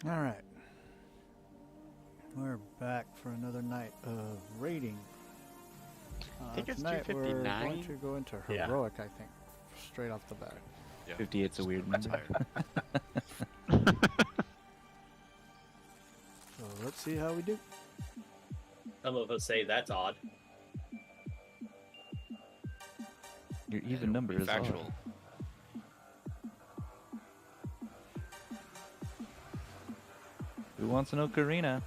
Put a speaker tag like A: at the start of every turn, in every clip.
A: All right. We're back for another night of raiding.
B: I think it's
A: Tonight we're going
B: 259.
A: to go into heroic, I think, straight off the bat.
C: Yeah.
D: 58's a weird number.
A: So let's see how we do.
E: Some of us say that's odd.
D: Your even number is
C: factual.
D: odd. Who wants an ocarina?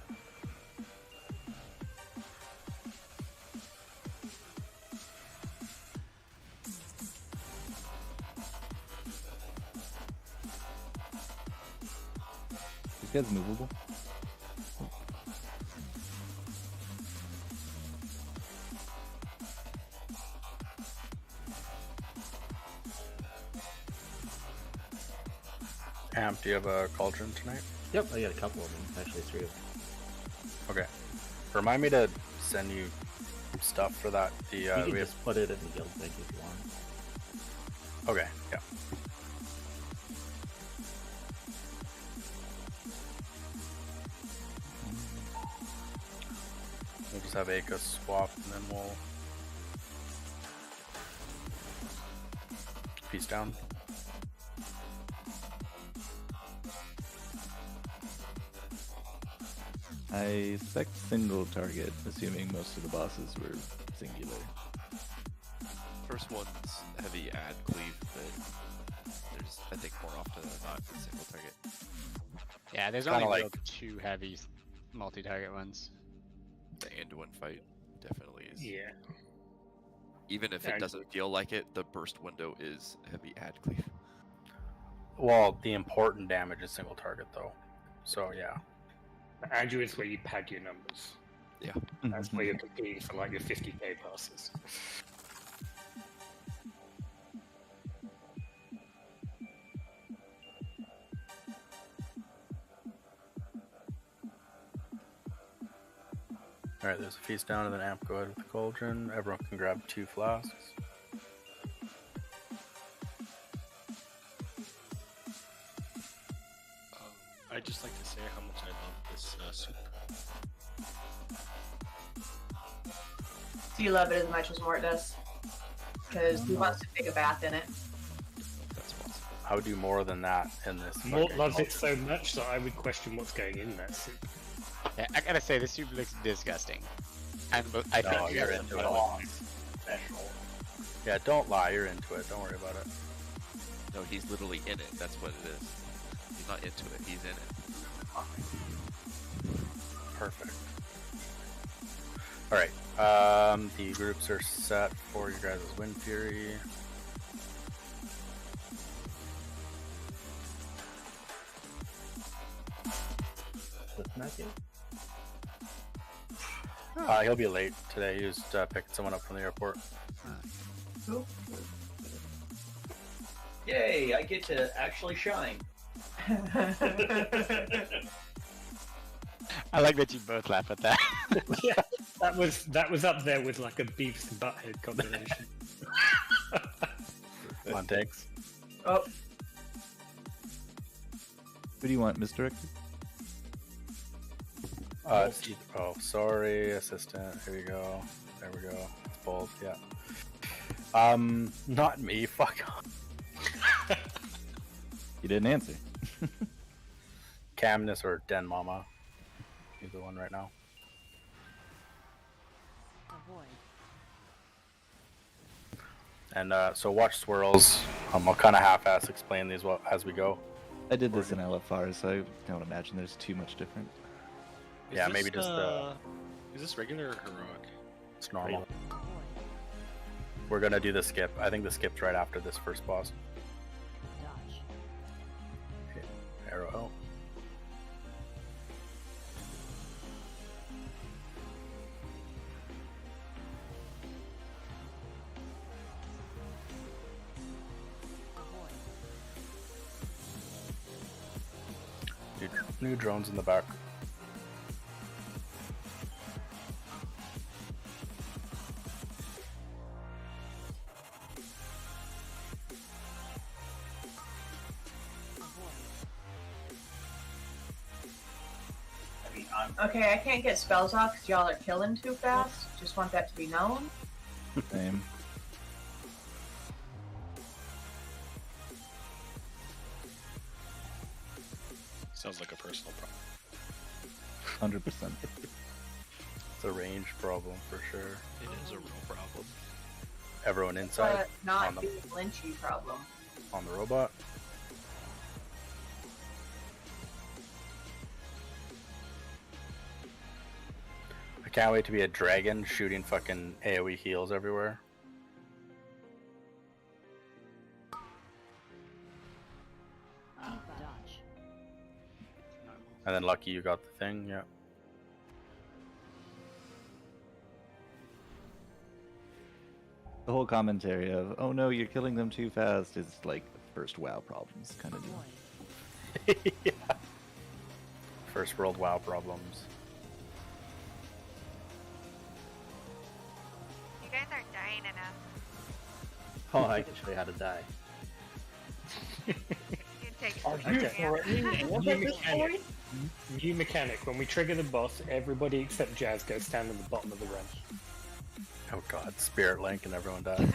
D: This guy's movable.
F: Amp, do you have a cauldron tonight?
G: Yep, I got a couple of them. Actually, 3 of them.
F: Okay. Remind me to send you stuff for that. The
G: You can
F: we have...
G: just put it in the guild thing if you want.
F: Okay, yeah. We'll just have Aka swap and then we'll peace down.
D: I suspect single target, assuming most of the bosses were singular.
C: First one's heavy ad cleave, but there's, I think, more often than not, a single target.
B: Yeah, there's
F: Kinda
B: only
F: like-
B: two heavy multi-target ones.
C: The end-to-end fight definitely is.
E: Yeah.
C: Even if
E: Yeah,
C: it doesn't feel like it, the burst window is heavy ad cleave.
F: Well, the important damage is single target though. So yeah.
E: Andrew is where you pad your numbers.
C: Yeah.
E: That's where you're competing for like your 50k passes.
F: Alright, there's a feast down and then Amp go ahead with the cauldron. Everyone can grab 2 flasks.
H: I'd just like to say how much I love this soup.
I: Do you love it as much as Mort does? Because he wants to take a bath in it.
C: That's possible.
F: I would do more than that in this.
E: Mort
F: fucking
E: loves it
F: cauldron.
E: so much that I would question what's going in that soup.
B: Yeah, I gotta say, this soup looks disgusting. And I
F: No,
B: think
F: you're
B: it's
F: into it.
E: Special.
F: Yeah, don't lie, you're into it. Don't worry about it.
C: No, he's literally in it. That's what it is. He's not into it. He's in it.
F: Perfect. Alright, the groups are set for your guys' Wind Fury.
G: That's not good.
F: He'll be late today. He was picking someone up from the airport.
I: Cool.
E: Yay, I get to actually shine.
B: I like that you both laugh at that.
E: Yeah, that was up there with like a Beavis and Butthead combination.
F: Come on, takes.
I: Oh,
D: Who do you want, Mr. Richter?
F: Oh, sorry, assistant. Here we go. There we go. It's bold, yeah. Not me. Fuck off.
D: You didn't answer.
F: Camnus or Den Mama. Either one right now. And so watch swirls. I'll kind of half-ass explain these as we go.
D: I did this in LFR, so I don't imagine there's too much different.
F: Yeah, maybe just
H: Is this regular or heroic?
F: it's normal. We're gonna do the skip. I think the skip's right after this first boss. Okay, arrow out. New drones in the back.
I: Okay, I can't get spells off because y'all are killing too fast. Just want that to be known.
D: Same.
H: Sounds like a personal problem.
D: 100%.
F: It's a range problem for sure.
C: It is a real problem.
F: Everyone inside
I: But not
F: on the,
I: the lynchy problem.
F: on the robot. I can't wait to be a dragon shooting fucking AoE heals everywhere. And then lucky you got the thing, yeah.
D: The whole commentary of, oh no, you're killing them too fast is like first WoW problems kind of deal.
F: Yeah. First world WoW problems.
J: You guys aren't dying enough.
G: Oh, I can show you how to die.
J: You take
E: Are
J: some
E: you
J: damage.
E: for it? New mechanic. When we trigger the boss, everybody except Jazz goes stand on the bottom of the run.
F: Oh god, Spirit Link and everyone dies.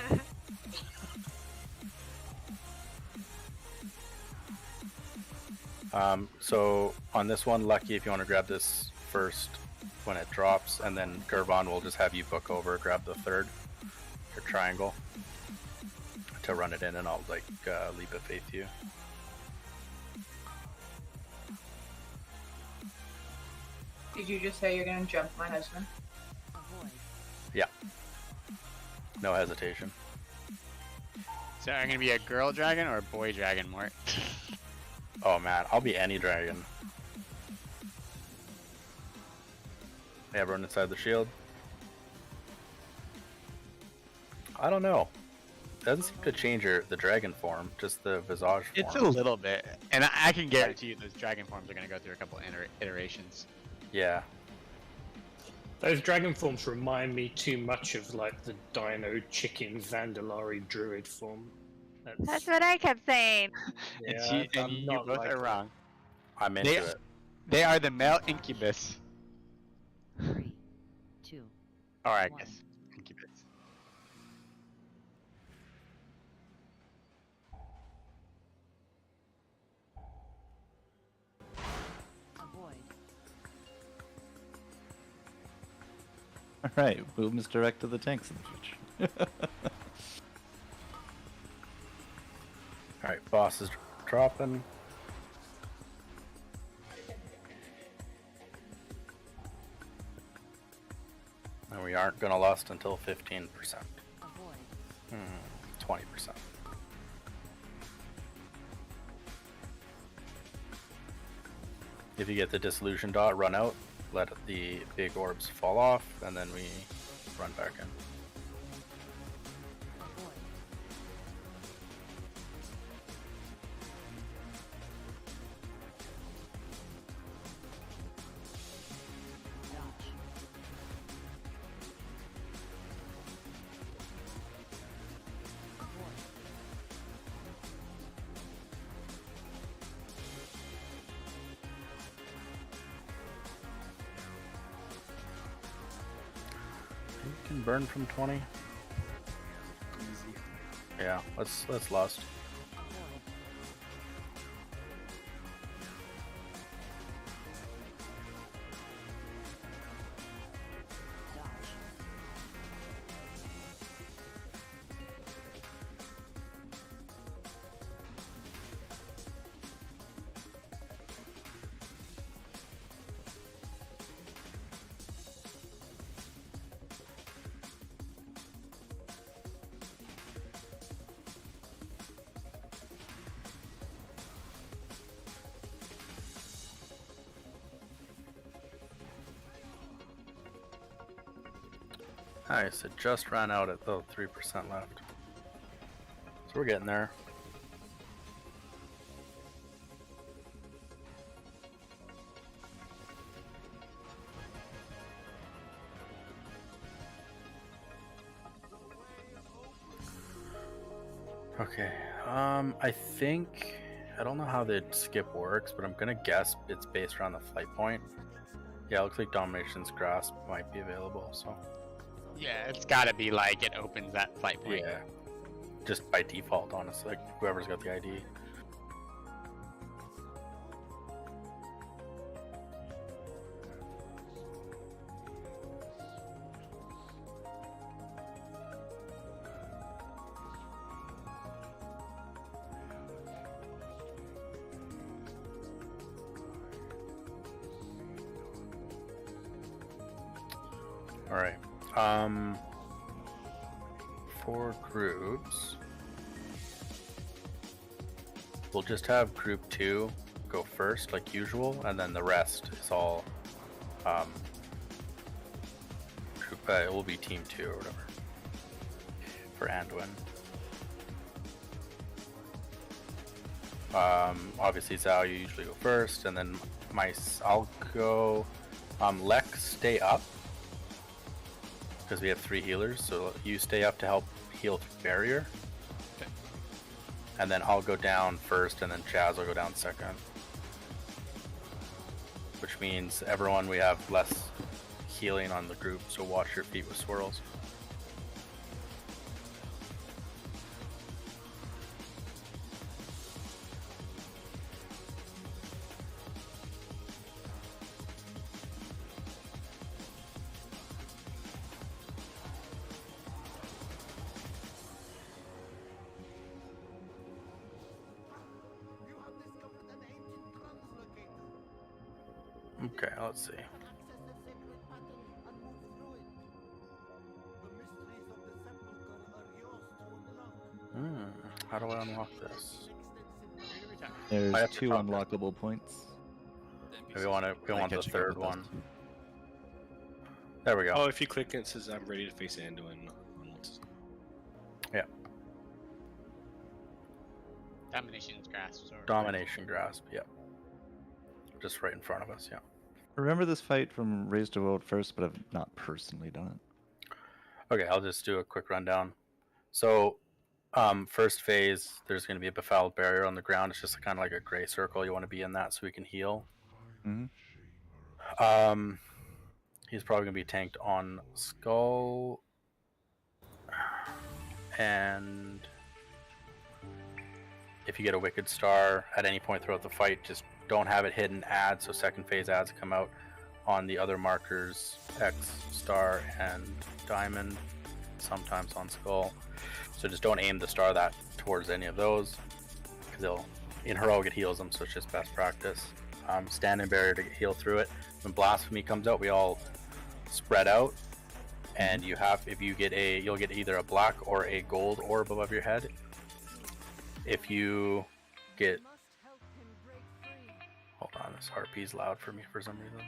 F: So on this one, lucky if you want to grab this first when it drops, and then Gervon will just have you book over, grab the third, or triangle, to run it in, and I'll like leap of faith you.
I: Did you just say you're gonna jump my husband?
F: Yeah. No hesitation.
B: So I'm gonna be a girl dragon or a boy dragon, Mort?
F: Oh man, I'll be any dragon. Hey, everyone inside the shield. I don't know. It doesn't seem to change the dragon form, just the visage form.
B: It's a little bit, and I can guarantee you those dragon forms are gonna go through a couple iterations.
F: Yeah.
E: Those dragon forms remind me too much of like the Dino Chicken Vandalari Druid form.
J: That's what I kept saying.
E: Yeah,
B: and
E: I'm
B: you
E: not
B: both
E: like
B: are
E: that.
B: wrong.
F: I'm into it.
B: They are the male incubus.
K: 3, 2,
B: Or I
K: One.
B: guess incubus.
K: avoid.
D: Alright, booms direct to the tanks in the future.
F: Alright, boss is dropping. And we aren't gonna lust until 15%.
K: Avoid.
F: 20%. If you get the dissolution dot, run out, let the big orbs fall off, and then we run back in.
K: Avoid. Dodge. Avoid.
F: You can burn from 20. Yeah, let's lust.
K: Avoid. Dodge.
F: Nice, it just ran out at the 3% left. So we're getting there. Okay, I think, I don't know how the skip works, but I'm gonna guess it's based around the flight point. Yeah, it looks like Domination's Grasp might be available, so.
B: Yeah, it's gotta be like it opens that fight point.
F: Yeah. Just by default, honestly. Like, whoever's got the ID. Alright. For groups, we'll just have group 2 go first like usual, and then the rest is all group, it will be team 2 or whatever for Anduin. Obviously Zhao, you usually go first, and then I'll go. Lex, stay up because we have 3 healers, so you stay up to help heal through barrier.
B: Okay.
F: And then I'll go down first, and then Chaz will go down second. Which means everyone, we have less healing on the group, so watch your feet with swirls. Okay, let's see. How do I unlock this?
D: There's
F: I have to
D: 2
F: talk to-
D: unlockable points.
F: We want to go on the
D: catching up
F: third
D: with
F: one. There we go.
H: Oh, if you click it says I'm ready to face Anduin.
F: Yeah.
B: Domination's Grasp. Sorry.
F: Domination Grasp, yeah. Just right in front of us, yeah.
D: Remember this fight from Raise to World first, but I've not personally done it.
F: Okay, I'll just do a quick rundown. So, first phase, there's going to be a befouled barrier on the ground. It's just kind of like a gray circle. You want to be in that so we can heal.
D: Mm-hmm.
F: He's probably going to be tanked on Skull. And if you get a Wicked Star at any point throughout the fight, just don't have it hidden add, so second phase adds come out on the other markers, X, Star, and Diamond, sometimes on Skull. So just don't aim the star that towards any of those, because they'll, in Heroic it heals them, so it's just best practice. Standing barrier to heal through it. When Blasphemy comes out, we all spread out, and you have, if you get you'll get either a black or a gold orb above your head. If you get, hold on, this harpy's loud for me for some reason.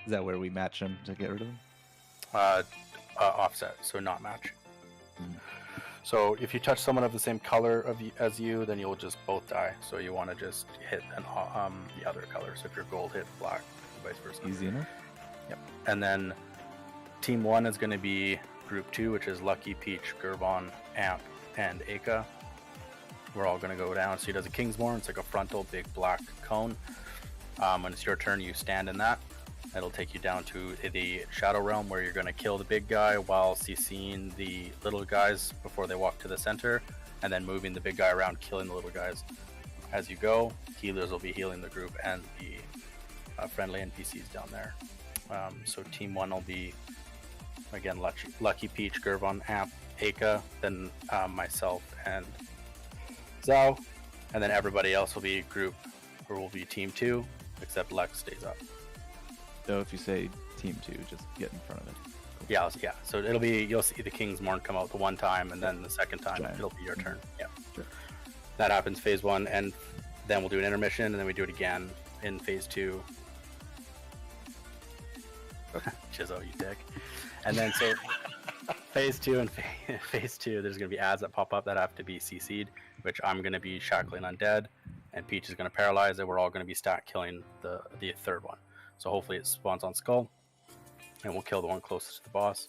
D: Is that where we match them to get rid of them?
F: Offset, so not match. So if you touch someone of the same color as you, then you'll just both die. So you want to just hit the other color. So if you're gold, hit black, vice versa.
D: Easy enough.
F: Yep. And then team 1 is going to be group 2, which is Lucky, Peach, Gervon, Amp, and Aka. We're all going to go down. So he does a Kingsmorn. It's like a frontal big black cone. When it's your turn, you stand in that. It'll take you down to the Shadow Realm, where you're going to kill the big guy while CCing the little guys before they walk to the center, and then moving the big guy around, killing the little guys as you go. Healers will be healing the group and the friendly NPCs down there. So team 1 will be, again, Lucky, Peach, Gervon, Amp, Aka, then myself and Zhao, and then everybody else will be group, or will be team 2, except Lex stays up.
D: So if you say team 2, just get in front of it.
F: Yeah, so it'll be, you'll see the Kingsmorn come out the one time, and then the second time
D: Giant.
F: it'll be your turn. Yeah.
D: Sure.
F: That happens phase 1, and then we'll do an intermission, and then we do it again in phase 2. Chizzo, you dick. And then so phase 2 and phase 2, there's going to be ads that pop up that have to be CC'd, which I'm going to be shackling undead, and Peach is going to paralyze it. We're all going to be stack killing the third one. So hopefully it spawns on Skull, and we'll kill the one closest to the boss.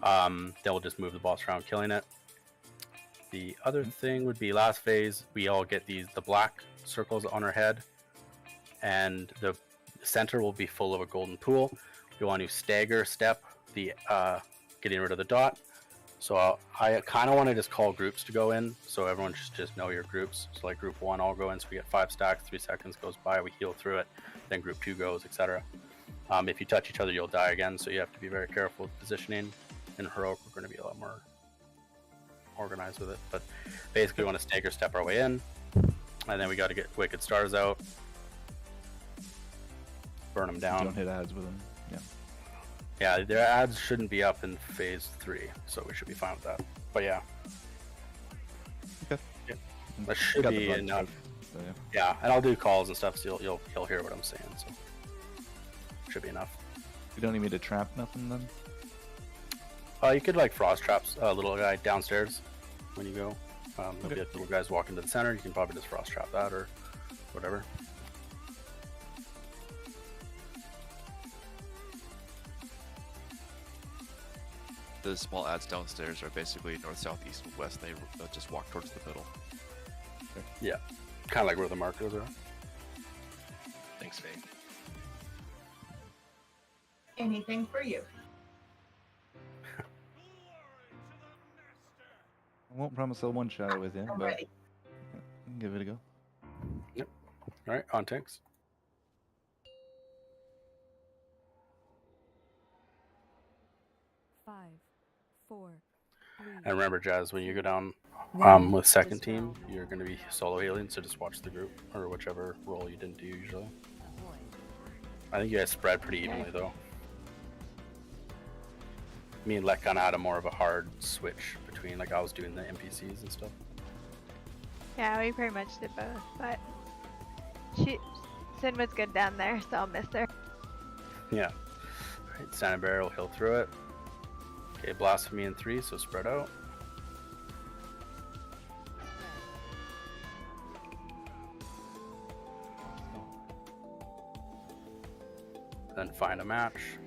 F: Then we'll just move the boss around, killing it. The other thing would be last phase, we all get the black circles on our head, and the center will be full of a golden pool. You want to stagger step the getting rid of the dot. So I kind of want to just call groups to go in, so everyone should just know your groups. So like group 1, I'll go in, so we get 5 stacks, 3 seconds goes by, we heal through it, then group 2 goes, etc. If you touch each other, you'll die again, so you have to be very careful with positioning. In Heroic, we're going to be a lot more organized with it, but basically we want to stagger step our way in, and then we got to get Wicked Stars out, burn them down.
D: Don't hit ads with them. Yeah.
F: Yeah, their ads shouldn't be up in phase 3, so we should be fine with that. But yeah.
D: Okay.
F: Yeah. That should be enough.
D: So, yeah.
F: Yeah, and I'll do calls and stuff, so you'll hear what I'm saying. So should be enough.
D: You don't need me to trap nothing then?
F: You could like frost traps a little guy downstairs when you go. There'll be little guys walking to the center. You can probably just frost trap that or whatever.
C: The small ads downstairs are basically north, south, east, and west. They just walk towards the middle.
D: Okay.
F: Yeah, kind of like where the markers are.
H: Thanks, Faye.
I: Anything for you.
D: I won't promise I'll one-shot it with you,
I: I'm
D: but
I: ready.
D: yeah, we can give it a go.
F: Yep. All right, on tanks.
K: 5, 4, 3.
F: And remember, Jazz, when you go down with second team, you're going to be solo healing, so just watch the group or whichever role you didn't do usually.
K: Avoid.
F: I think you guys spread pretty evenly though. Me and Lek kind of had a more of a hard switch between, like I was doing the NPCs and stuff.
J: Yeah, we pretty much did both, but Sin was good down there, so I'll miss her.
F: Yeah. Alright, Santa Bear will heal through it. Okay, Blasphemy in 3, so spread out. Then find a match.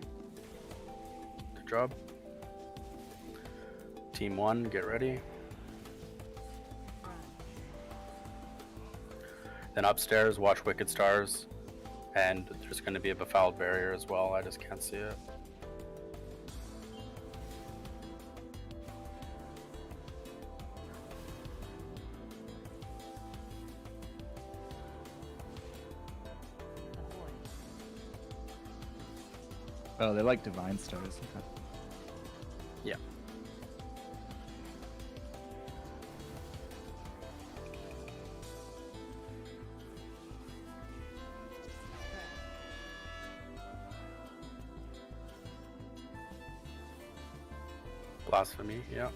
F: Good job. Team 1, get ready. Then upstairs, watch Wicked Stars. And there's going to be a Befouled Barrier as well, I just can't see it.
D: Oh, they like Divine Stars. Okay.
F: Yeah. Blasphemy, yeah.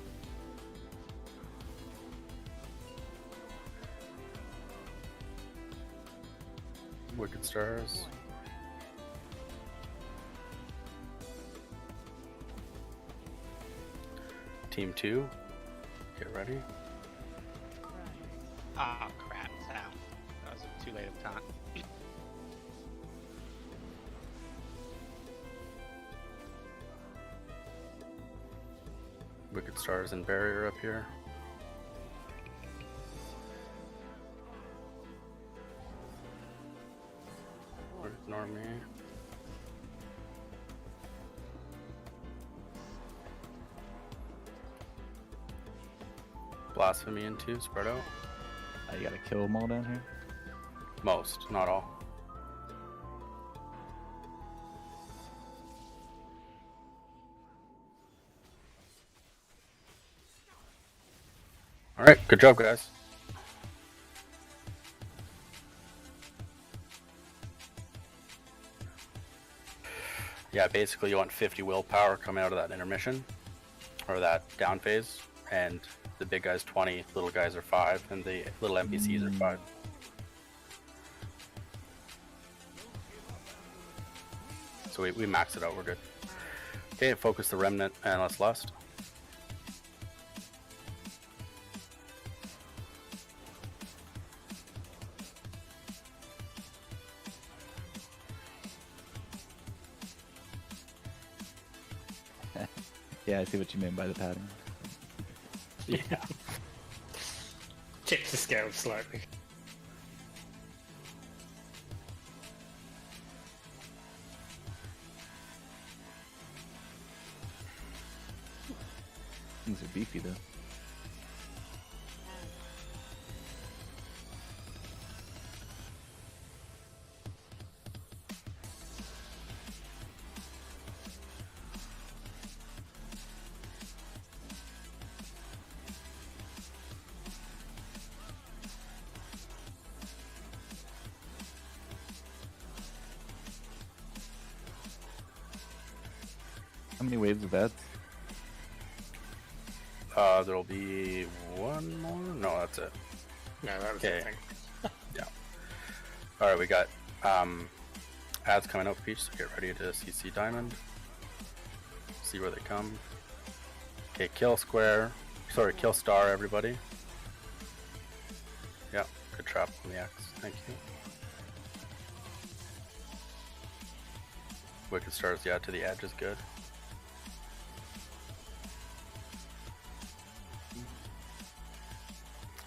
F: Wicked Stars. Team 2, get ready.
B: Oh crap, Sal. That was too late of time.
F: Wicked Stars and Barrier up here. Ignore me. Blasphemy in 2, spread out.
D: You gotta kill them all down here?
F: Most, not all. Alright, good job, guys. Yeah, basically you want 50 willpower coming out of that intermission, or that down phase, and the big guy's 20, little guys are 5, and the little NPCs are 5. So we max it out, we're good. Okay, focus the Remnant and let's Lust.
D: Yeah, I see what you mean by the pattern.
F: Yeah.
E: Tip the scale slightly.
D: Things are beefy though. How many waves of bats?
F: There'll be one more. No, that's it.
E: No, that was
F: Okay.
E: the thing.
F: Yeah. All right, we got ads coming out, Peach. So get ready to CC Diamond. See where they come. Okay, kill square. Sorry, kill star, everybody. Yeah, good trap on the X. Thank you. Wicked stars, yeah, to the edge is good.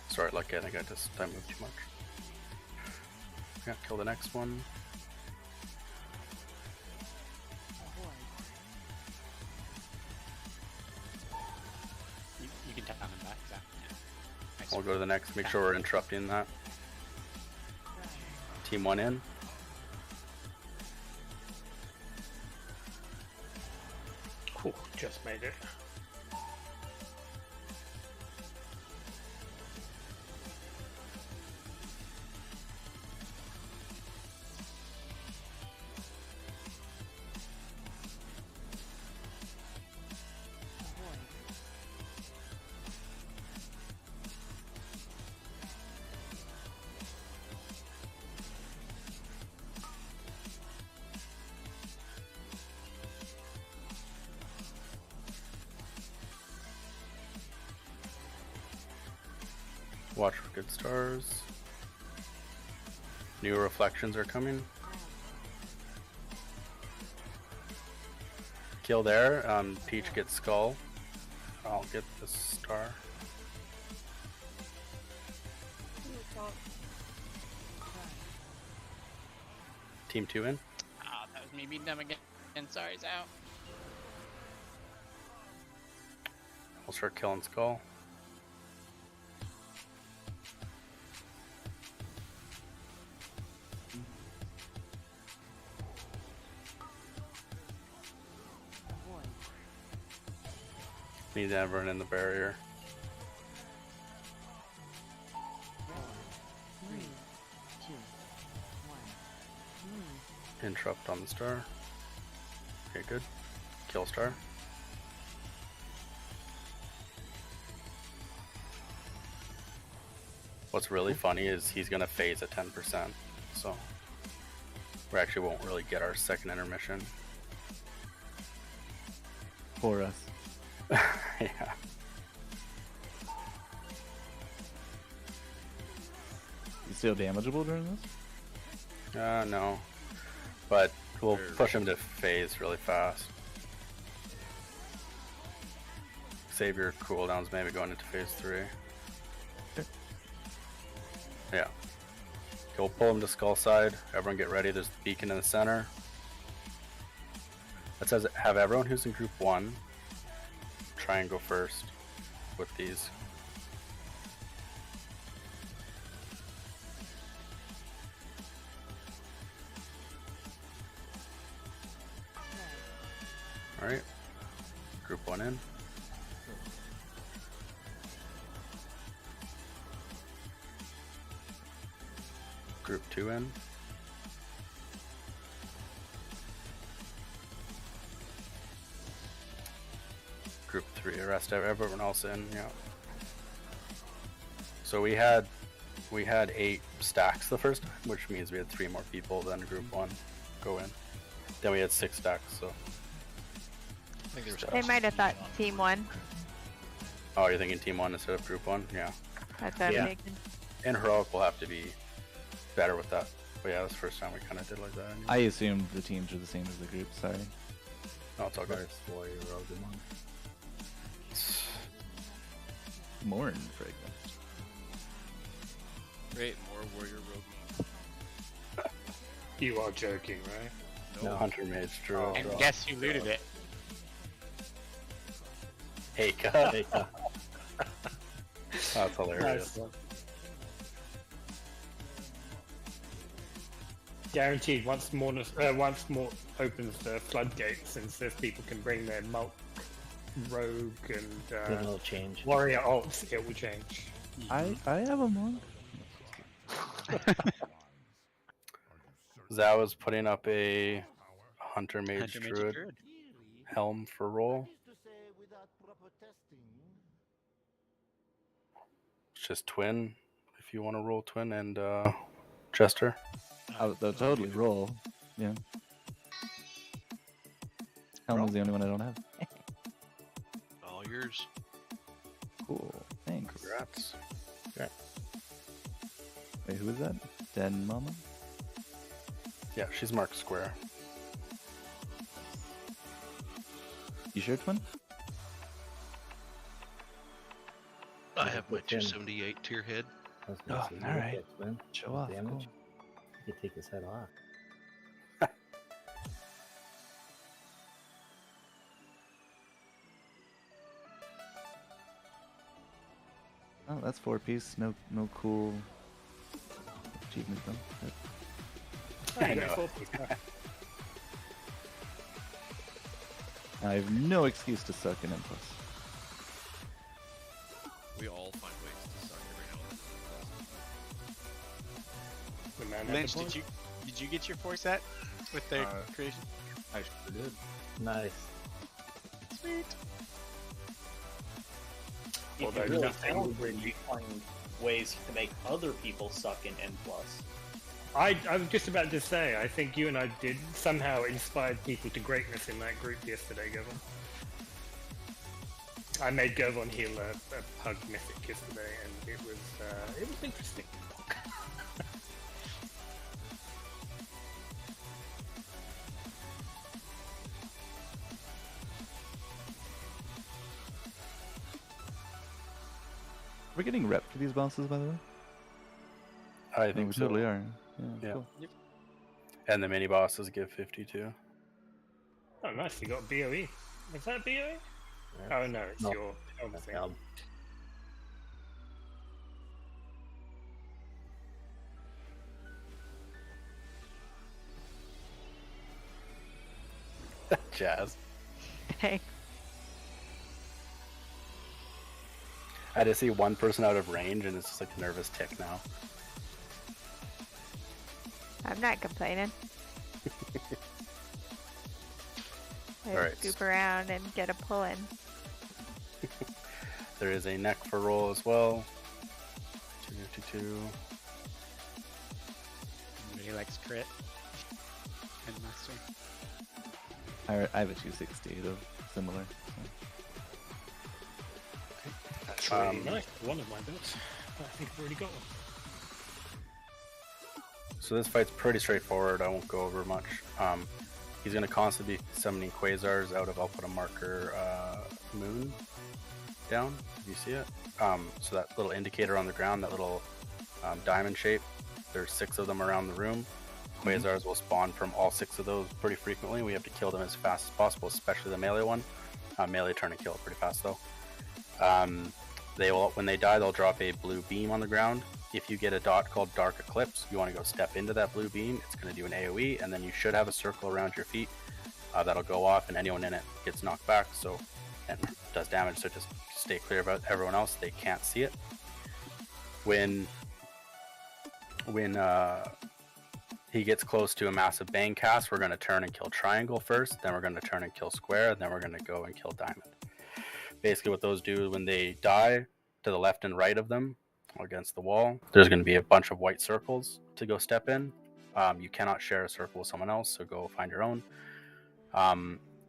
F: Sorry, Lucky, I think I moved too much. Yeah, kill the next one.
B: You can tap on him back. Yeah. Nice.
F: We'll go to the next. Make sure we're interrupting that. Team 1 in.
E: Cool, just made it.
F: Watch for good stars. New reflections are coming. Kill there. Peach gets skull. I'll get the star. Team 2 in.
B: Ah, that was me beating them again. Sorry, it's out.
F: We'll start killing skull. Need everyone in the barrier.
K: 3, 2, 1.
F: Interrupt on the star. Okay, good. Kill star. What's really funny is he's gonna phase at 10%, so we actually won't really get our second intermission.
D: For us.
F: Yeah.
D: You still damageable during this?
F: No. But we'll push him to phase really fast. Save your cooldowns maybe going into phase 3.
D: Okay.
F: Yeah. Okay, we'll pull him to skull side. Everyone get ready. There's the beacon in the center. It says have everyone who's in group 1 try and go first with these. Alright. Group 1 in. Group 2 in. Group 3, arrest everyone else in, yeah. So we had 8 stacks the first time, which means we had 3 more people than group 1 go in. Then we had 6 stacks, so.
H: I think
J: They might have thought team 1.
F: Oh, you're thinking team 1 instead of group 1? Yeah.
J: That's what I'm
E: Yeah.
J: thinking.
F: And heroic will have to be better with that. But yeah, that's the first time we kind of did like that. Anyway.
D: I assumed the teams are the same as the group, sorry.
F: No, it's all good.
D: Morn fragment.
H: Great, more warrior rogue.
E: You are joking, right?
F: No, Hunter Mage, Drew.
B: And guess who looted it?
F: Heika.
G: Heika.
F: That's hilarious.
E: Nice one. Guaranteed. Once more opens the floodgates, and says people can bring their monk, rogue, and
G: It'll change.
E: warrior alts, it will change.
D: I have a monk.
F: Zawa's putting up a Hunter Mage
B: Hunter Mage
F: Druid
B: Druid.
F: helm for roll. It's just twin, if you want to roll twin, and Jester.
D: They'll totally roll. Yeah. Helm is the only one I don't have.
H: All yours.
D: Cool. Thanks.
F: Congrats.
D: Wait, who is that? Den Mama?
F: Yeah, she's marked square.
D: You sure, twin?
H: I have my
G: Put in.
H: 278 tier head.
G: I was gonna
D: Oh,
G: say, you
D: alright.
G: get X-Men
D: Show off.
G: damage.
D: Cool.
G: You could take his head off.
D: Oh, that's 4-piece. No cool achievement though.
E: Oh, you got 4-piece.
D: I have no excuse to suck an M+.
C: We all find ways to suck every now and then.
E: The man at
B: Lynch,
E: the point.
B: did you get your 4 set with the creation?
D: I sure did.
G: Nice.
B: Sweet.
E: Although
L: If you really
E: nothing
L: found
E: will bring
L: you find ways to make other people suck in N+.
E: I was just about to say, I think you and I did somehow inspired people to greatness in that group yesterday, Govon. I made Govon heal a pug mythic yesterday, and it was interesting.
D: We're getting rep for these bosses, by the way.
F: I think
D: we
F: so.
D: totally are.
F: Yeah.
D: Cool.
F: And the mini bosses give 52.
E: Oh, nice, you got BOE. Is that BOE? Oh no, it's
G: No,
E: your helm
G: That's
E: thing.
G: helm.
F: Jazz.
J: Hey.
F: I just see one person out of range, and it's just like a nervous tick now.
J: I'm not complaining. I
F: Alright.
J: scoop around and get a pull in.
F: There is a neck for roll as well. 252.
B: He likes crit. And master.
D: I have a 260 of similar.
E: That's really nice. One of my builds. I think I've already got one.
F: So this fight's pretty straightforward. I won't go over much. He's going to constantly be summoning quasars out of, I'll put a marker, moon down, if you see it. So that little indicator on the ground, that little diamond shape, there's 6 of them around the room. Quasars will spawn from all 6 of those pretty frequently. We have to kill them as fast as possible, especially the melee one. Melee turn and kill it pretty fast though. They will, when they die, they'll drop a blue beam on the ground. If you get a dot called Dark Eclipse, you want to go step into that blue beam. It's going to do an AoE, and then you should have a circle around your feet that'll go off, and anyone in it gets knocked back, so and does damage. So just stay clear about everyone else; they can't see it. When he gets close to a massive bang cast, we're going to turn and kill triangle first, then we're going to turn and kill square, and then we're going to go and kill diamond. Basically what those do when they die, to the left and right of them against the wall, there's going to be a bunch of white circles to go step in. You cannot share a circle with someone else, so go find your own.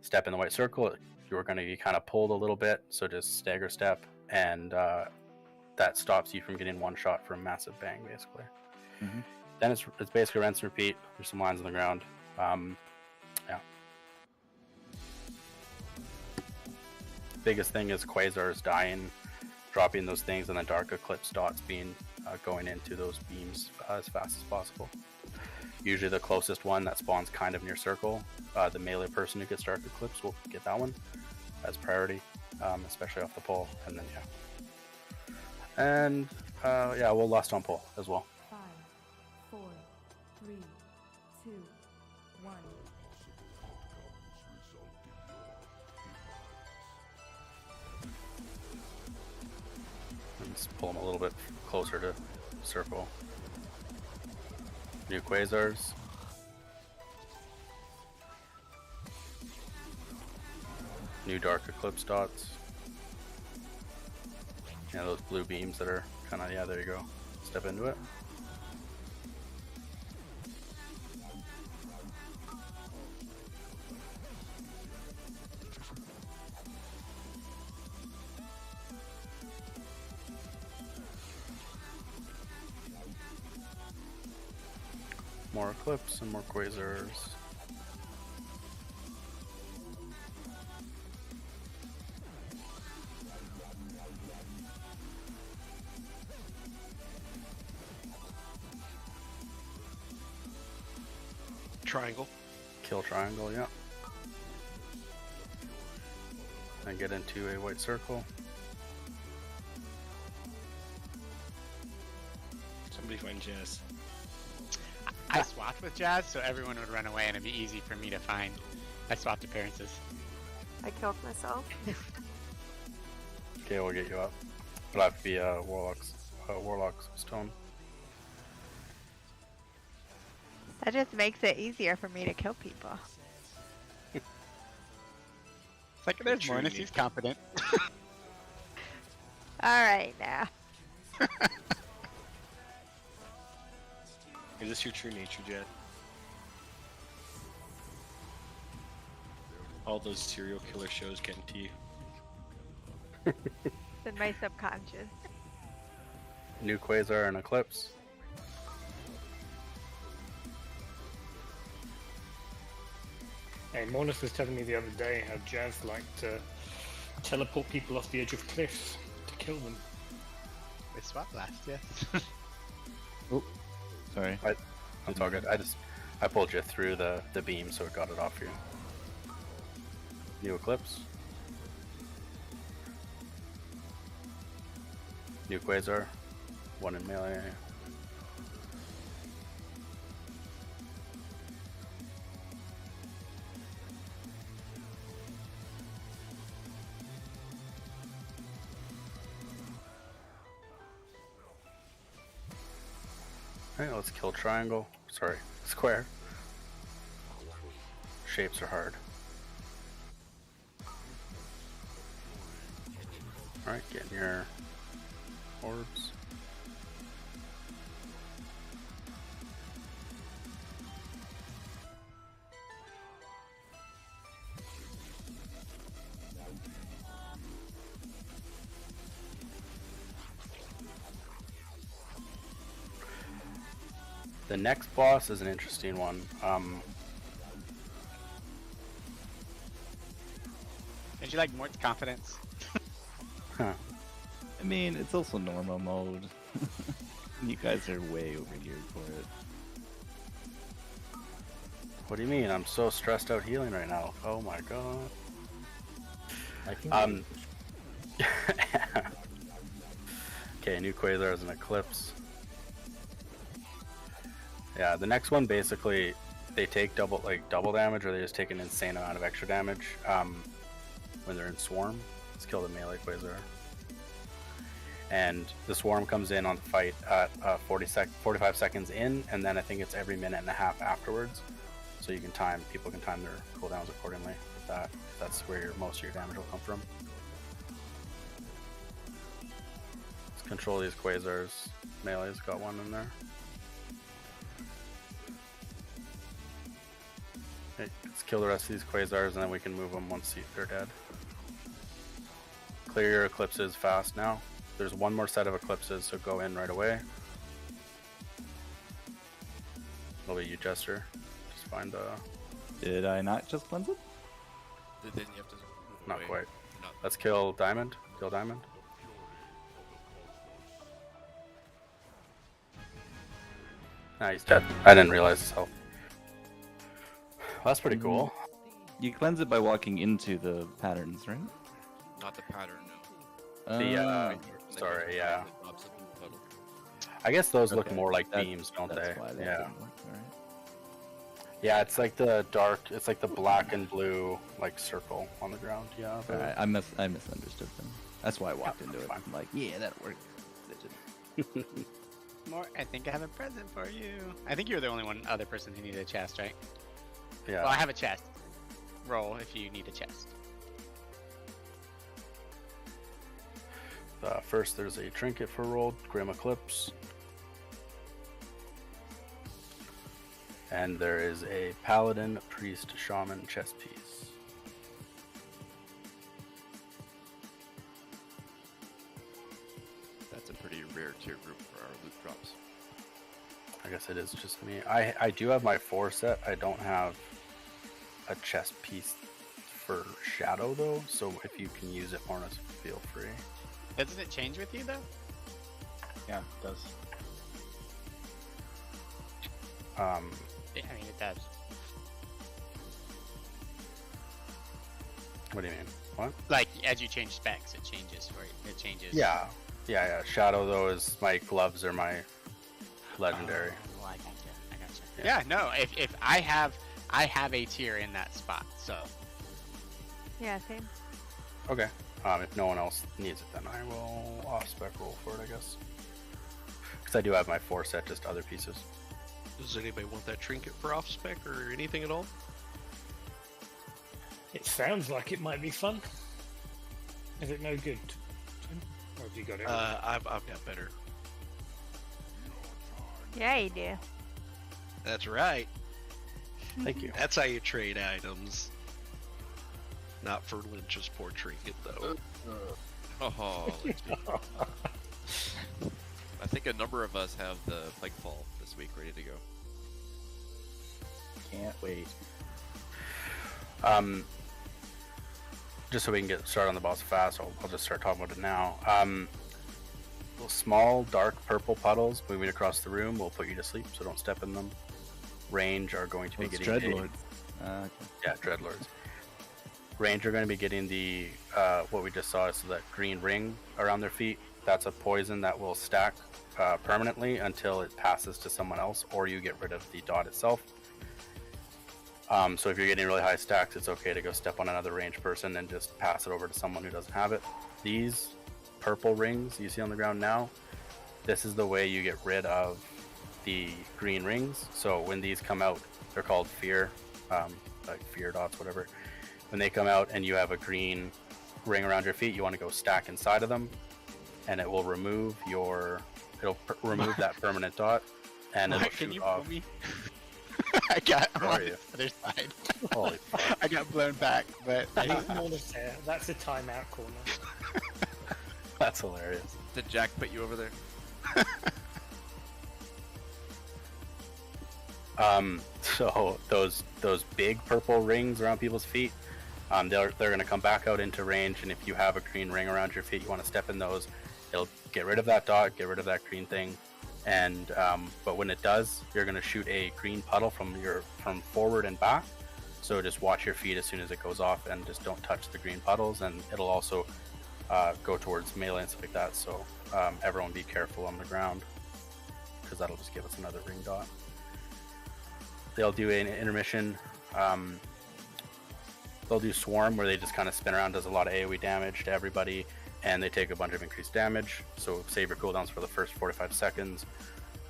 F: Step in the white circle, you're going to be kind of pulled a little bit, so just stagger step, and that stops you from getting one shot for a massive bang, basically.
D: Mhm.
F: Then it's basically rinse and repeat. There's some lines on the ground. Yeah. Biggest thing is quasars dying, dropping those things, and then dark eclipse dots being going into those beams as fast as possible. Usually the closest one that spawns kind of near circle, the melee person who gets dark eclipse will get that one as priority. especially off the pole, and then and yeah, we'll last on pole as well.
M: 5, 4, 3, 2, 1.
F: Let's pull them a little bit closer to circle. New quasars. New dark eclipse dots. Yeah, those blue beams that are kind of, yeah, there you go. Step into it. More eclipse and more quasars.
H: Triangle.
F: Kill triangle, yeah. And get into a white circle.
H: Somebody find Jazz.
B: I swapped with Jazz, so everyone would run away and it'd be easy for me to find. I swapped appearances.
J: I killed myself.
F: Okay, we'll get you up. It'll have to be a warlock's stone.
J: That just makes it easier for me to kill people.
B: It's like there's Mornis, he's confident.
J: Alright now.
H: Is this your true nature, Jed? All those serial killer shows getting to you.
J: It's in my subconscious.
F: New quasar and eclipse.
E: Hey, Mornis was telling me the other day how Jazz liked to teleport people off the edge of cliffs to kill them.
B: We swapped last, yes.
D: Oh, sorry.
F: It's all good. I pulled you through the beam, so it got it off you. New eclipse. New quasar. One in melee. Alright, let's kill triangle. Sorry, square. Shapes are hard. Alright, getting your orbs. The next boss is an interesting one.
B: Did you like Mort's confidence?
F: Huh.
D: I mean, it's also normal mode. You guys are way overgeared for it.
F: What do you mean? I'm so stressed out healing right now. Oh my god.
G: I can
F: Okay, new quasar is an eclipse. Yeah, the next one basically they take double damage, or they just take an insane amount of extra damage when they're in swarm. Let's kill the melee quasar. And the swarm comes in on the fight at 45 seconds in, and then I think it's every minute and a half afterwards. So you can people can time their cooldowns accordingly with that. That's where most of your damage will come from. Let's control these quasars. Melee's got one in there. Okay, let's kill the rest of these quasars, and then we can move them once they're dead. Clear your eclipses fast now. There's one more set of eclipses, so go in right away. Will be you, Jester. Just find the...
D: Did I not just cleanse it?
C: Then you have to move
F: Not
C: away.
F: quite.
C: Not...
F: Let's kill Diamond. Kill Diamond. Nah, he's dead. I didn't realize his health. Well, that's pretty cool.
D: You cleanse it by walking into the patterns, right?
C: Not the pattern, no.
F: Sorry, yeah.
C: It pops up in the puddle.
F: I guess those look
D: Okay,
F: more like
D: that-
F: beams, don't
D: that's
F: they?
D: why that
F: Yeah.
D: didn't work, alright.
F: Yeah, it's like the dark, it's like the black and blue like circle on the ground. Yeah.
D: Alright, I misunderstood them. That's why I walked into it. I'm like, yeah, that'll work. It didn't.
B: More, I think I have a present for you. I think you're the only other person who needed a chest, right?
F: Yeah.
B: Well, I have a chest. Roll if you need a chest.
F: First, there's a trinket for rolled, Grim Eclipse. And there is a Paladin, Priest, Shaman chest piece.
C: That's a pretty rare tier group for our loot drops.
F: I guess it is just me. I do have my 4 set. I don't have a chest piece for Shadow, though. So if you can use it for us, feel free.
B: Doesn't it change with you, though?
G: Yeah, it does.
B: Yeah, I mean, it does.
F: What do you mean? What?
B: Like, as you change specs, it changes for you. It changes.
F: Yeah. Shadow, though, is my gloves are my legendary.
B: Oh, I gotcha. Yeah, no, if I have a tier in that spot, so.
J: Yeah, same.
F: Okay. If no one else needs it, then I will off-spec roll for it, I guess. Because I do have my 4 set, just other pieces.
H: Does anybody want that trinket for off spec or anything at all?
E: It sounds like it might be fun. Is it no good, Tim? Or have you got it?
H: I've got better.
J: Yeah, you do.
H: That's right.
F: Thank you.
H: That's how you trade items. Not for Lynch's poor trinket, though.
C: Oh, let's be I think a number of us have the Pikefall this week ready to go.
G: Can't wait.
F: Just so we can get started on the boss fast, I'll just start talking about it now. Little small, dark purple puddles moving across the room will put you to sleep, so don't step in them. Range are going to be getting
D: Dreadlords. Okay.
F: Yeah, Dreadlords. Range are going to be getting the what we just saw, so that green ring around their feet. That's a poison that will stack permanently until it passes to someone else, or you get rid of the dot itself. So if you're getting really high stacks, it's okay to go step on another ranged person and just pass it over to someone who doesn't have it. These purple rings you see on the ground now, this is the way you get rid of the green rings. So when these come out, they're called fear, like fear dots, whatever. When they come out and you have a green ring around your feet, you want to go stack inside of them, and it will remove remove that permanent dot, and it'll
B: Can
F: shoot
B: you
F: off.
B: pull me? I'm
F: Where
B: on
F: are you?
B: the other side.
F: Holy fuck.
B: I got blown back, but
E: Ignore the tear. That's a timeout corner.
F: That's hilarious.
C: Did Jack put you over there?
F: So those big purple rings around people's feet, they're going to come back out into range, and if you have a green ring around your feet, you want to step in those. It'll get rid of that dot, get rid of that green thing, and but when it does, you're going to shoot a green puddle from forward and back. So just watch your feet as soon as it goes off, and just don't touch the green puddles, and it'll also go towards melee and stuff like that. So everyone be careful on the ground, because that'll just give us another ring dot. They'll do an intermission. They'll do swarm, where they just kind of spin around, does a lot of AoE damage to everybody, and they take a bunch of increased damage. So save your cooldowns for the first 45 seconds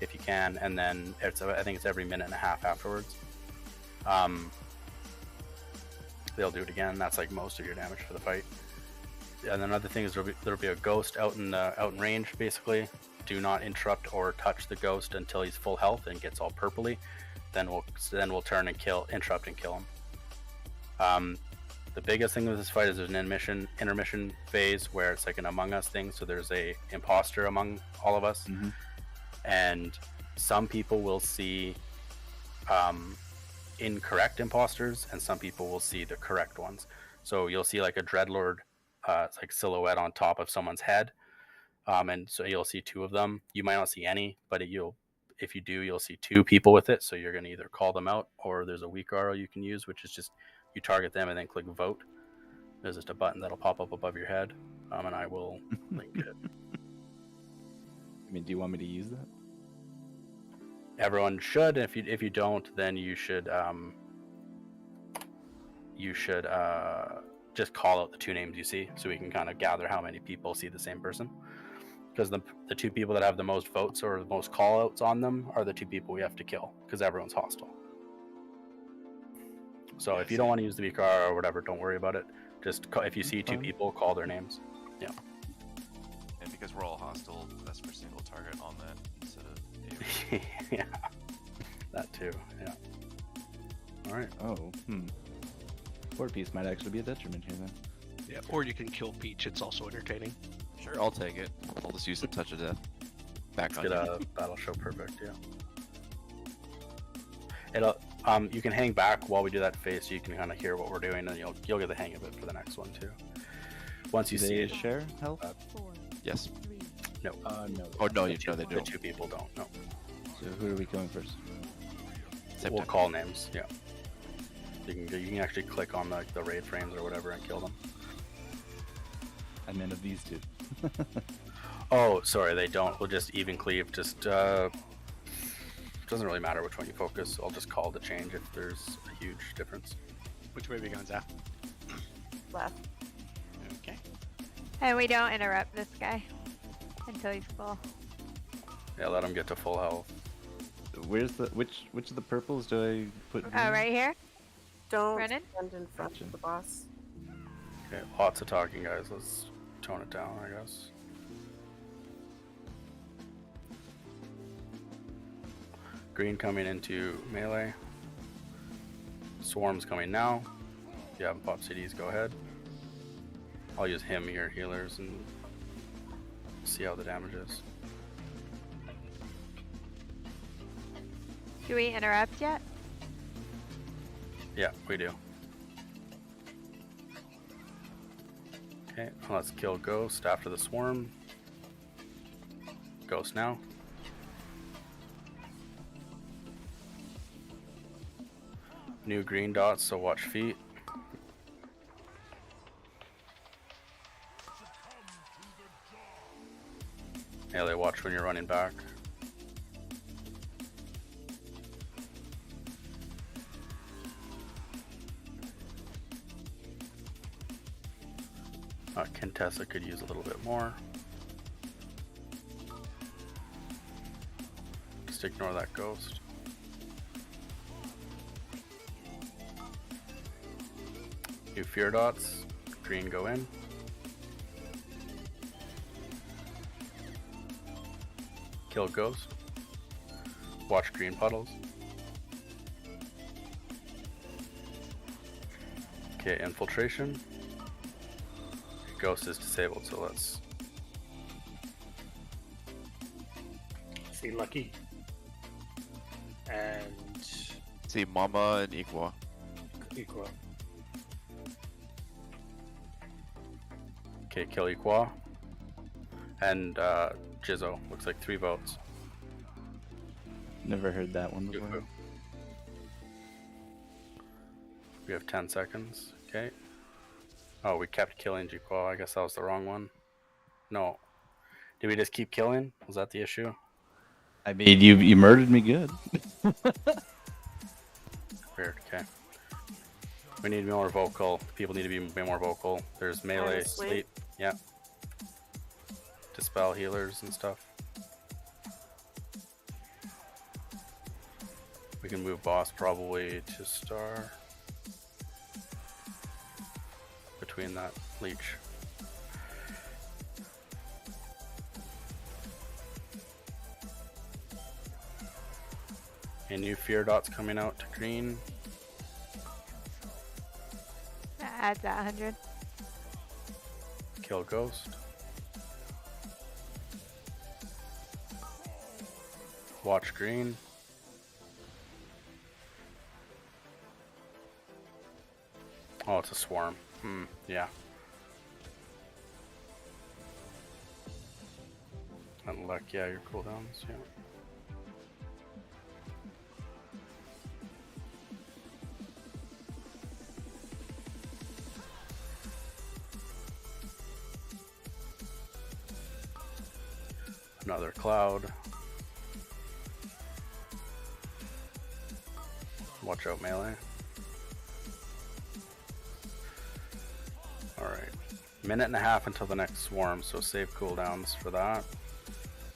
F: if you can, and then I think it's every minute and a half afterwards. They'll do it again. That's like most of your damage for the fight. And another thing is there'll be a ghost out in range. Basically, do not interrupt or touch the ghost until he's full health and gets all purpley. Then we'll turn and interrupt and kill him. The biggest thing with this fight is there's an intermission phase where it's like an Among Us thing. So there's a imposter among all of us, and some people will see incorrect imposters, and some people will see the correct ones. So you'll see like a Dreadlord, it's like silhouette on top of someone's head, and so you'll see 2 of them. You might not see any, but if you do, you'll see 2 people with it. So you're going to either call them out, or there's a weak arrow you can use, which is just you target them and then click vote. There's just a button that'll pop up above your head, and I will link it.
D: I mean, do you want me to use that?
F: Everyone should. If you don't, then you should just call out the two names you see, so we can kind of gather how many people see the same person. Because the two people that have the most votes or the most call outs on them are the two people we have to kill, because everyone's hostile. So if you don't want to use the VCAR or whatever, don't worry about it. Just if you see two people, call their names. Yeah.
C: And because we're all hostile, that's for single target on that instead of
F: Yeah. That too. Yeah. All right.
D: Oh. Board piece might actually be a detriment here then.
H: Yeah. Or you can kill Peach. It's also entertaining.
C: Sure, I'll take it. I'll just use the touch of death. Back on
F: Get a battle show perfect. Yeah. It'll. You can hang back while we do that phase, so you can kind of hear what we're doing, and you'll get the hang of it for the next one too. Once you see it,
D: share health.
C: Yes.
F: No.
L: No.
C: Oh no,
F: the
C: you
F: two,
C: know they
F: the
C: don't.
F: two people don't. No.
D: So who are we killing first?
C: Same
F: We'll
C: time.
F: call names. Yeah. You can actually click on the raid frames or whatever and kill them.
D: I meant of these two.
F: Oh, sorry, they don't. We'll just even cleave. Just doesn't really matter which one you focus. I'll just call the change if there's a huge difference.
B: Which way are we going, Zaf?
I: Left.
B: Okay.
J: And we don't interrupt this guy until he's full.
F: Yeah, let him get to full health.
D: Where's the which of the purples do I put?
J: Oh, right here.
I: Don't
J: Brennan?
I: stand in front of the boss.
F: Okay, lots of talking, guys. Let's tone it down, I guess. Green coming into melee. Swarm's coming now. If you haven't popped CDs, go ahead. I'll use him here, healers, and see how the damage is.
J: Do we interrupt yet?
F: Yeah, we do. Okay, let's kill Ghost after the Swarm. Ghost now. New green dots, so watch feet. Melee, watch when you're running back. Contessa could use a little bit more. Just ignore that ghost. New fear dots. Green go in. Kill ghost. Watch green puddles. Okay, infiltration. Ghost is disabled, so let's
E: see Lucky. And
C: see Mama and Equa.
F: Okay, kill Equa. And Jizzo. Looks like 3 votes.
D: Never heard that one before.
F: We have 10 seconds. Okay. Oh, we kept killing Equa. I guess that was the wrong one. No. Did we just keep killing? Was that the issue?
D: I mean, you murdered me good.
F: Weird. Okay. We need to be more vocal. People need to be more vocal. There's melee, sleep. Yeah. Dispel healers and stuff. We can move boss probably to star. Between that leech. A new fear dots coming out to green.
J: That adds that 100.
F: Kill ghost. Watch green. Oh, it's a swarm. Yeah. And luck, yeah, your cooldowns, yeah. Another cloud. Watch out melee. Alright. Minute and a half until the next swarm, so save cooldowns for that.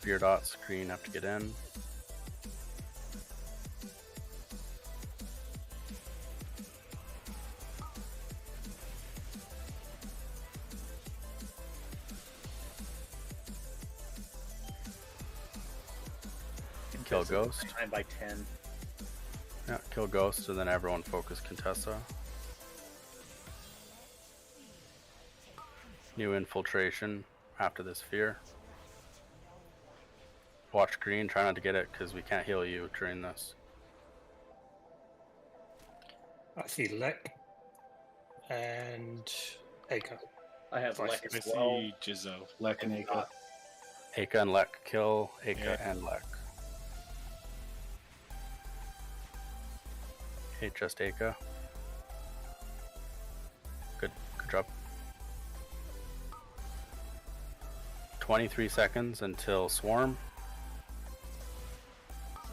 F: Fear dot screen have to get in. Kill Ghost.
L: 9 by 10.
F: Yeah, kill Ghost and then everyone focus Contessa. New infiltration after this fear. Watch green, try not to get it because we can't heal you during this.
E: I see Lek and Aka.
L: I have
E: I
L: Lek
G: I
L: as well.
G: see Jizzo, Lek and Aka.
F: Aka and Lek, kill Aka
G: Yeah.
F: and Lek. Okay, just Aka. Good job. 23 seconds until swarm.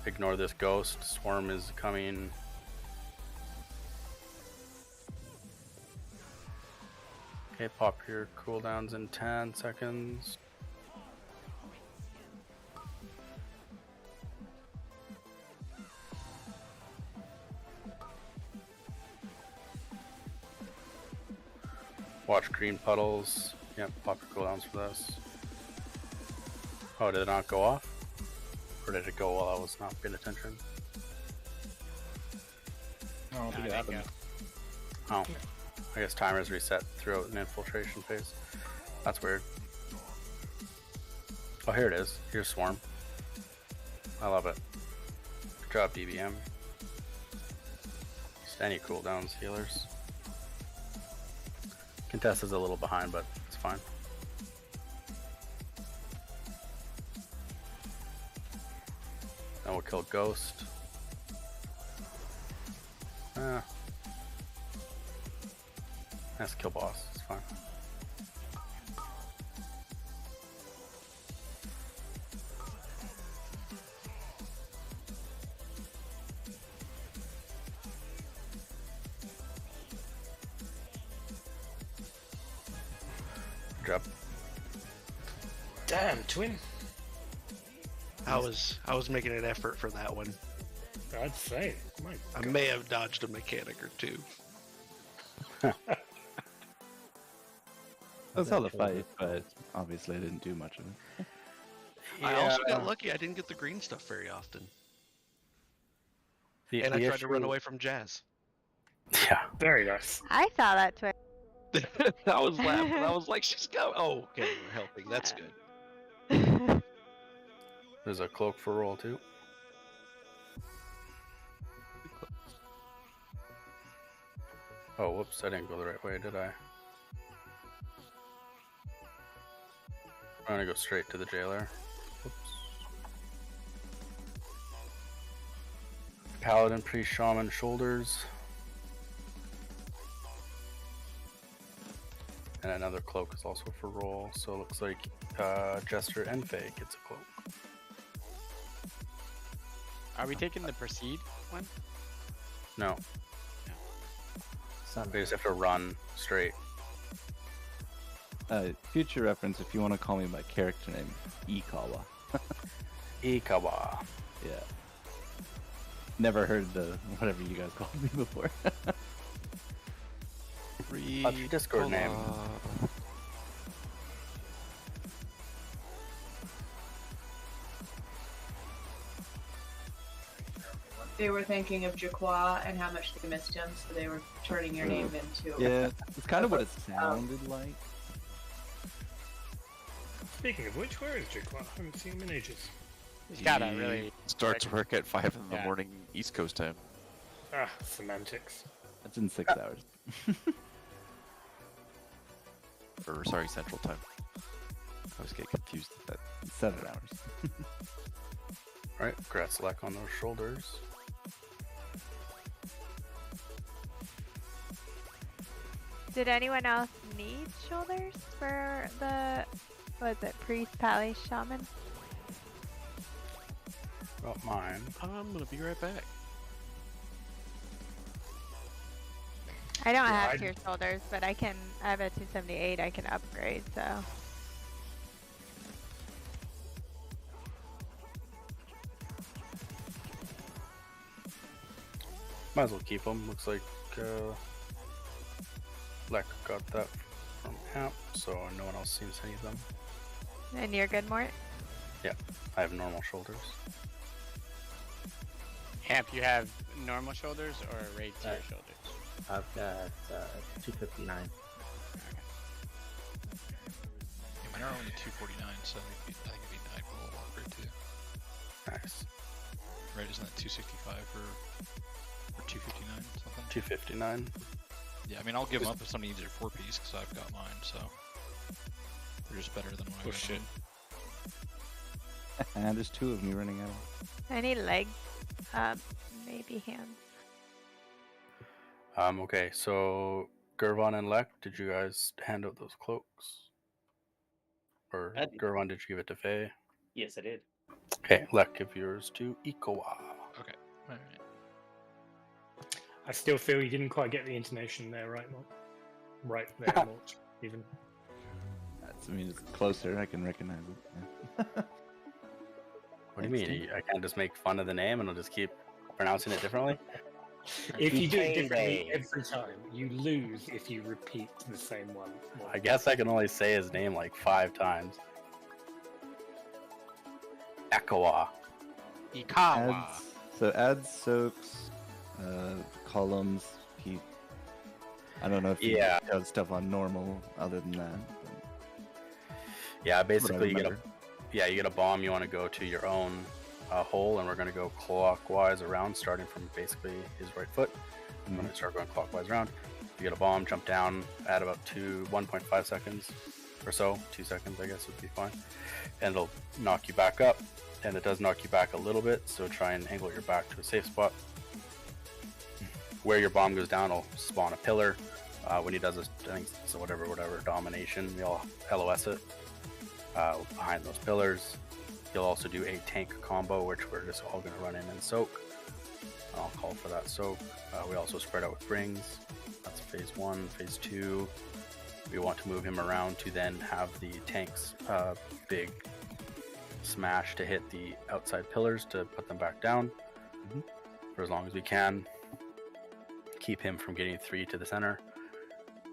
F: Ignore this ghost. Swarm is coming. Okay, pop your cooldowns in 10 seconds. Watch green puddles. Yep, pop your cooldowns for this. Oh, did it not go off? Or did it go while I was not paying attention?
G: I don't think it happened.
F: Oh. I guess timers reset throughout an infiltration phase. That's weird. Oh, here it is. Here's Swarm. I love it. Good job, DBM. Just any cooldowns, healers. Contessa's a little behind, but it's fine. Then we'll kill Ghost. Let's kill boss, it's fine. Good job.
E: Damn, twin.
H: I was making an effort for that one.
E: I'd say. My
H: I
E: God.
H: may have dodged a mechanic or two.
D: I saw the fight, but obviously I didn't do much of it.
H: I also got lucky. I didn't get the green stuff very often. And I tried to run away from Jazz.
F: Yeah.
E: Very nice.
J: I saw that twice.
H: I was laughing. I was like, she's going. Oh, okay, we're helping. That's good.
F: There's a cloak for roll too. Oh, whoops, I didn't go the right way, did I? I'm gonna go straight to the jailer. Whoops. Paladin, priest, shaman, shoulders. And another cloak is also for roll, so it looks like Jester and Faye gets a cloak.
B: Are we taking the proceed one?
F: No. We just have to run straight.
D: Future reference, if you want to call me my character name, Ikawa.
F: Ikawa.
D: Yeah. Never heard the whatever you guys called me before.
F: What's your Discord name?
I: They were thinking of Jaqua and how much they missed him, so they were turning your name into.
D: Yeah, it's kind of what it sounded like.
E: Speaking of which, where is Jaqua? I haven't seen him in ages.
B: He's got a really.
N: Starts work at 5 in the morning East Coast time.
E: Ah, semantics.
D: That's in 6 hours.
N: Or, sorry, Central time. I always get confused with that.
D: 7 hours.
F: Alright, Gratzlek on those shoulders.
J: Did anyone else need shoulders for the, what is it, priest, pally, shaman?
F: Got mine.
H: I'm gonna be right back.
J: I don't have tier shoulders, but I have a 278 I can upgrade, so.
F: Might as well keep them. Looks like Lek got that from Amp, so no one else seems any of them.
J: And you're good, Mort?
F: Yeah, I have normal shoulders.
B: Amp, you have normal shoulders or raid tier shoulders?
G: I've got 259.
O: Yeah, mine are only 249, so I think it'd be 9 for a little longer too.
F: Nice.
O: Right, isn't that 265 or 259 something?
F: 259.
O: Yeah, I mean I'll give them up if somebody needs their 4-piece because I've got mine, so they're just better than what I got.
D: Shit. And there's 2 of me running out.
J: I need legs, maybe hands.
F: Okay, so Gervon and Lek, did you guys hand out those cloaks? Or Gervon, did you give it to Faye?
L: Yes, I did.
F: Okay, Lek, give yours to Ikowa.
O: Okay, alright.
E: I still feel you didn't quite get the intonation there, right, Mort? Right there, Mort, even.
D: I mean, it's closer, I can recognize it. Yeah.
F: What do you mean? I can't just make fun of the name and I'll just keep pronouncing it differently?
E: If you do it differently every time, you lose if you repeat the same one.
F: I guess I can only say his name like 5 times. Ikowa.
B: Ikawa.
D: So adds, soaks, columns, I don't know if he does stuff on normal other than that.
F: Yeah, basically you get a bomb, you want to go to your own hole, and we're going to go clockwise around, starting from basically his right foot. I'm going to start going clockwise around. You get a bomb, jump down, add about 1.5 seconds or so, 2 seconds I guess would be fine, and it'll knock you back up, and it does knock you back a little bit, so try and angle your back to a safe spot. Where your bomb goes down, it'll spawn a pillar. When he does this, I think it's whatever, domination, you'll LOS it behind those pillars. You'll also do a tank combo, which we're just all going to run in and soak. I'll call for that soak. We also spread out with rings. That's phase 1. Phase 2, we want to move him around to then have the tank's big smash to hit the outside pillars to put them back down for as long as we can. Keep him from getting 3 to the center.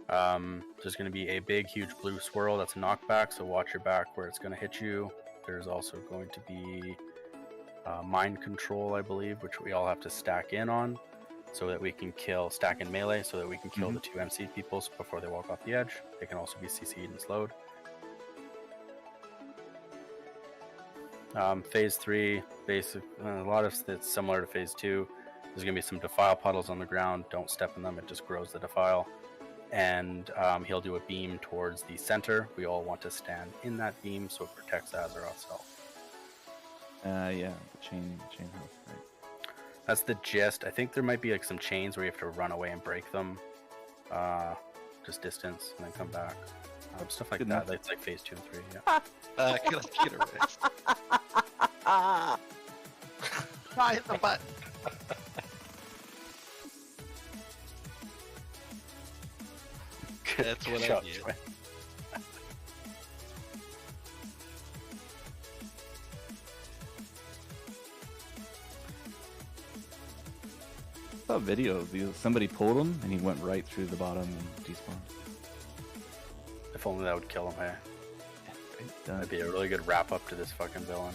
F: There's going to be a big, huge blue swirl that's a knockback, so watch your back where it's going to hit you. There's also going to be mind control, I believe, which we all have to stack in on, so that we can stack in melee, so that we can kill the 2 MC people before they walk off the edge. They can also be CC'd and slowed. Phase 3, a lot of it's similar to phase 2. There's going to be some defile puddles on the ground. Don't step in them, it just grows the defile. And he'll do a beam towards the center. We all want to stand in that beam so it protects Azeroth's health.
D: Yeah, the chain health, right.
F: That's the gist. I think there might be like some chains where you have to run away and break them. Just distance and then come back. Stuff like that. It's like phase 2 and 3, yeah.
H: Get a rest. Try the button. That's what I get.
D: I saw a video of somebody pulled him and he went right through the bottom and despawned.
F: If only that would kill him, hey? That'd be a really good wrap up to this fucking villain.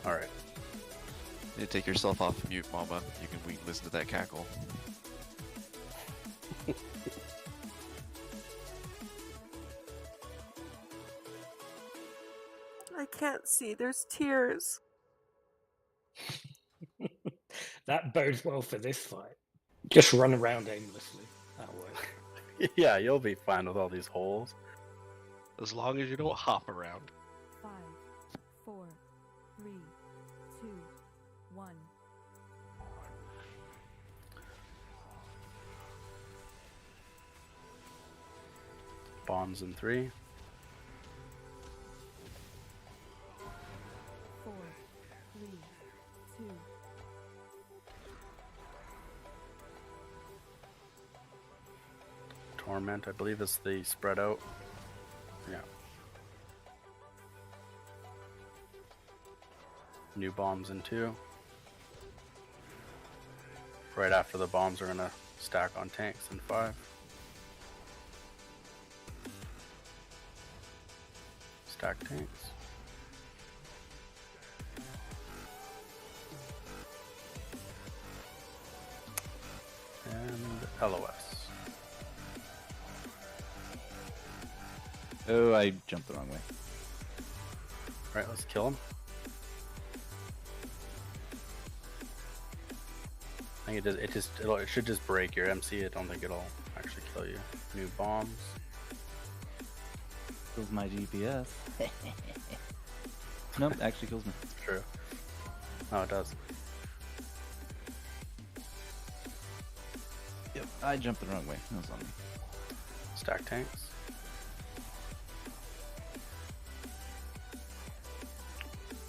F: Alright.
N: You need to take yourself off mute, Mama. We can listen to that cackle.
P: I can't see. There's tears.
E: That bodes well for this fight. Just run around aimlessly. That'll work.
F: Yeah, you'll be fine with all these holes.
H: As long as you don't hop around.
M: 5, 4, 3, 2, 1.
F: Bombs in 3.
M: 4, 3, 2.
F: Torment, I believe, is the spread out. Yeah. New bombs in 2. Right after the bombs are gonna stack on tanks in 5. Stack tanks. And LOS.
D: Oh, I jumped the wrong way.
F: Alright, let's kill him. I think it should just break your MC. I don't think it'll actually kill you. New bombs.
D: Kills my GPS. Nope, actually kills me.
F: It's true. Oh, it does.
D: Yep, I jumped the wrong way. That was on me.
F: Stack tanks.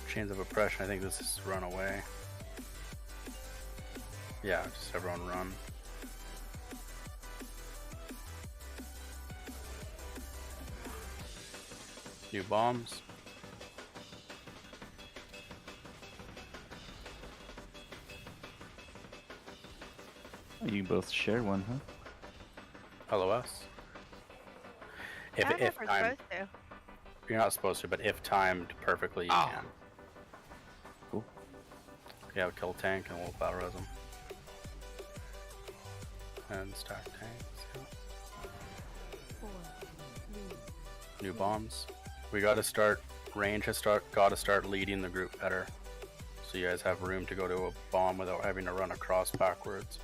F: Chains of oppression. I think this is run away. Yeah, just everyone run. New bombs.
D: Oh, you both share one, huh?
F: LOS.
J: I don't know if we're
F: timed,
J: supposed to.
F: you're not supposed to, but if timed perfectly, you can.
D: Cool.
F: Yeah, kill tank and we'll battle res them. And stack tanks. Yeah.
M: 4, 3.
F: New bombs. We gotta start, range has gotta start leading the group better. So you guys have room to go to a bomb without having to run across backwards.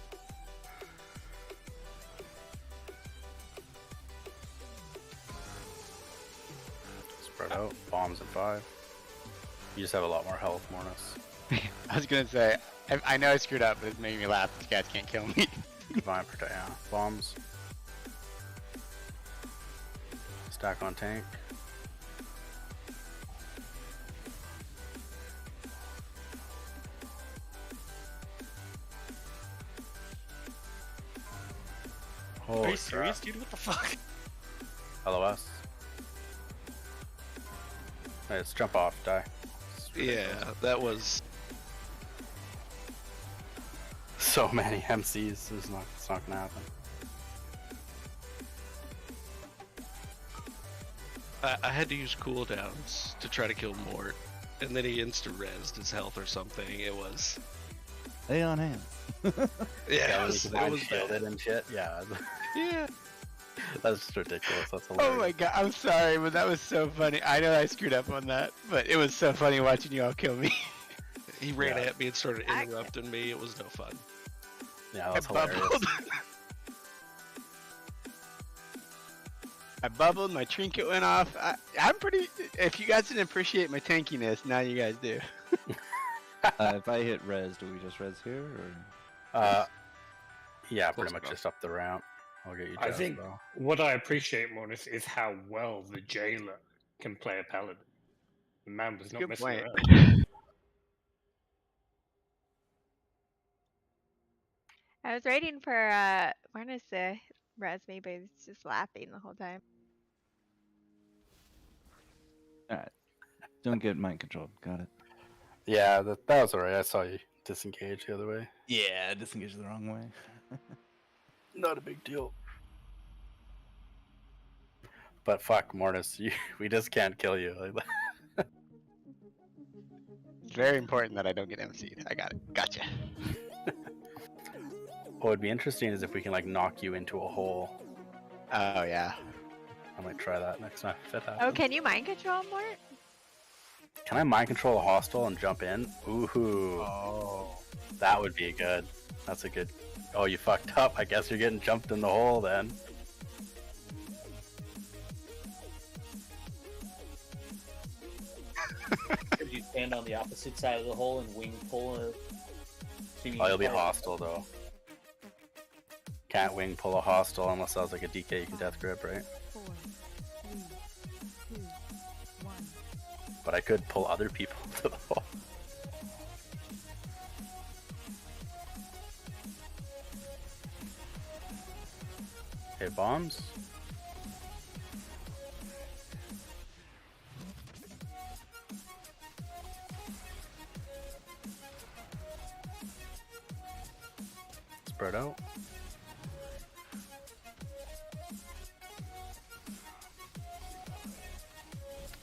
F: Spread out, bombs at 5. You just have a lot more health, Mornis.
B: I was gonna say, I know I screwed up, but it's making me laugh. You guys can't kill me.
F: Divine protect, yeah. Bombs. Stack on tank.
H: Are you serious, dude? What the fuck?
F: LOS. Hey, let's jump off, die.
H: Yeah, that was
F: so many MCs. It's not gonna happen.
H: I had to use cooldowns to try to kill Mort, and then he insta-rezzed his health or something. It was...
D: Lay on hands.
H: Yeah,
F: it was
H: bad.
F: and shit. Yeah.
H: Yeah.
F: That's just ridiculous. That's hilarious.
B: Oh my god, I'm sorry, but that was so funny. I know I screwed up on that, but it was so funny watching you all kill me.
H: He ran at me and started interrupting me. It was no fun.
F: Yeah, that's
B: I
F: hilarious.
B: bubbled. I bubbled, my trinket went off. I'm pretty... If you guys didn't appreciate my tankiness, now you guys do.
D: If I hit res, do we just res here, or?
F: Yeah, pretty much just up the ramp. I'll get you.
E: I think what I appreciate more is how well the jailer can play a paladin. The man was not
B: Good
E: messing
B: point.
E: around.
J: I was waiting for Marnus to res me, but he's just laughing the whole time.
D: Alright. Don't get mind controlled. Got it.
F: Yeah, that was alright. I saw you disengage the other way.
D: Yeah, disengage the wrong way.
F: Not a big deal. But fuck, Mortis, we just can't kill you.
B: It's very important that I don't get MC'd. I got it. Gotcha.
F: What would be interesting is if we can like knock you into a hole.
B: Oh yeah.
F: I might try that next time if it happens.
J: Oh, can you mind control Mort?
F: Can I mind control a hostile and jump in? Ooh.
B: Oh.
F: That would be good. That's a good... Oh, you fucked up. I guess you're getting jumped in the hole then.
L: Could you stand on the opposite side of the hole and wing pull a...
F: Oh, you'll be hostile though. Can't wing pull a hostile unless that was like a DK you can death grip, right?
M: 4,
F: But I could pull other people to the wall. Okay, bombs. Spread out.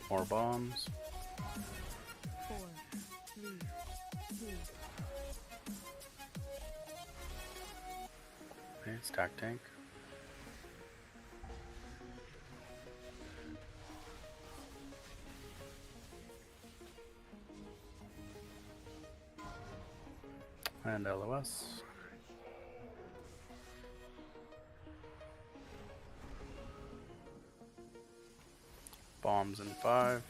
F: More bombs.
M: 4, 3, 2.
F: Okay, stack tank. And LOS. Bombs in 5.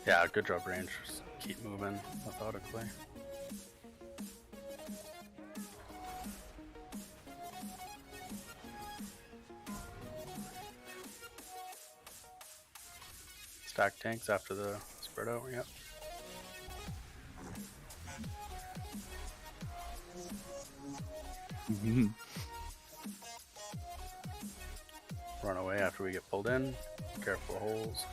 F: Yeah, good job, Rangers. Keep moving methodically. Stack tanks after the spread out, yep. Run away after we get pulled in. Careful of holes.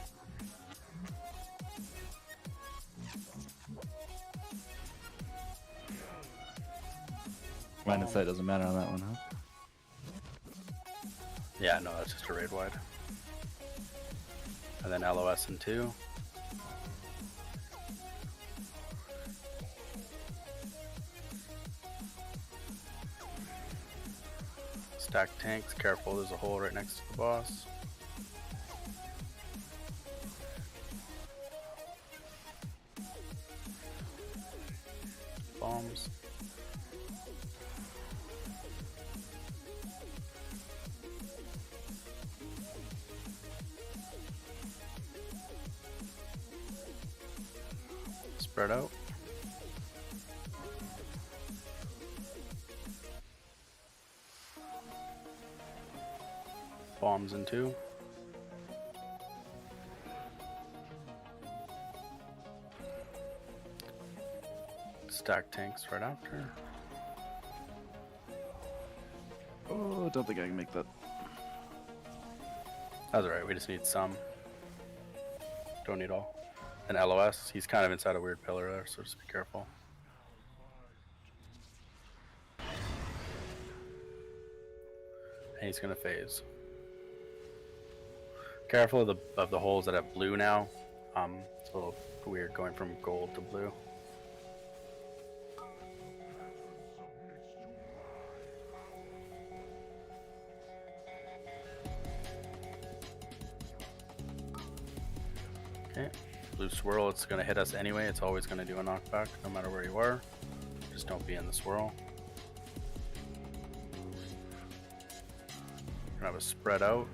D: Line of sight doesn't matter on that one, huh?
F: Yeah, no, that's just a raid wide. And then LOS in 2. Stack tanks, careful, there's a hole right next to the boss. Bombs. Spread out. Bombs in 2. Stack tanks right after.
D: Oh, don't think I can make that.
F: That's alright, we just need some. Don't need all. And LOS, he's kind of inside a weird pillar there, so just be careful. And he's gonna phase. Careful of the holes that have blue now. It's a little weird going from gold to blue. Okay, blue swirl, it's gonna hit us anyway. It's always gonna do a knockback no matter where you are. Just don't be in the swirl. We're gonna have a spread out.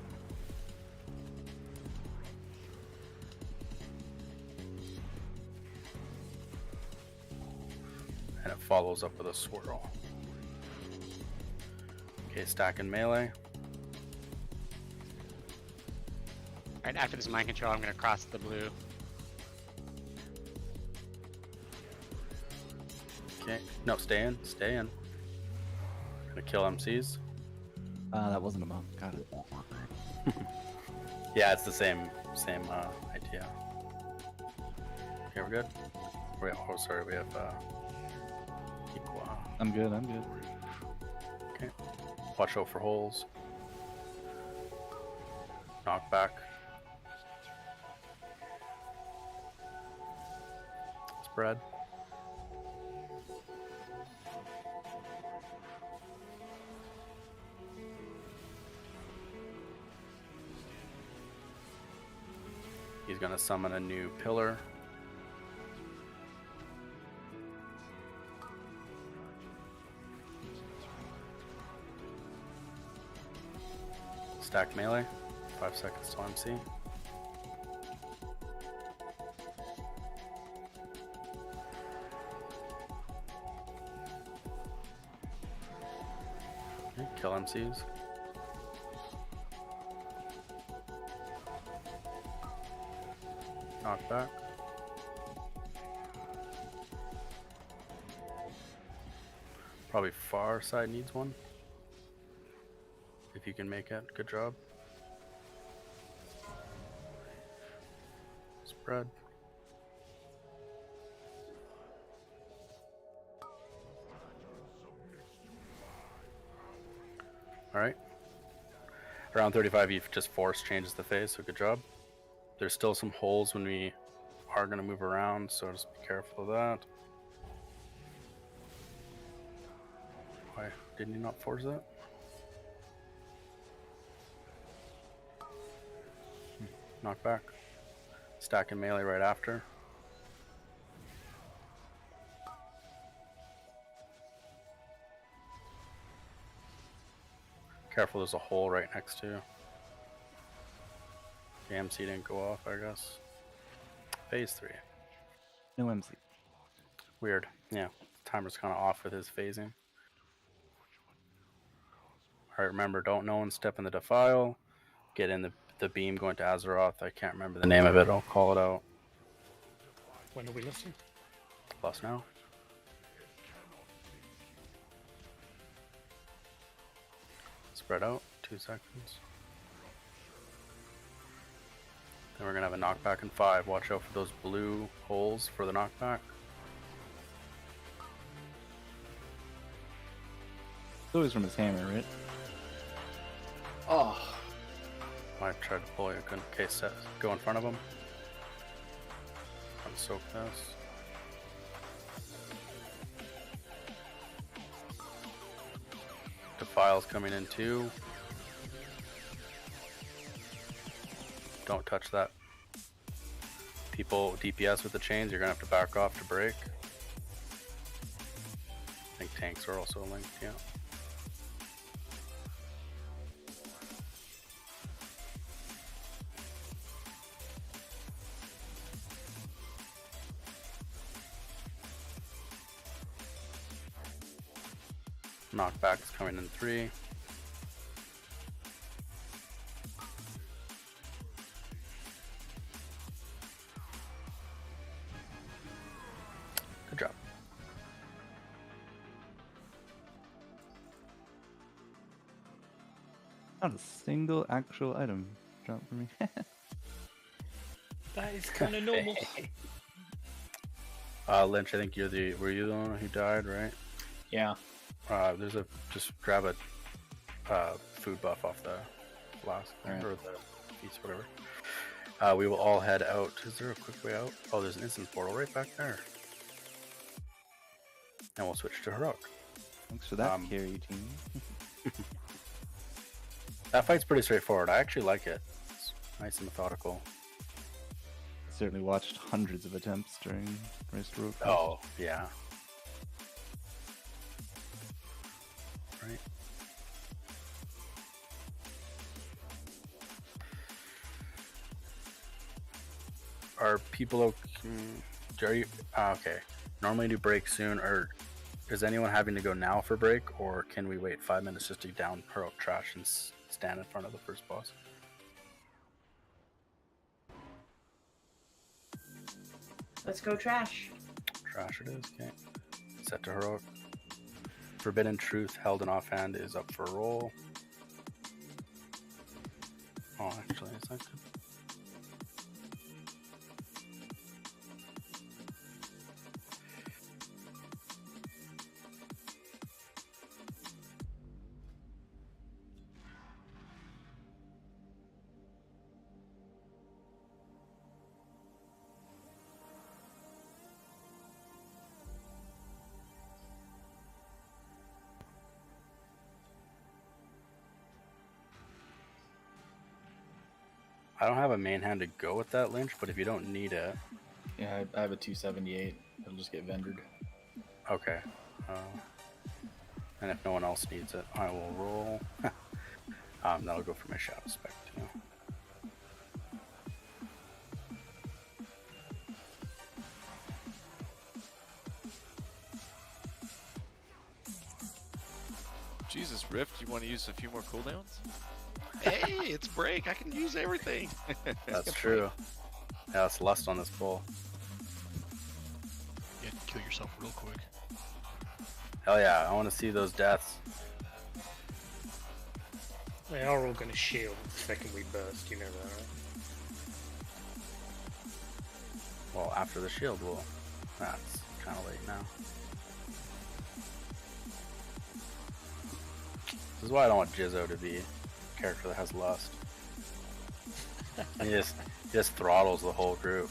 F: And it follows up with a swirl. Okay, stack and melee.
B: Right after this mind control, I'm gonna cross the blue.
F: Okay, no, stay in, stay in. Gonna kill MCs.
D: That wasn't a monk. Got it.
F: Yeah, it's the same idea. Okay, we're good. Oh, sorry, we have equal.
D: I'm good. I'm good.
F: Okay, watch out for holes. Knockback. Spread. He's gonna summon a new pillar. Stack melee. 5 seconds till MC. Okay, kill MCs. Knockback. Probably far side needs one. If you can make it, good job. Spread. Alright. Around 35, you've just force changes the phase, so good job. There's still some holes when we are going to move around, so just be careful of that. Why didn't you not force that? Knockback. Stack and melee right after. Careful, there's a hole right next to you. The MC didn't go off, I guess. Phase 3.
D: No MC.
F: Weird. Yeah, timer's kind of off with his phasing. Alright, remember, don't no one step in the defile. Get in the beam going to Azeroth. I can't remember the name of it. I'll call it out.
E: When are we listening?
F: Plus now. Spread out. 2 seconds. Then we're going to have a knockback in 5. Watch out for those blue holes for the knockback.
D: It's always from his hammer, right?
L: Oh.
F: I tried to pull you. Couldn't. Okay, set. Go in front of him. Unsoak this. Defile's coming in too. Don't touch that. People DPS with the chains, you're gonna have to back off to break. I think tanks are also linked, yeah. Knockback's coming in 3. Good job.
D: Not a single actual item dropped for me.
E: That is kind of normal.
F: Lynch, I think were you the one who died, right?
L: Yeah.
F: Just grab a food buff off the flask
L: Right.
F: or the piece, whatever. We will all head out. Is there a quick way out? Oh, there's an instant portal right back there. And we'll switch to heroic.
D: Thanks for that, carry team.
F: That fight's pretty straightforward. I actually like it. It's nice and methodical.
D: Certainly watched hundreds of attempts during Race to Rogue.
F: Oh, yeah. Right. Are people okay? Are you okay? Normally do break soon, or is anyone having to go now for break, or can we wait 5 minutes just to down heroic trash and stand in front of the first boss?
I: Let's go trash.
F: Trash it is. Okay. Set to heroic. Forbidden Truth held in offhand is up for a roll. Oh, actually, is that good? I don't have a main hand to go with that, Lynch, but if you don't need it...
L: Yeah, I have a 278. It'll just get vendored.
F: Okay. And if no one else needs it, I will roll. That'll go for my Shadow Spec, too.
N: Jesus, Rift, you want to use a few more cooldowns?
H: Hey, it's break. I can use everything.
F: That's true. Yeah, it's lust on this bull.
O: You have to kill yourself real quick.
F: Hell yeah, I want to see those deaths.
E: They are all going to shield the second we burst, you know that, right?
F: Well, after the shield will. That's kind of late now. This is why I don't want Jizzo to be a character that has lust. He just throttles the whole group.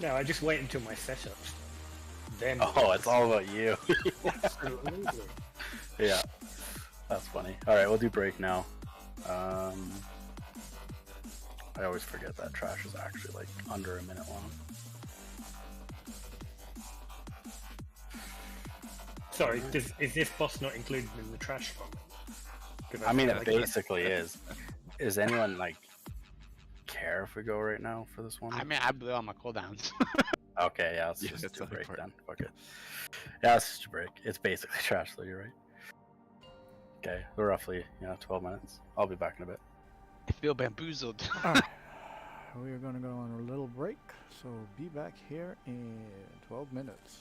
E: No, I just wait until my setups. Then.
F: Oh, it's all about you.
E: Absolutely.
F: Yeah, that's funny. All right, we'll do break now. I always forget that trash is actually like under a minute long.
E: Sorry, is this boss not included in the trash comment?
F: I mean, it basically is. Is anyone like care if we go right now for this one?
B: I mean, I blew all my cooldowns.
F: Okay, yeah, let's just do a break then. Fuck it. Yeah, let's just break. It's basically trash, though. You're right. Okay, we're roughly 12 minutes. I'll be back in a bit.
B: I feel bamboozled.
A: Alright. We are going to go on a little break, so be back here in 12 minutes.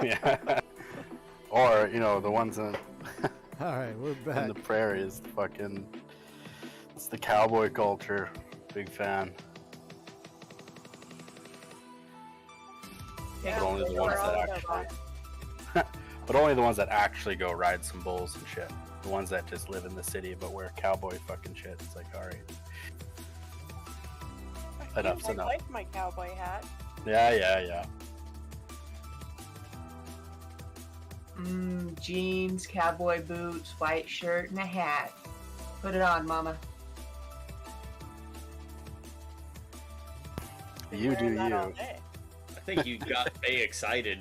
F: Yeah. Or, you know, the ones in,
A: Alright, we're
F: in
A: back.
F: the prairies, fucking, it's the cowboy culture. Big fan.
I: Yeah,
F: But only the
I: we're
F: ones
I: all
F: that
I: about
F: actually, but only the ones that actually go ride some bulls and shit. The ones that just live in the city but wear cowboy fucking shit. It's like, alright. Enough's
Q: I
F: enough.
Q: like my cowboy hat.
F: Yeah.
I: Jeans, cowboy boots, white shirt, and a hat. Put it on, mama.
F: You do
Q: Wearing that all
F: you.
Q: day.
L: I think you got Faye excited.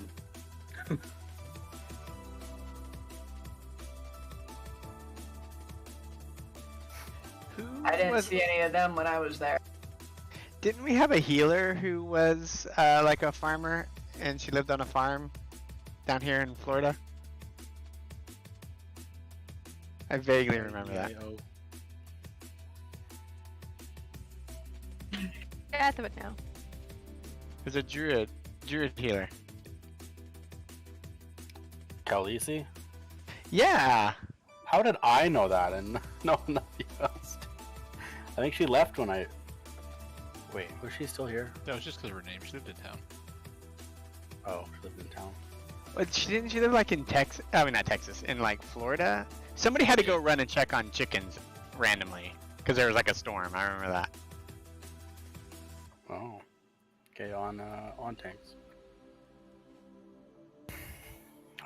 I: I didn't see any of them when I was there.
B: Didn't we have a healer who was like a farmer and she lived on a farm down here in Florida? I vaguely remember that.
J: Death would know.
B: It was a druid healer.
F: Khaleesi?
B: Yeah.
F: How did I know that and no nobody else? I think she left when I. Wait, was she still here?
O: That was just because of her name. She lived in town.
F: Oh, she lived in town.
B: But didn't she live like in Texas? I mean, not Texas, in like Florida? Somebody had to go run and check on chickens randomly because there was like a storm. I remember that.
F: Oh. Okay, on tanks.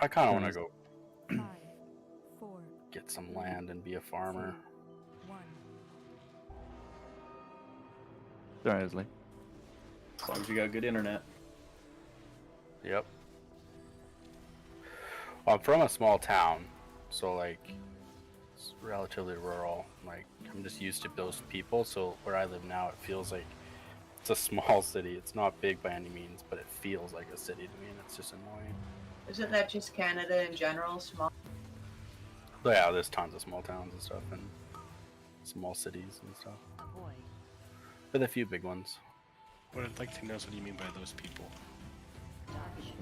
F: I kind of want to go
M: 5, 4,
F: get some land and be a farmer.
M: 1.
D: Sorry, Isley.
L: As long as you got good internet.
F: Yep. Well, I'm from a small town, so like it's relatively rural. Like I'm just used to those people. So where I live now, it feels like it's a small city. It's not big by any means, but it feels like a city to me, and it's just annoying.
I: Isn't that just Canada in general? Small.
F: But yeah, there's tons of small towns and stuff, and small cities and stuff. With a few big ones.
R: What I'd like to know is what you mean by those people.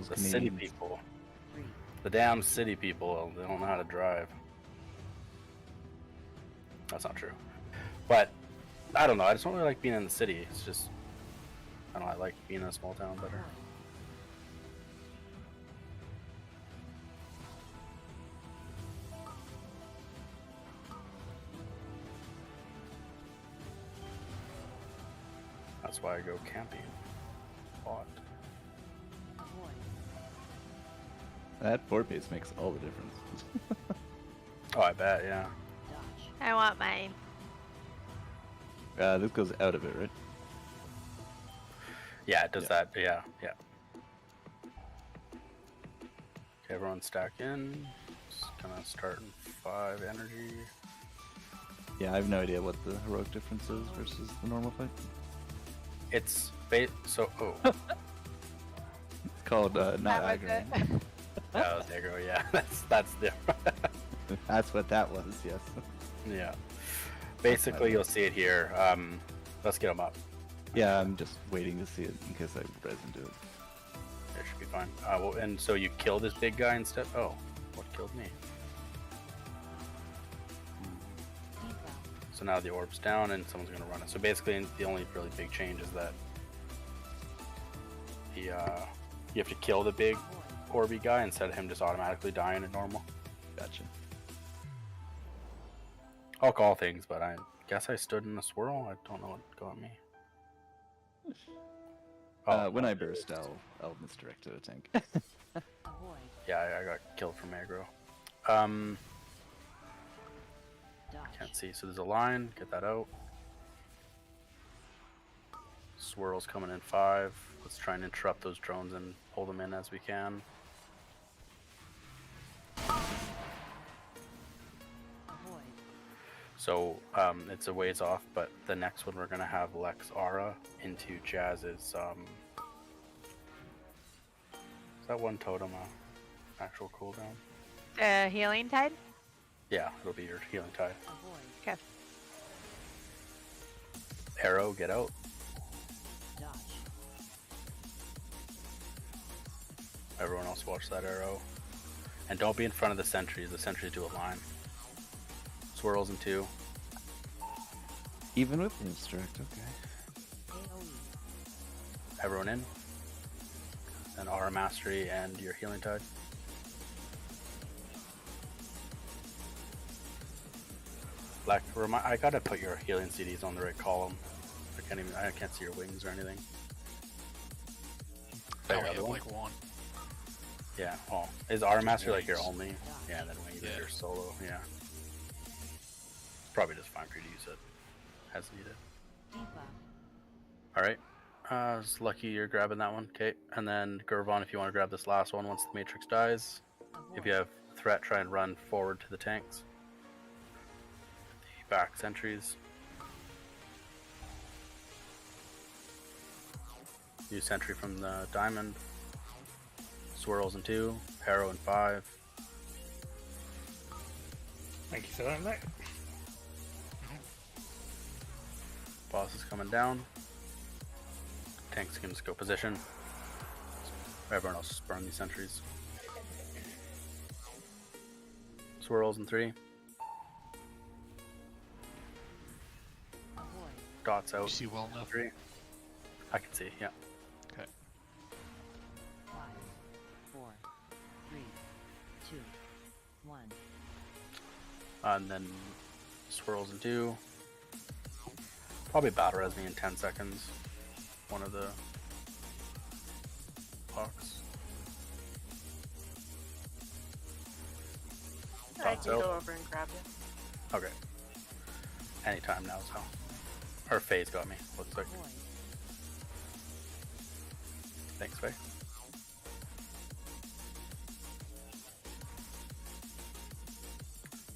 F: The city people. The damn city people, they don't know how to drive. That's not true. But, I don't know, I just don't really like being in the city. It's just, I don't know, I like being in a small town better. That's why I go camping a lot.
D: That 4-piece makes all the difference.
F: Oh, I bet, yeah.
J: I want mine.
D: This goes out of it, right?
F: Yeah, it does that. Yeah. Okay, everyone stack in. Just gonna start in 5 energy.
D: Yeah, I have no idea what the heroic difference is versus the normal fight.
F: It's It's
D: called not aggro.
F: That was aggro, yeah. That's different.
D: That's what that was, yes.
F: Yeah. Basically, you'll see it here. Let's get them up.
D: Yeah, I'm just waiting to see it in case I res into it.
F: It should be fine. Well, and so you kill this big guy instead? Oh, what killed me? So now the orb's down and someone's gonna run it. So basically, the only really big change is that you have to kill the big orby guy instead of him just automatically dying at normal.
D: Gotcha.
F: I'll call things, but I guess I stood in a swirl. I don't know what got me.
D: When I burst, I'll misdirect to a tank.
F: Yeah, I got killed from aggro. Can't see. So there's a line. Get that out. Swirl's coming in 5. Let's try and interrupt those drones and pull them in as we can. So it's a ways off, but the next one we're gonna have Lex Aura into Jazz's. Is that one totem actual cooldown?
J: Healing tide?
F: Yeah, it'll be your healing tide.
J: Okay.
F: Arrow, get out. Everyone else watch that arrow. And don't be in front of the sentries. The sentries do a line. Swirls in 2.
D: Even with instruct, okay.
F: Everyone in. Then Aura Mastery and your Healing Tide. Black, I gotta put your healing CDs on the right column. I can't see your wings or anything.
O: I only have like one.
F: Yeah, oh. Is Aura Mastery like your only? Yeah, then wings is your solo, yeah. It's probably just fine for you to use it as needed. Alright. It's lucky you're grabbing that one, okay. And then Gurvan, if you want to grab this last one once the Matrix dies. If you have threat, try and run forward to the tanks. The back sentries. New sentry from the diamond. Swirls in 2, Harrow in 5.
E: Thank you for that, mate.
F: Boss is coming down. Tanks can just go position. Everyone else just burn these sentries. Swirls in 3. Dots out.
O: You see well enough?
F: 3. I can see, yeah.
O: Okay.
Q: 5, 4, 3, 2, 1.
F: And then swirls in 2. Probably battle res me in 10 seconds. One of the hawks.
P: I can go over and grab it.
F: Okay. Anytime now, so. Her phase got me, looks like. Thanks, Faye.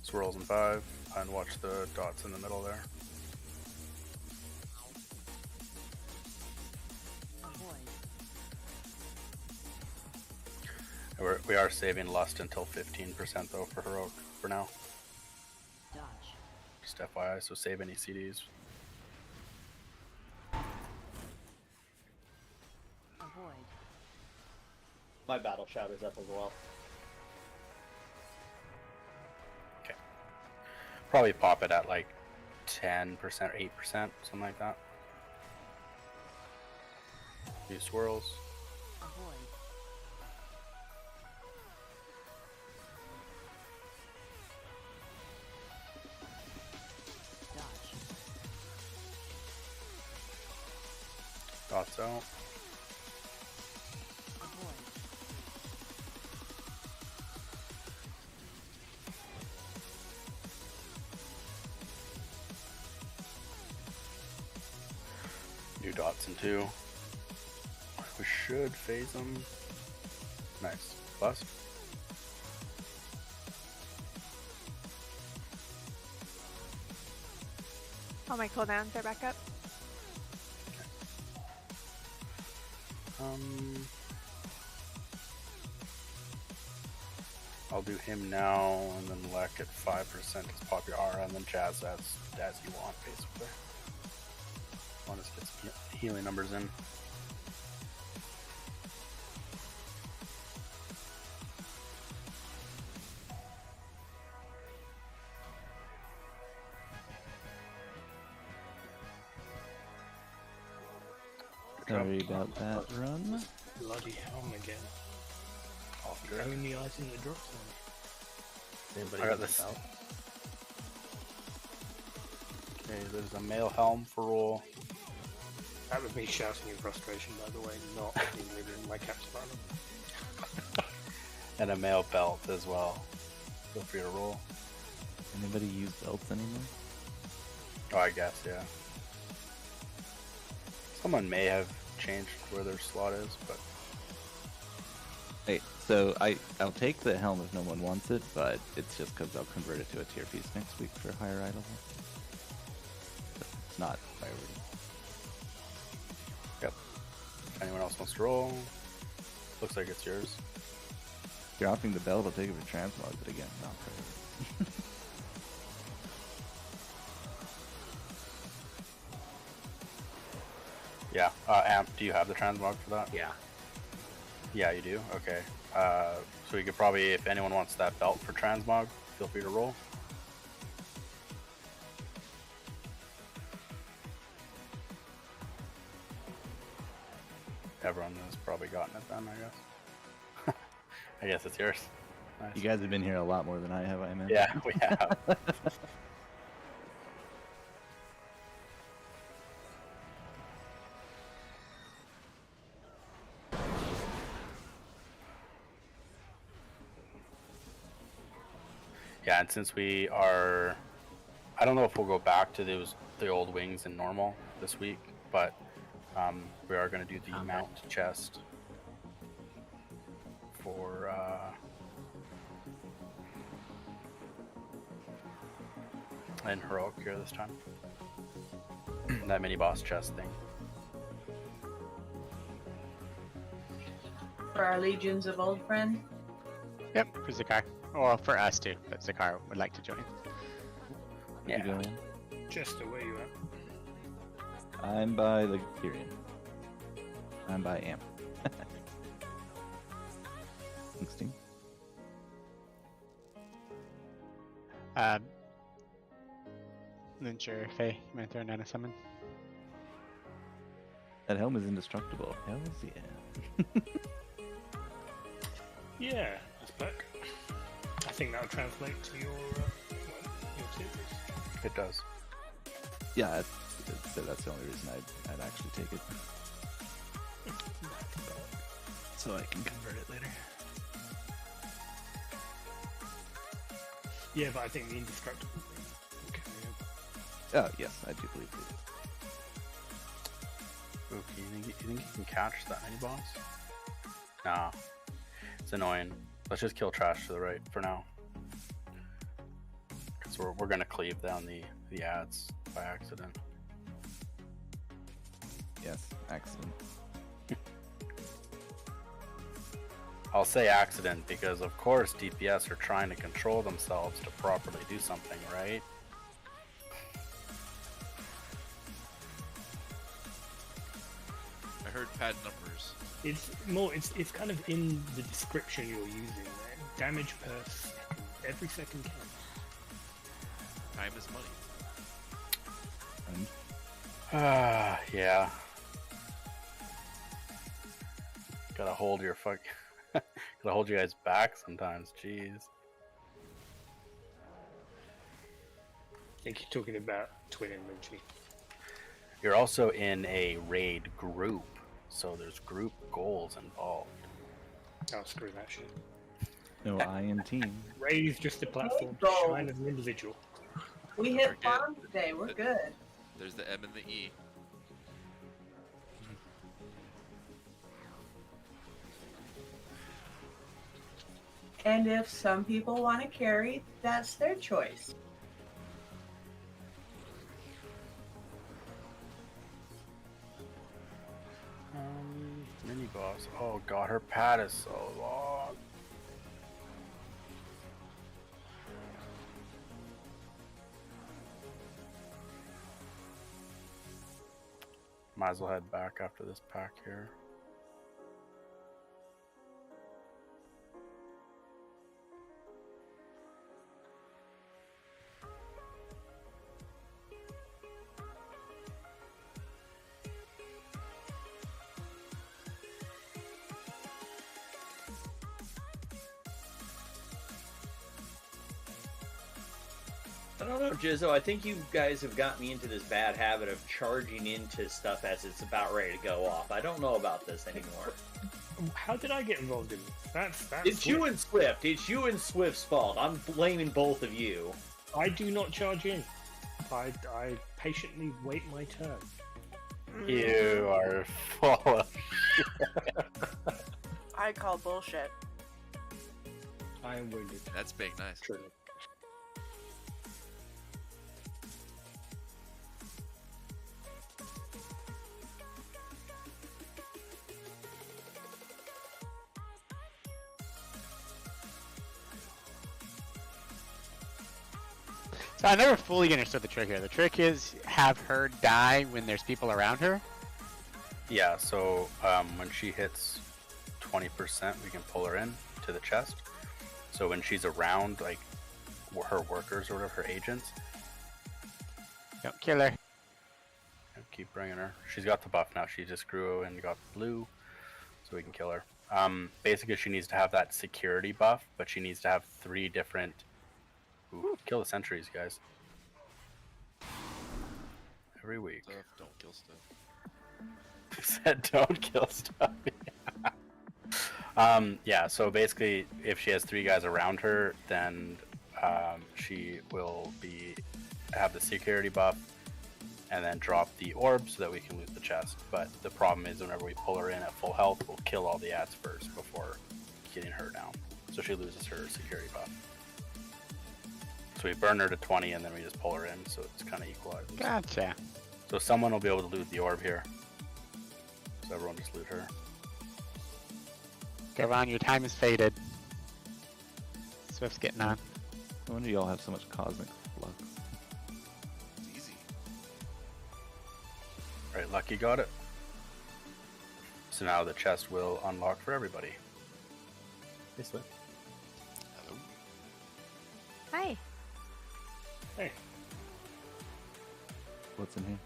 F: Swirls in 5, and watch the dots in the middle there. We are saving Lust until 15% though for Heroic for now. Just FYI, so save any CDs.
L: My battle shout is up as well.
F: Okay. Probably pop it at like 10%, 8%, something like that. New swirls. Dots out. New dots in 2. We should phase them. Nice. Bust.
J: All my cooldowns are back up.
F: I'll do him now, and then Lek at 5% as pop your aura, and then Jazz as you want, basically. Want to get some healing numbers in.
D: Sorry about that run.
E: Bloody helm again. Only item that drops on it.
F: I got this. Okay, there's a male helm for roll.
E: That was me shouting in frustration, by the way, not being reading my caps button.
F: And a male belt as well. Feel free to roll.
D: Anybody use belts anymore?
F: Oh, I guess, yeah. Someone may have changed where their slot is, but...
D: Hey, so I'll take the helm if no one wants it, but it's just because I'll convert it to a tier piece next week for higher eye level. But it's not priority.
F: Yep. Anyone else wants to roll? Looks like it's yours.
D: Dropping the belt, I'll take it for transmog, but again, not priority.
F: Yeah, Amp, do you have the transmog for that?
G: Yeah.
F: Yeah, you do? Okay. So you could probably, if anyone wants that belt for transmog, feel free to roll. Everyone has probably gotten it then, I guess. I guess it's yours. Nice.
D: You guys have been here a lot more than I have, I imagine.
F: Yeah, we have. Yeah, and since we are, I don't know if we'll go back to the old wings in normal this week, but we are going to do the mount chest for and heroic here this time. That mini boss chest thing.
I: For our legions of old friends.
B: Yep, for Zakar. Well, for us too, but Zakar would like to join.
F: Yeah.
E: Chester, where you at?
D: I'm by the Tyrion. I'm by Amp. Thanks, team.
B: Then sure, Faye, you might throw down a summon.
D: That helm is indestructible. Hells yeah.
E: Yeah, that's back. I think that'll translate to your series.
F: It does.
D: Yeah, that's the only reason I'd actually take it. So I can convert it later.
E: Yeah, but I think the indestructible thing.
D: Oh, yes, I do believe it.
F: Okay, you think you can catch that mini boss? Nah. It's annoying. Let's just kill trash to the right for now. Because we're going to cleave down the ads by accident.
D: Yes, accident.
F: I'll say accident because, of course, DPS are trying to control themselves to properly do something, right?
C: I heard pad numbers.
E: It's kind of in the description you're using there. Damage per second. Every second counts.
C: Time is money.
F: Yeah. Gotta hold your gotta hold you guys back sometimes, jeez.
E: I think you're talking about twin inventory.
F: You're also in a raid group, so there's group goals involved.
E: Oh, screw that shit.
D: No, I in team.
E: Raid is just a platform. Shine as an individual.
I: We hit farm today. We're good.
C: There's the M and the E.
I: And if some people want to carry, that's their choice.
F: Mini boss. Oh god, her pad is so long. Might as well head back after this pack here.
S: I don't know, Jizzo. I think you guys have got me into this bad habit of charging into stuff as it's about ready to go off. I don't know about this anymore.
E: How did I get involved in this? That's
S: It's you and Swift. It's you and Swift's fault. I'm blaming both of you.
E: I do not charge in. I patiently wait my turn.
F: You are full of
P: I call bullshit.
E: I am wounded.
C: That's big, nice.
E: Truly.
B: So I never fully understood the trick here. The trick is have her die when there's people around her.
F: Yeah, so when she hits 20%, we can pull her in to the chest. So when she's around, like her workers or whatever, her agents,
B: Don't kill her.
F: keep bringing her. She's got the buff now. She just grew and got blue, so we can kill her. Basically, she needs to have that security buff, but she needs to have 3 different. Ooh, kill the sentries, guys. Every week.
N: Stuff, don't kill stuff.
F: Said don't kill stuff. Yeah, so basically, if she has 3 guys around her, then she will have the security buff, and then drop the orb so that we can loot the chest. But the problem is, whenever we pull her in at full health, we'll kill all the ads first before getting her down. So she loses her security buff. So we burn her to 20, and then we just pull her in, so it's kind of equalized.
B: Gotcha.
F: So someone will be able to loot the orb here. So everyone just loot her.
B: Garon, your time is faded. Swift's getting on.
D: I wonder y'all have so much cosmic flux.
N: It's easy.
F: Right, Lucky got it. So now the chest will unlock for everybody.
G: This way.
N: Hello.
J: Hi.
E: Hey.
D: What's in here?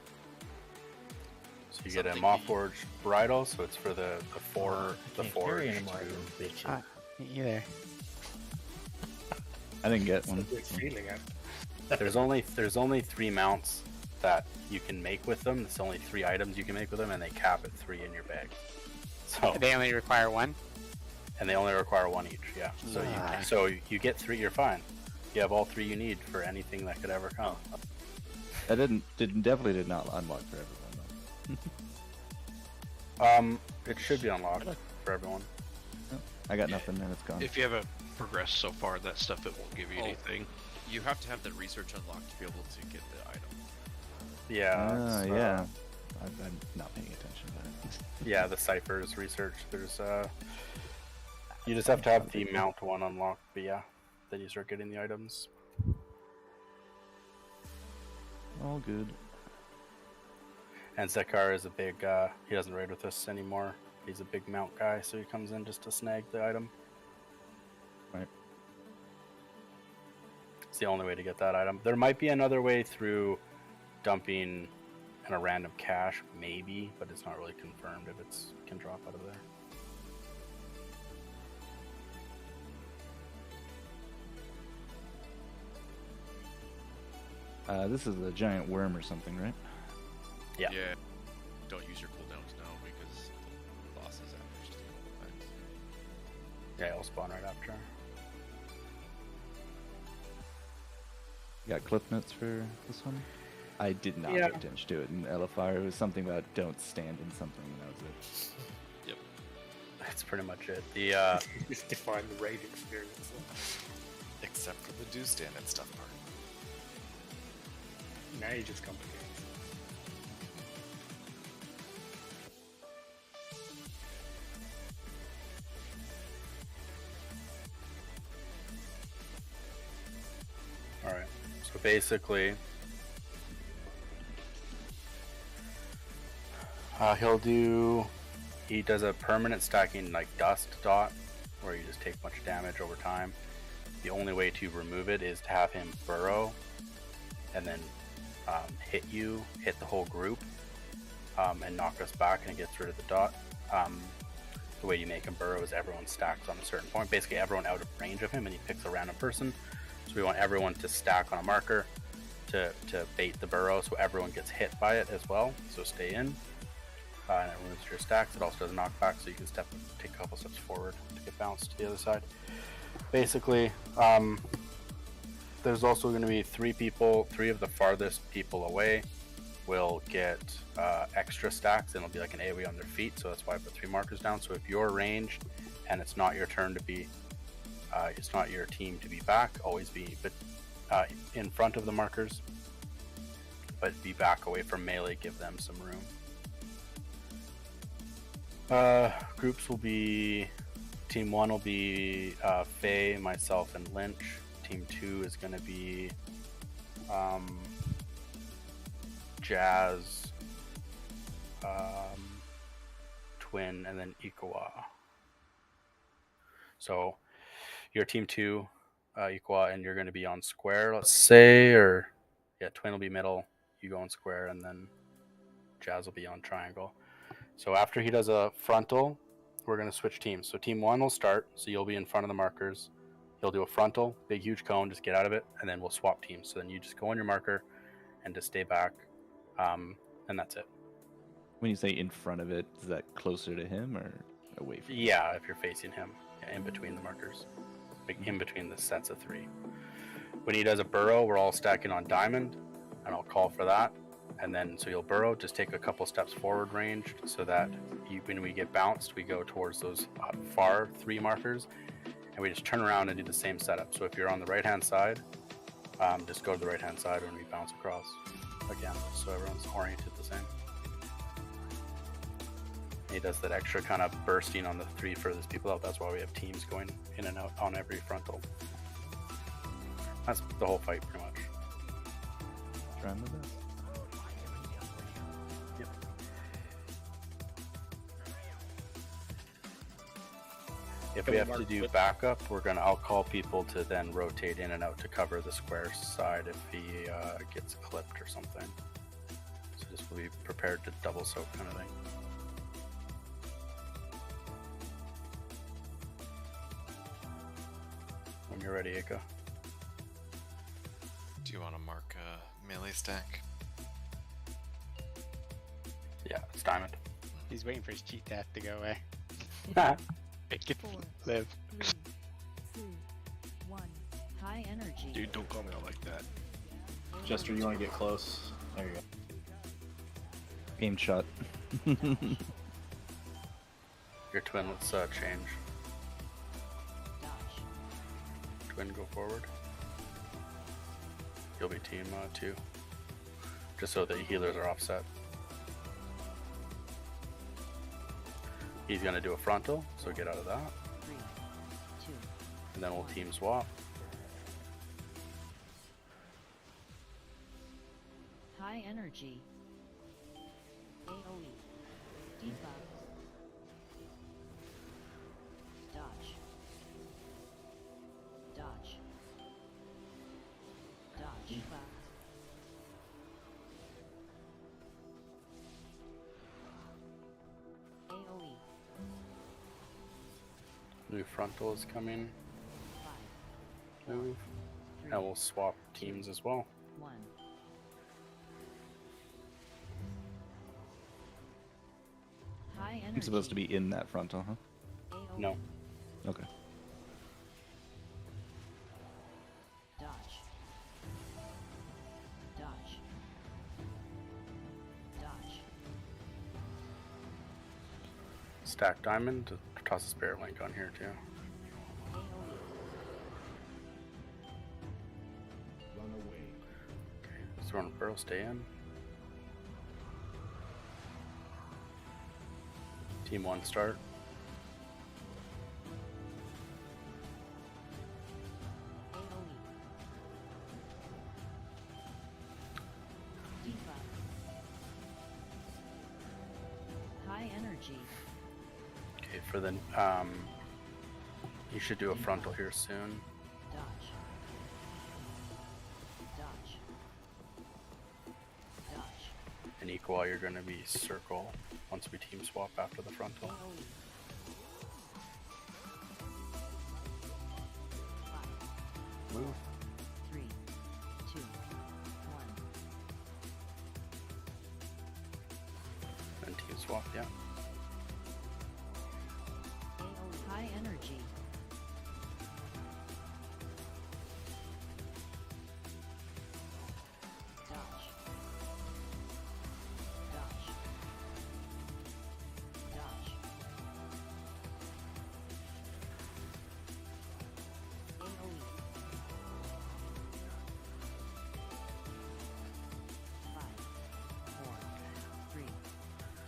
F: So you get a Mawforged bridle, so it's for the four
G: Can't carry anymore, you bitch.
B: Me either.
D: I didn't get one.
E: Good feeling.
F: There's only 3 mounts that you can make with them. There's only 3 items you can make with them, and they cap at 3 in your bag. So
B: They only require 1?
F: and they only require 1 each. Yeah. So you get 3. You're fine. You have all 3 you need for anything that could ever come.
D: I definitely did not unlock for everyone though.
F: It should be unlocked for everyone.
D: I got nothing and it's gone.
H: If you haven't progressed so far, that stuff it won't give you anything.
N: You have to have the research unlocked to be able to get the item.
F: Yeah.
D: Yeah. I'm not paying attention to that.
F: Yeah, the ciphers research. There's you just have to have the mount one unlocked, but yeah, then you start getting the items.
D: All good.
F: And Zekar is a big he doesn't raid with us anymore. He's a big mount guy, so he comes in just to snag the item.
D: Right.
F: It's the only way to get that item. There might be another way through dumping in a random cache, maybe, but it's not really confirmed if it's can drop out of there.
D: This is a giant worm or something, right?
F: Yeah.
N: Yeah. Don't use your cooldowns now because the boss is after just a couple times.
F: Yeah, it'll spawn right after.
D: You got clip notes for this one? I did not
F: Yeah.
D: pay attention to it in LFR. It was something about don't stand in something, and that was it.
N: Yep.
F: That's pretty much it. The
E: Just define the raid experience.
N: Except for the do stand and stuff part.
E: Now you just complicate it.
F: Alright, so basically, he does a permanent stacking like dust dot, where you just take much damage over time. The only way to remove it is to have him burrow, and then hit the whole group, and knock us back, and it gets rid of the dot. The way you make him burrow is everyone stacks on a certain point, basically everyone out of range of him, and he picks a random person. So we want everyone to stack on a marker to bait the burrow, so everyone gets hit by it as well. So stay in, and it removes your stacks. It also does knockback, so you can take a couple steps forward to get bounced to the other side. Basically, there's also going to be 3 of the farthest people away will get extra stacks, and it'll be like an AoE on their feet, so that's why I put 3 markers down. So if you're ranged and it's not your turn to be it's not your team to be back, always be in front of the markers, but be back away from melee, give them some room. Groups will be, team 1 will be Faye, myself, and Lynch. Team 2 is going to be Jazz, Twin, and then Ikawa. So you're team 2, Equa, and you're going to be on square, let's say, or yeah, Twin will be middle, you go on square, and then Jazz will be on triangle. So after he does a frontal, we're going to switch teams. So team 1 will start, so you'll be in front of the markers. He'll do a frontal, big huge cone, just get out of it, and then we'll swap teams. So then you just go on your marker and just stay back, and that's it.
D: When you say in front of it, is that closer to him or away from him?
F: Yeah, if you're facing him, yeah, in between the markers, like in between the sets of 3. When he does a burrow, we're all stacking on diamond, and I'll call for that. And then, so you'll burrow, just take a couple steps forward range so that when we get bounced, we go towards those far 3 markers, and we just turn around and do the same setup. So if you're on the right-hand side, just go to the right-hand side when we bounce across again, so everyone's oriented the same. And he does that extra kind of bursting on the 3 furthest people out. That's why we have teams going in and out on every frontal. That's the whole fight, pretty much.
D: Trying my best.
F: Yep. If we have to do backup, I'll call people to then rotate in and out to cover the square side if he gets clipped or something. So just be prepared to double soak kind of thing. When you're ready, Ika.
N: Do you want to mark a melee stack?
F: Yeah, it's diamond.
B: He's waiting for his cheat death to go away. Make it
M: 4,
B: live.
M: 3, 2, 1.
Q: High energy.
R: Dude, don't call me out like that.
G: Jester, you want to get close? There you go.
D: Game shot.
F: Your twin, let's change. Twin, go forward. You'll be team 2. Just so the healers are offset. He's going to do a frontal, so get out of that.
Q: 3, 2.
F: And then we'll team swap.
Q: High energy. AoE. Debuff. Dodge. Dodge. Dodge. Debuff. AoE.
F: New frontal is coming.
Q: 5,
F: Move.
Q: 3,
F: And we'll swap teams as well.
Q: 1. High energy.
D: He's supposed to be in that frontal, huh?
Q: AoE.
F: No.
D: Okay.
Q: Dodge. Dodge. Dodge.
F: Stack diamond. Toss a spirit link on here too.
Q: AoE.
G: Run away.
F: Okay. So on burrow, stay in. Team 1 start.
Q: AoE. Debuff. High energy.
F: Okay, for the you should do a frontal here soon.
Q: Dodge. Dodge. Dodge.
F: And equal, you're going to be circle once we team swap after the frontal.
Q: AoE. 5,
F: Move.
Q: 3, 2, 1.
F: And team swap, yeah.
Q: AoE. High energy. Dodge. Dodge. Dodge. AoE. 5, 4, 3,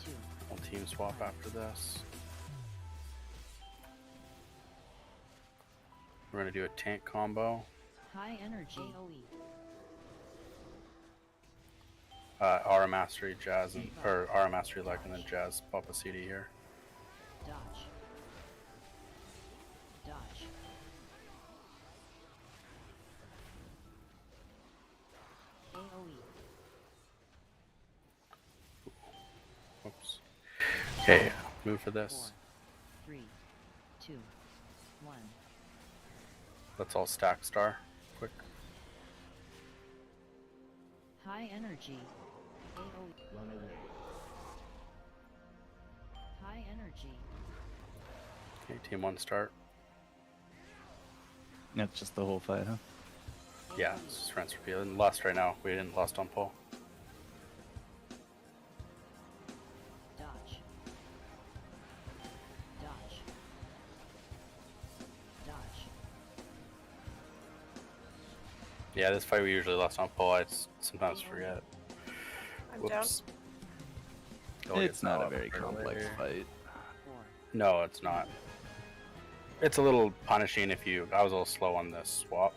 Q: 2.
F: We'll team swap after this. We're going to do a tank combo.
Q: High energy. AoE.
F: Aura Mastery, Jazz, or Aura Mastery Leg, and then Jazz, Papa CD here.
Q: Dodge. Dodge.
F: Okay, move for this.
Q: 4, 3, 2, 1.
F: Let's all stack star. Quick.
Q: High energy. AoE.
G: Run away.
Q: High energy.
F: Okay, team 1 start.
D: That's just the whole fight, huh?
F: Yeah, it's just transfer field. And lost right now. We didn't lost on pole.
Q: Dodge. Dodge. Dodge.
F: Yeah, this fight we usually lost on pole. I sometimes forget.
P: I'm
F: Whoops.
P: down.
F: Oh,
D: It's not a
F: out
D: very
F: right
D: complex
F: away.
D: fight.
Q: 4.
F: No, it's not. It's a little punishing if you. I was a little slow on this swap.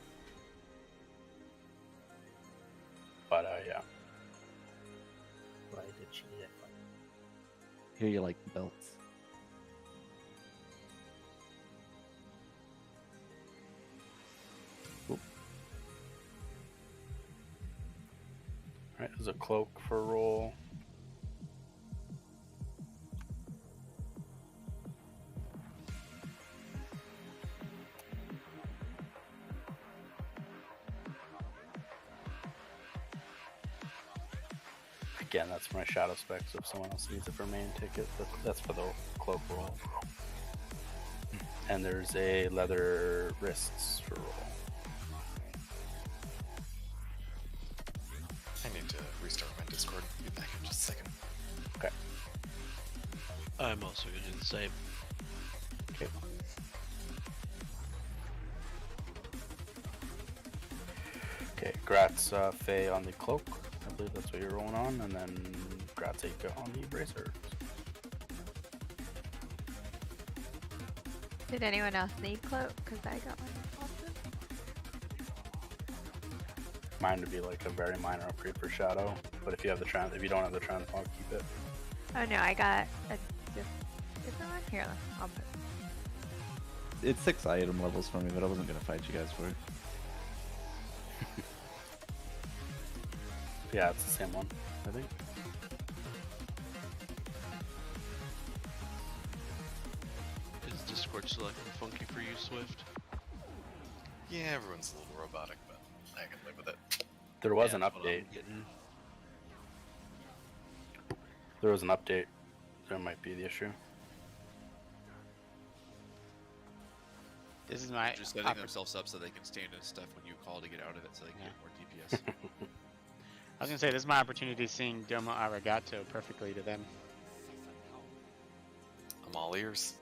F: But yeah.
S: Why did she need that fight?
D: Here you like belts. Oop.
F: Alright, there's a cloak for a roll. Again, that's for my shadow spec, so if someone else needs it for main ticket, that's for the cloak roll. And there's a leather wrists for roll.
N: I need to restart my Discord. Be back in just a second.
F: Okay.
H: I'm also gonna do the same.
F: Okay. Okay, Grats Faye on the cloak. I believe that's what you're rolling on, and then Grats Aika on the bracer.
J: Did anyone else need cloak? Because I got one also.
F: Mine would be like a very minor upgrade for shadow, but if you have the if you don't have the transmog, keep it.
J: Oh no, I got a different one. Here, I'll put.
D: It's 6 item levels for me, but I wasn't gonna fight you guys for it.
F: Yeah, it's the same one, I think.
H: Is Discord selecting funky for you, Swift?
N: Yeah, everyone's a little robotic, but I can live with it.
F: There was an
H: that's what I'm
F: update.
H: getting.
F: There was an update. There might be the issue.
B: This is my
N: Just setting themselves up so they can stand in stuff when you call to get out of it, so they can get more DPS.
B: I was gonna say this is my opportunity seeing Domo Arigato perfectly to them.
N: I'm all ears.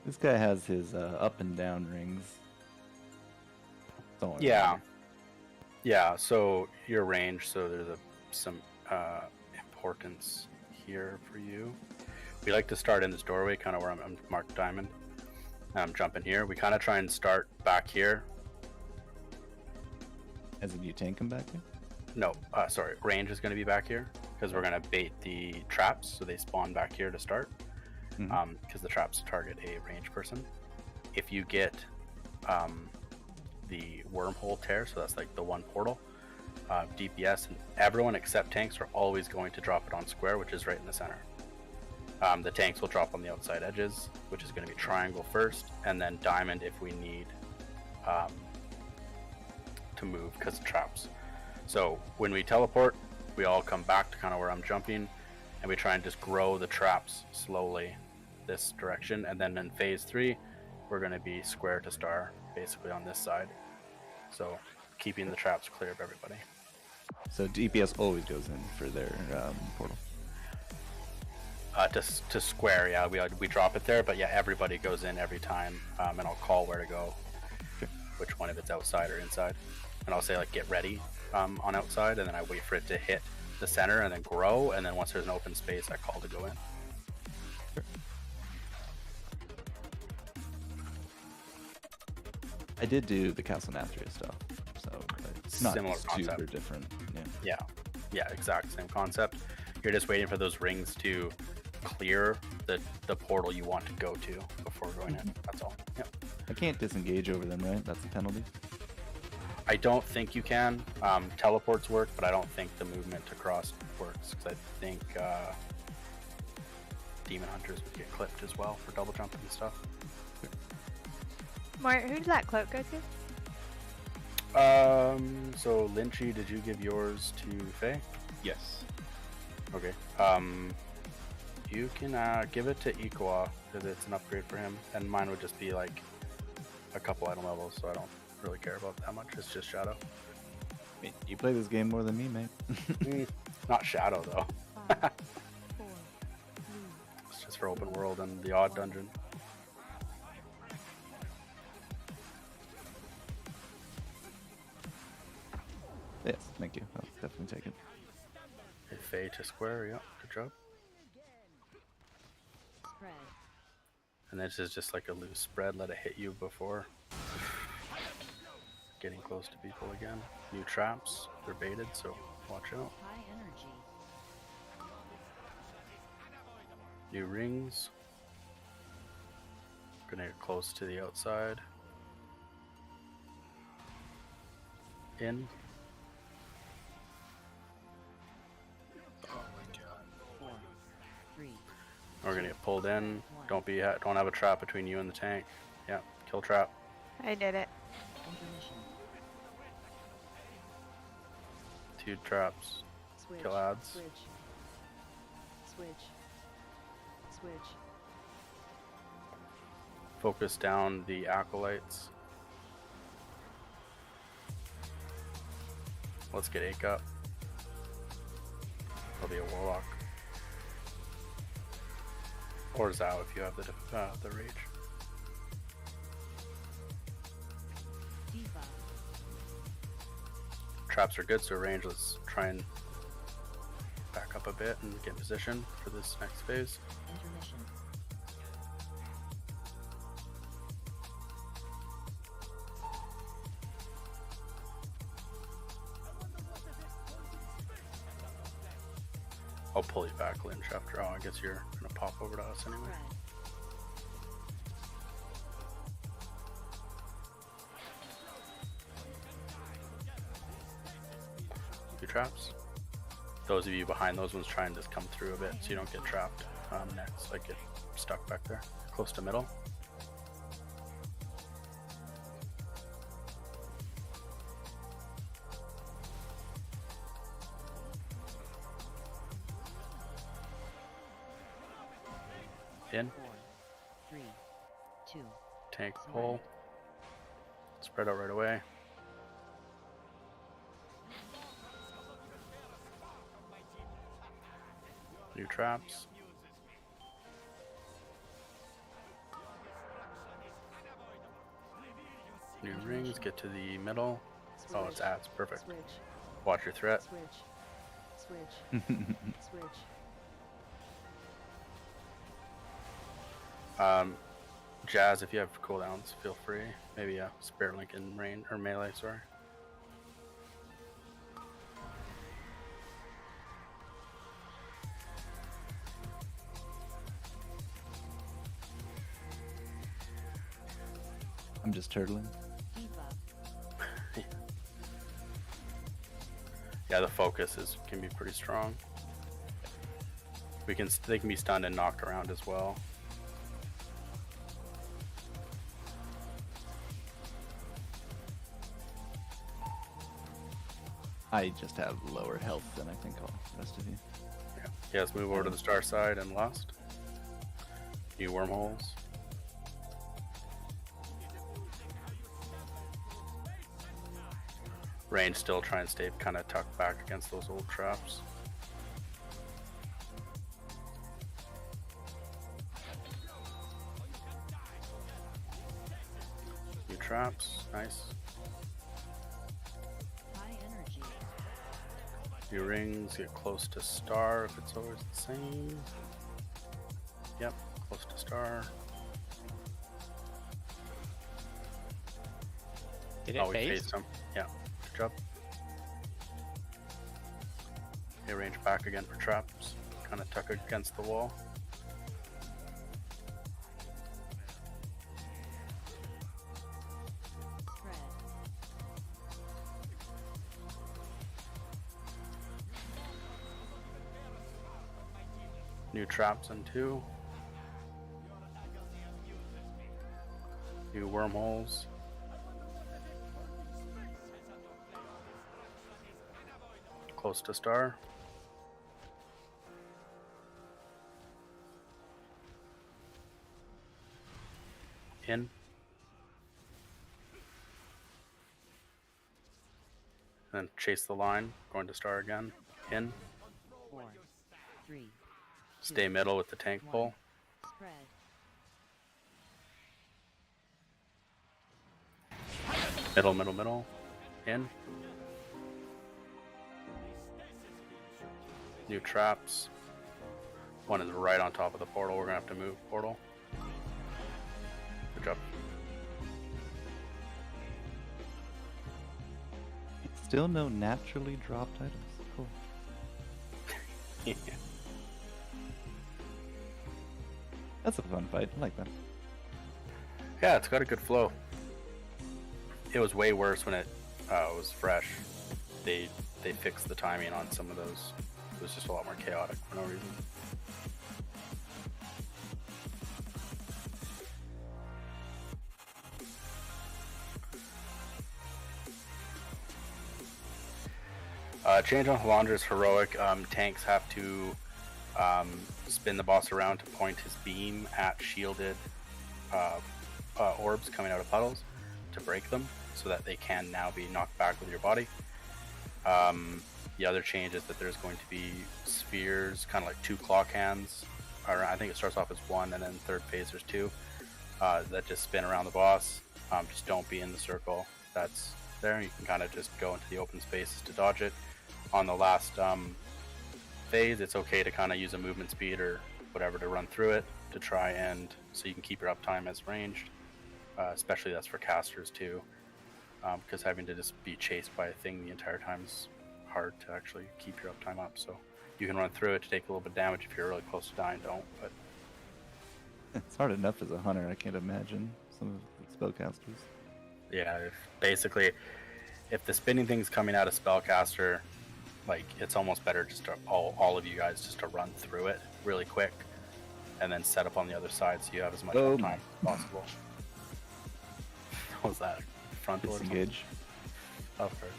D: This guy has his up and down rings. Don't worry.
F: Yeah. Yeah, so your range, so there's some importance here for you. We like to start in this doorway, kind of where I'm marked diamond. I'm jumping here. We kind of try and start back here.
D: As if you tank him back here?
F: No, sorry, range is going to be back here because we're going to bait the traps, so they spawn back here to start. Because the traps target a range person. If you get the wormhole tear, so that's like the one portal, DPS, and everyone except tanks are always going to drop it on square, which is right in the center. The tanks will drop on the outside edges, which is going to be triangle first, and then diamond if we need to move because of traps. So when we teleport, we all come back to kind of where I'm jumping, and we try and just grow the traps slowly this direction, and then in phase 3 we're going to be square to star basically on this side, so keeping the traps clear of everybody.
D: So DPS always goes in for their portal.
F: To square, yeah, we drop it there, but yeah, everybody goes in every time, and I'll call where to go, which one, if it's outside or inside, and I'll say like get ready on outside, and then I wait for it to hit the center and then grow, and then once there's an open space I call to go in.
D: I did do the Castle Nathria stuff, so it's not
F: Similar
D: super
F: concept.
D: different.
F: Yeah, exact same concept. You're just waiting for those rings to clear the portal you want to go to before going in. That's all. Yep.
D: I can't disengage over them, right? That's a penalty.
F: I don't think you can. Teleports work, but I don't think the movement across works because I think Demon Hunters would get clipped as well for double jumping and stuff.
J: Mort, who does that cloak go to?
F: So Lynchy, did you give yours to Faye?
G: Yes.
F: Okay. You can give it to Equa because it's an upgrade for him, and mine would just be like a couple item levels, so I don't really care about that much. It's just Shadow.
D: You play this game more than me, mate.
F: Not Shadow though.
M: 5, 4, 3,
F: It's just for open world and the odd dungeon.
D: Yes, thank you. I'll definitely take it.
F: Hit Faye to square, yeah, good job.
Q: Spread.
F: And this is just like a loose spread, let it hit you before getting close to people again. New traps, they're baited, so watch out.
Q: High energy.
F: New rings. Gonna get close to the outside. In.
R: Oh my god.
Q: 4, 3,
F: We're gonna get pulled in. Don't have a trap between you and the tank. Yeah, kill trap.
J: I did it.
Q: intermission.
F: 2 traps.
Q: Switch.
F: Kill ads.
Q: Switch. Switch. Switch.
F: Focus down the acolytes. Let's get Ake up. I'll be a warlock. Or Zao if you have the rage.
Q: Debuff.
F: Traps are good, so range. Let's try and back up a bit and get in position for this next phase.
Q: Intermission.
F: I'll pull you back, Lynch, after. Oh, I guess you're gonna pop over to us anyway. Two traps. Those of you behind those ones try and just come through a bit so you don't get trapped next, like get stuck back there. Close to middle. In.
Q: 4, 3, 2.
F: Tank pull. Spread out right away. New traps. New rings, get to the middle. Oh, it's ads, perfect.
Q: Switch.
F: Watch your threat.
Q: Switch. Switch. Switch.
F: Jazz, if you have cooldowns, feel free. Maybe Spirit Link in rain or melee, sorry.
D: I'm just turtling.
F: Yeah, the focus can be pretty strong. They can be stunned and knocked around as well.
D: I just have lower health than I think all the rest of you.
F: Yeah, let's move over to the star side and lost. New wormholes. Range still try and stay kind of tucked back against those old traps. New traps, nice.
Q: High energy.
F: New rings, get close to star if it's always the same. Yep, close to star.
B: Did it
F: we
B: phase?
F: phased him. Yeah, good job. Okay, range back again for traps. Kind of tuck against the wall.
Q: Spread.
F: New traps in 2. New wormholes. Close to star. In. Then chase the line, going to star again. In.
Q: 4, 3.
F: Stay middle with the tank pull.
Q: Spread.
F: Middle, middle, middle. In. New traps. One is right on top of the portal. We're gonna have to move portal. Good job.
D: Still no naturally dropped items. Cool.
F: Yeah.
D: That's a fun fight. I like that.
F: Yeah, it's got a good flow. It was way worse when it was fresh. They fixed the timing on some of those. It was just a lot more chaotic for no reason. Change on Halandra's heroic. Tanks have to spin the boss around to point his beam at shielded orbs coming out of puddles to break them, so that they can now be knocked back with your body. The other change is that there's going to be spheres, kind of like 2 clock hands. Or I think it starts off as 1, and then third phase there's 2 that just spin around the boss. Just don't be in the circle that's there. You can kind of just go into the open spaces to dodge it. On the last phase, it's okay to kind of use a movement speed or whatever to run through it to try and so you can keep your uptime as ranged. Especially that's for casters too, because having to just be chased by a thing the entire time is hard to actually keep your uptime up. So you can run through it to take a little bit of damage. If you're really close to dying, don't. But
D: It's hard enough as a hunter. I can't imagine some of the spellcasters.
F: yeah, basically, if the spinning thing's coming out of spellcaster, like it's almost better just to all of you guys just to run through it really quick, and then set up on the other side so you have as much uptime as possible. What was that? Front door?
D: Disengage.
F: Of course.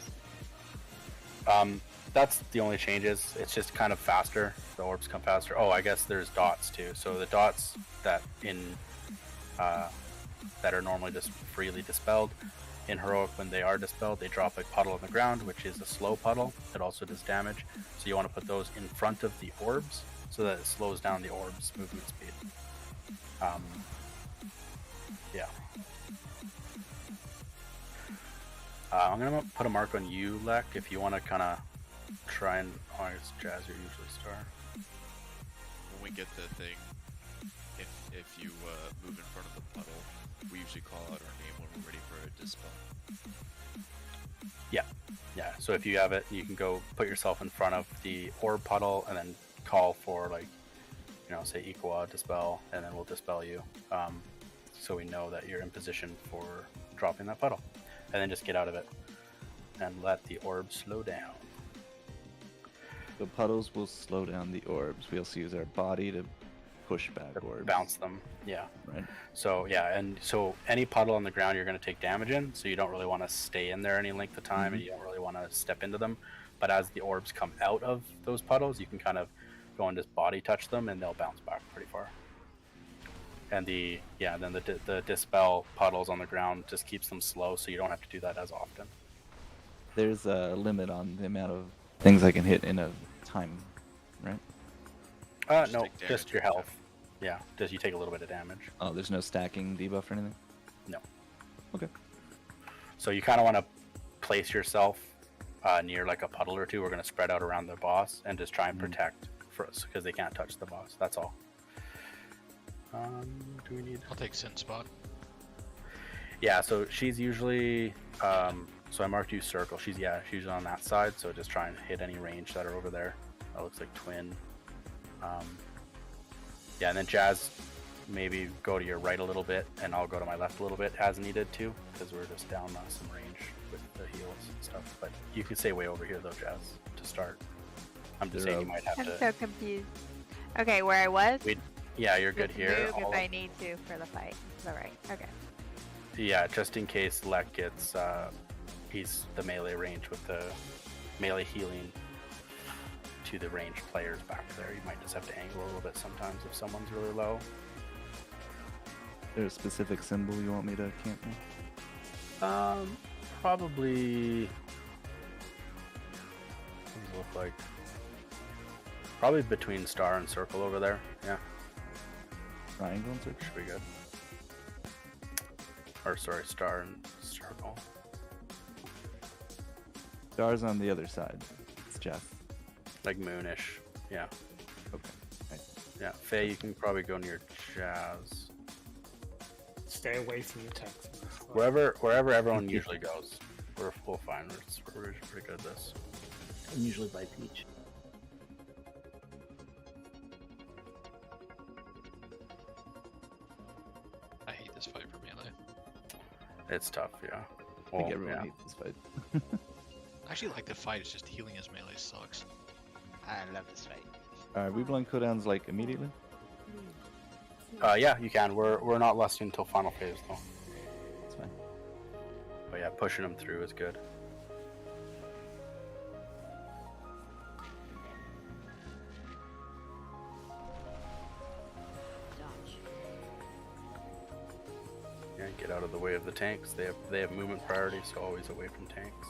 F: That's the only changes. It's just kind of faster. The orbs come faster. Oh, I guess there's dots too. So the dots that that are normally just freely dispelled, in heroic when they are dispelled, they drop a puddle on the ground, which is a slow puddle. It also does damage. So you want to put those in front of the orbs so that it slows down the orbs' movement speed. Yeah. I'm gonna put a mark on you, Lek, if you want to kind of try and. Oh, I guess Jazz, you're usually star.
C: When we get the thing, if you move in front of the puddle, we usually call out our name when we're ready for a dispel.
F: Yeah. So if you have it, you can go put yourself in front of the orb puddle and then call for, like, say Equa dispel, and then we'll dispel you. So we know that you're in position for dropping that puddle, and then just get out of it and let the orb slow down.
D: The puddles will slow down the orbs. We also use our body to push back orbs.
F: Bounce them. Yeah.
D: Right.
F: So yeah, and so any puddle on the ground you're going to take damage in, so you don't really want to stay in there any length of time, and you don't really want to step into them. But as the orbs come out of those puddles, you can kind of go and just body touch them, and they'll bounce back pretty far. And the dispel puddles on the ground just keeps them slow, so you don't have to do that as often.
D: There's a limit on the amount of things I can hit in a time, right?
F: No, just your health. Yeah, just you take a little bit of damage.
D: Oh, there's no stacking debuff or anything?
F: No.
D: Okay.
F: So you kind of want to place yourself near like a puddle or two. We're going to spread out around the boss and just try and protect for us, because they can't touch the boss. That's all. Do we need?
O: I'll take Sin Spot.
F: Yeah, so she's usually. So I marked you circle. She's usually on that side. So just try and hit any range that are over there. That looks like twin. Yeah, and then Jazz, maybe go to your right a little bit, and I'll go to my left a little bit as needed too, because we're just down some range with the heals and stuff. But you could stay way over here though, Jazz, to start. I'm just saying you might have
J: I'm
F: to.
J: so confused. Okay, where I was?
F: Yeah, you're good
J: Just
F: here.
J: move if I need to for the fight. Is that right? Okay.
F: Yeah, just in case Lek gets, he's the melee range with the melee healing to the ranged players back there. You might just have to angle a little bit sometimes if someone's really low.
D: Is there a specific symbol you want me to camp near?
F: Probably. What does it look like? Probably between star and circle over there. Yeah.
D: Triangle and circle?
F: Should be good. Or sorry, star and circle.
D: Star's on the other side. It's Jeff.
F: Like moonish. Yeah.
D: Okay. Nice.
F: Yeah. Faye, you can probably go near Jazz.
E: Stay away from the tanks.
F: Wherever everyone usually goes. We'll find we're pretty good at this.
G: I'm usually by Peach.
O: I hate this fight for melee.
F: It's tough, yeah.
D: I think everyone hates this fight.
O: I actually like the fight, it's just healing as melee sucks.
B: I love this fight.
D: Alright, we blowing cooldowns like immediately?
F: Yeah, you can. We're not lusting until final phase though.
D: That's fine.
F: But yeah, pushing them through is good. Yeah, get out of the way of the tanks. They have movement priority, so always away from tanks.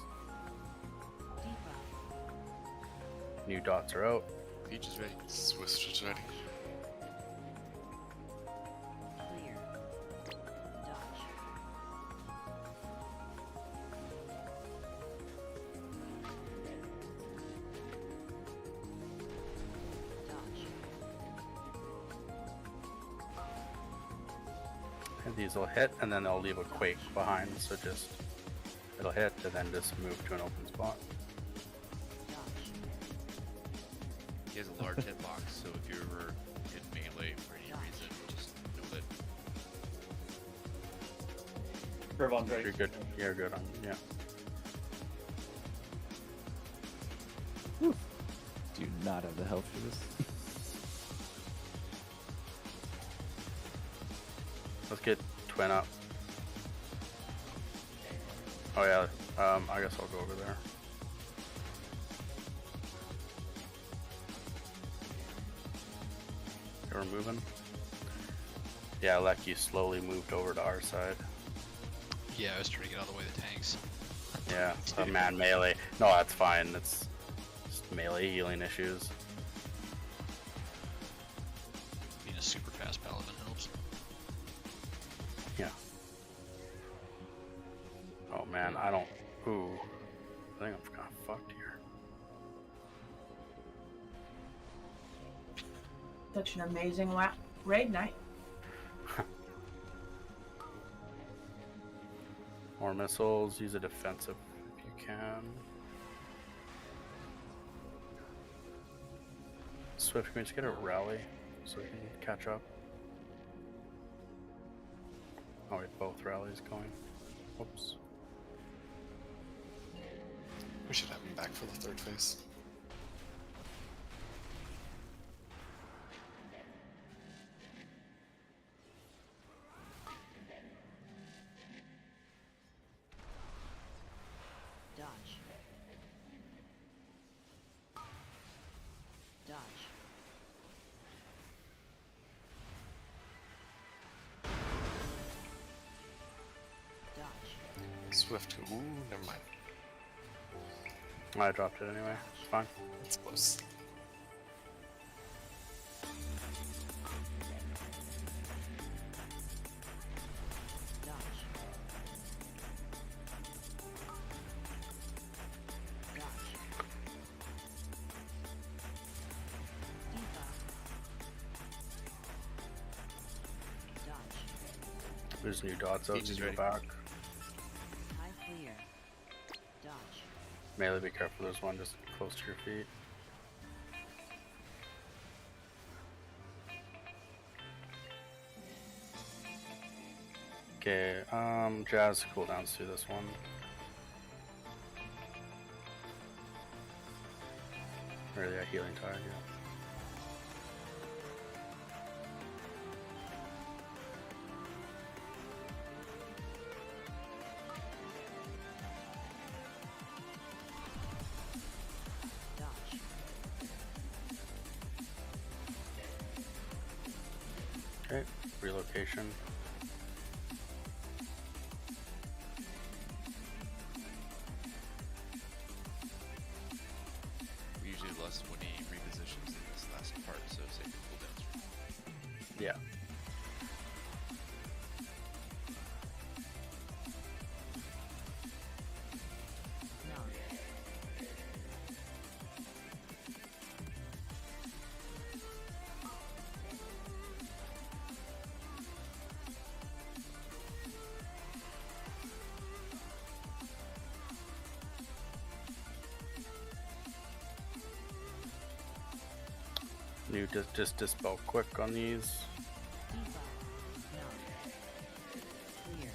F: New dots are out.
R: Peach is ready. Swift is ready.
F: And these will hit, and then they'll leave a quake behind, so just it'll hit, and then just move to an open spot.
C: He has a large hitbox, so if you're ever in melee for any reason, just know that.
L: Gurvan's ready.
F: You're good. You're good on. Yeah.
D: Do you not have the health for this?
F: Let's get Twin up. Oh yeah. I guess I'll go over there. We're moving. Yeah, Lek, you slowly moved over to our side.
O: Yeah, I was trying to get out of the way of the tanks.
F: Yeah, man melee. No, that's fine. It's just melee healing issues.
O: Being a super fast paladin helps.
F: Yeah. Oh man, I don't. Ooh. I think I'm kind of fucked here.
I: Such an amazing raid night.
F: More missiles. Use a defensive if you can. Swift, can we just get a rally so we can catch up? Oh wait, both rallies going. Whoops.
R: We should have him back for the third phase.
Q: Dodge. Dodge. Dodge.
R: Swift. Ooh, never mind.
F: I dropped it anyway. It's fine.
R: It's close.
F: There's new dots out.
C: Peach is
F: Go
C: ready.
F: back.
Q: High clear. Dodge.
F: Melee, be careful. There's one just close to your feet. Okay, Jazz cooldowns to this one. Or yeah, healing tide, yeah. Okay, relocation.
C: We usually less when he repositions in this last part, so save the cooldowns.
F: Yeah. You just dispel quick on these.
Q: Clear.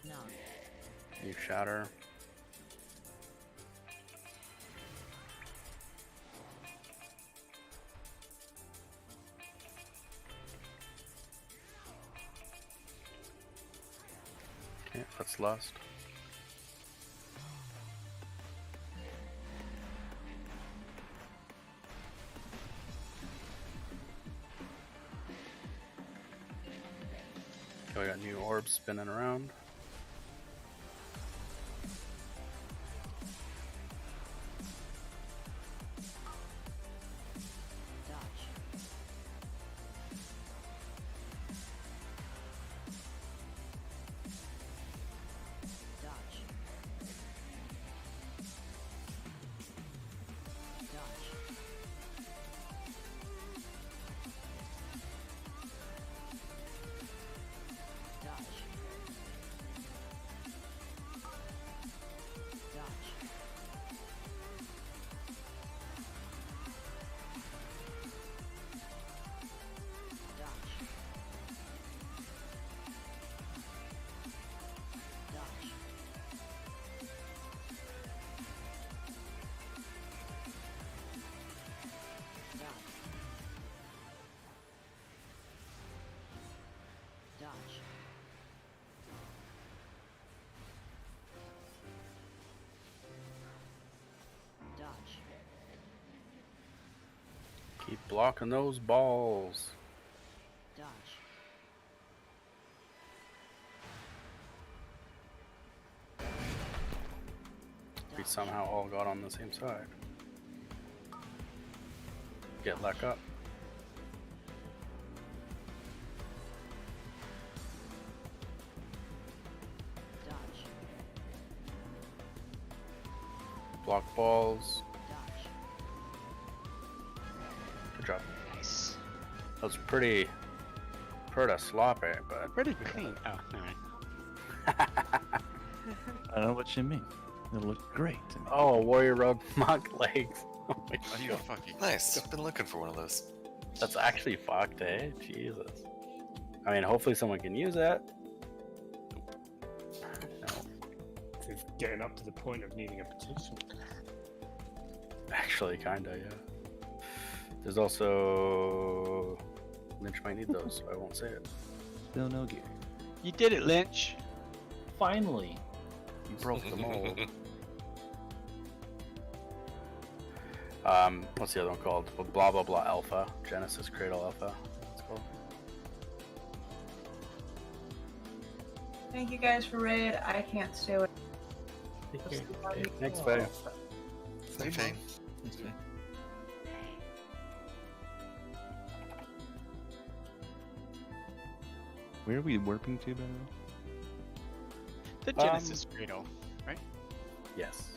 Q: No.
F: You shatter. Okay, that's lust. Okay, we got new orbs spinning around.
Q: Dodge. Dodge.
F: Keep blocking those balls.
Q: Dodge.
F: We somehow all got on the same side. Get luck up.
Q: Dodge.
F: Block balls.
Q: Dodge.
F: Good job.
B: Nice.
F: That was pretty sloppy, but
B: Pretty clean. Oh, alright.
D: I don't know what you mean. It looked great to me.
F: Oh, Warrior Rogue monk legs. Oh my
C: Are you
F: God.
C: fucking
R: Nice. I've been looking for one of those.
F: That's actually fucked, eh? Jesus. I mean, hopefully someone can use that.
E: It's getting up to the point of needing a petition.
F: Actually, kinda, yeah. There's also... Lynch might need those, so I won't say it.
D: Still no gear.
B: You did it, Lynch.
G: Finally.
F: You broke the mold. What's the other one called? Blah blah blah alpha. Genesis Cradle Alpha. It's called.
I: Thank you guys for raid. I can't stay away.
F: Next fight.
R: Thanks, Fang.
D: Where are we warping to, by the way?
B: The Genesis Cradle, right?
F: Yes.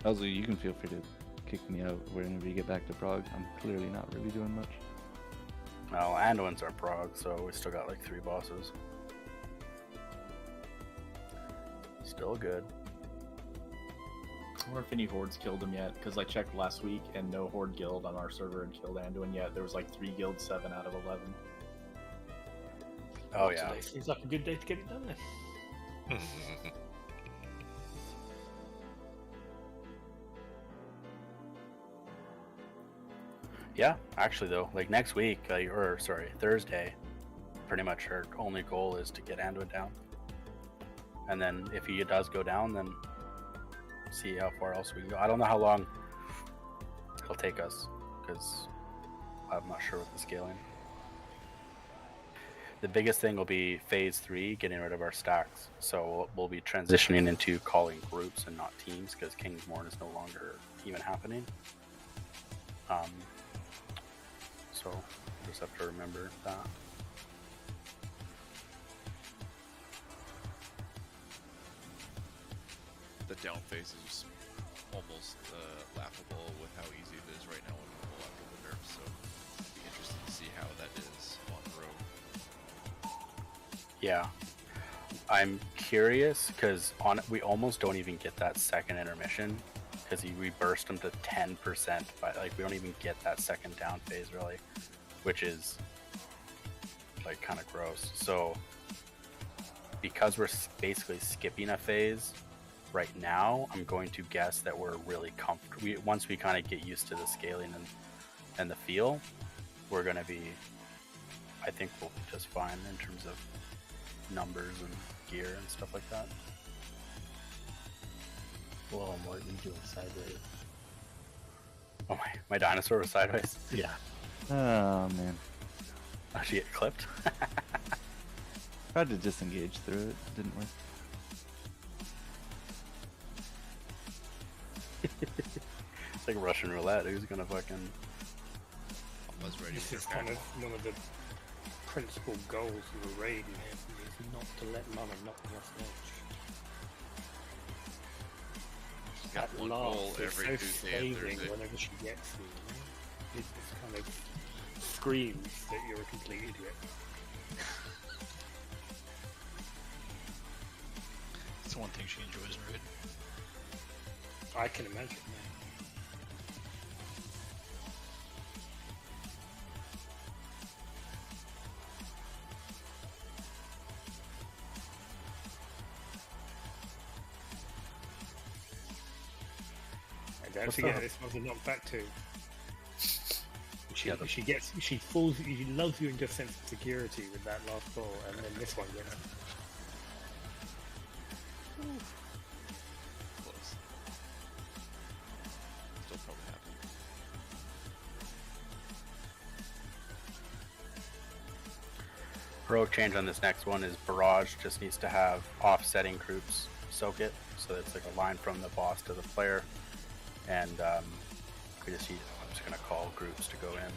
D: Also, you can feel free to kick me out whenever you get back to Prague. I'm clearly not really doing much.
F: Well, Anduin's our Prague, so we still got like 3 bosses. Still good.
G: I wonder if any hordes killed him yet, because I checked last week and no horde guild on our server had killed Anduin yet. There was like 3 guilds, 7 out of 11.
F: Oh yeah.
E: Today seems like a good day to get it done then.
F: Yeah, actually though, like next week, or sorry, Thursday, pretty much our only goal is to get Anduin down. And then if he does go down, then see how far else we can go. I don't know how long he'll take us, because I'm not sure with the scaling. The biggest thing will be phase 3, getting rid of our stacks. So we'll be transitioning into calling groups and not teams, because King's Morn is no longer even happening. So we'll just have to remember that.
C: The down phase is almost laughable with how easy it is right now when we pull after the nerfs, so it'll be interesting to see how that is on the road.
F: Yeah, I'm curious because we almost don't even get that second intermission because we burst them to 10%, but like we don't even get that second down phase really, which is like kind of gross. So because we're basically skipping a phase right now, I'm going to guess that we're really comfortable. Once we kind of get used to the scaling and the feel, we're going to be, I think we'll be just fine in terms of numbers and gear and stuff like that.
E: Whoa, what are you doing sideways?
F: Oh, my dinosaur was sideways.
E: Yeah.
D: Oh man.
F: Oh, she get clipped?
D: Tried to disengage through it, didn't work.
F: It's like Russian roulette. Who's gonna fucking...
E: This is kind of one of the principal goals of the raid is not to let Mama knock me off the edge.
C: She's got
E: That
C: one
E: laugh
C: goal
E: is
C: every
E: so
C: Tuesday and
E: scathing
C: Thursday.
E: whenever she gets you, you know? It just kind of screams that you're a complete idiot.
O: That's one thing she enjoys in raid.
E: I can imagine. And don't forget, this one's a knockback too. She falls. She loves you into a sense of security with that last ball, and then this one, you know.
C: Close. Still probably happening.
F: Heroic change on this next one is Barrage just needs to have offsetting groups soak it, so it's like a line from the boss to the player, and I'm just gonna call groups to go in.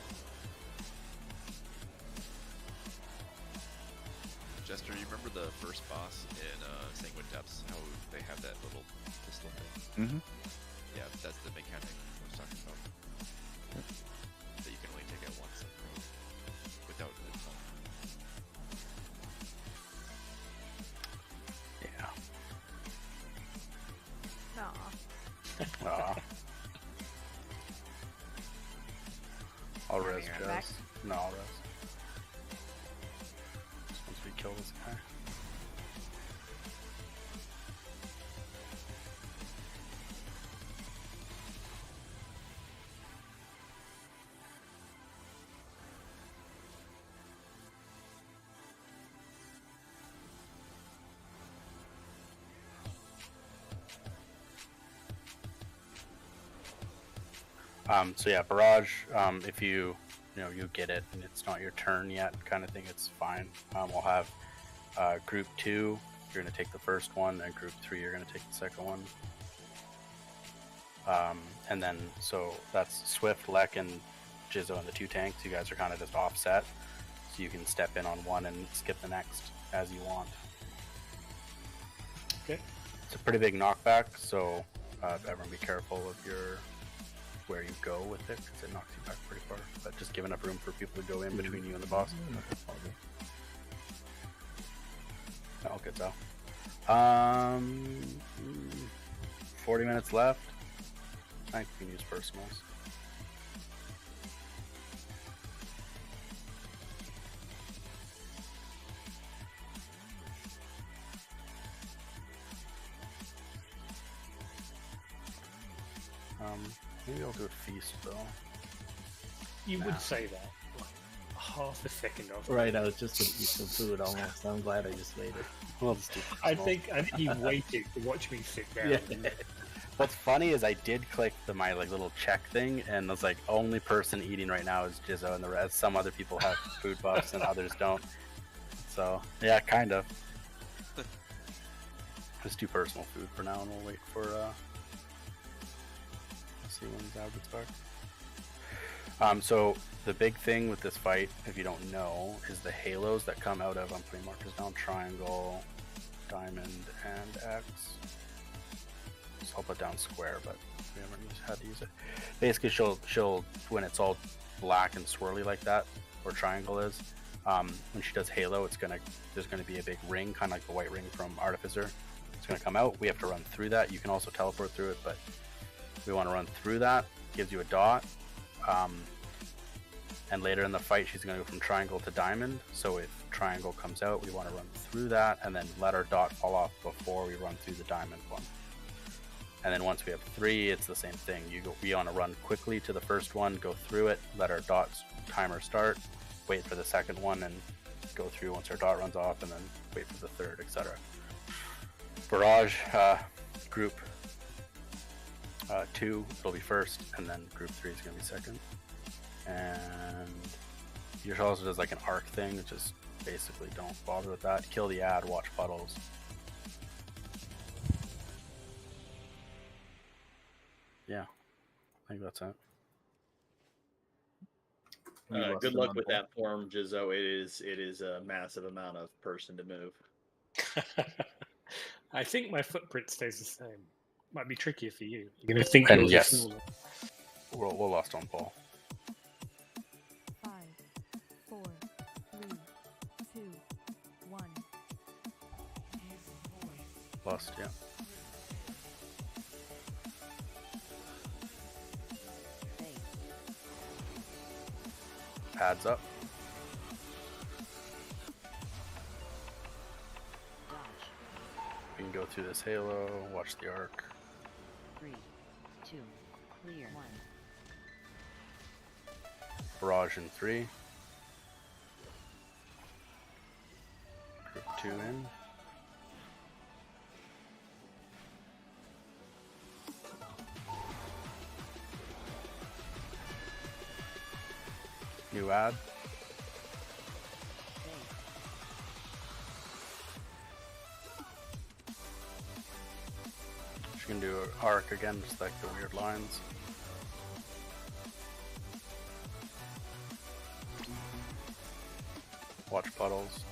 C: Jester, you remember the first boss in Sanguine Depths? How they have that little pistol thing?
D: Mm-hmm.
C: Yeah, that's the mechanic I was talking about. That you can only take out once without it.
J: Aw.
F: Aw. I'll
J: Want me
F: res
J: to run back?
F: Jess. No, I'll res. Just once we kill this guy. So yeah, Barrage, if you get it and it's not your turn yet kind of thing, it's fine. We'll have group 2, you're going to take the first one, and group 3, you're going to take the second one. And then, so that's Swift, Lek, and Jizzo and the 2 tanks. You guys are kind of just offset, so you can step in on one and skip the next as you want.
E: Okay.
F: It's a pretty big knockback, so everyone be careful of where you go with it, because it knocks you back pretty far. But just give enough room for people to go in between you and the boss. Oh, good so. 40 minutes left. I think we can use personals. Maybe I'll do a feast though.
E: You would say that like half a second after.
K: Right, I was just gonna eat some food almost. I'm glad I just waited.
F: Well, it's too
E: I
F: small.
E: think he waited to watch me sit down.
K: Yeah.
F: What's funny is I did click my like little check thing, and it's like only person eating right now is Jizzo, and the rest some other people have food buffs and others don't. So yeah, kind of. Just do personal food for now, and we'll wait for let's see when Zao gets back. So the big thing with this fight, if you don't know, is the halos that come out of, I'm putting markers down, triangle, diamond, and X. So I'll put down square, but we haven't had to use it. Basically, she'll when it's all black and swirly like that, where triangle is, when she does halo, there's gonna be a big ring, kind of like the white ring from Artificer. It's gonna come out. We have to run through that. You can also teleport through it, but we want to run through that. Gives you a dot. And later in the fight, she's gonna go from triangle to diamond. So if triangle comes out, we want to run through that and then let our dot fall off before we run through the diamond one. And then once we have 3, it's the same thing. We want to run quickly to the first one, go through it, let our dots timer start, wait for the second one, and go through once our dot runs off, and then wait for the third, etc. Barrage, group 2, it'll be first, and then group 3 is going to be second. And he also does like an arc thing, which is basically don't bother with that. Kill the ad, watch puddles. Yeah, I think that's it.
S: Good luck with that form, Jizzo. It is a massive amount of person to move.
E: I think my footprint stays the same. Might be trickier for you. You're gonna think
F: And
E: yours
F: yes,
E: is smaller.
F: we'll lost on ball.
M: 5, 4, 3, 2, 1.
F: Lost, yeah. Pads up. We can go through this halo, watch the arc.
Q: 3, 2, clear. 1.
F: Barrage in 3. Group 2 in. New ad. She can do an arc again, just like the weird lines. Watch puddles.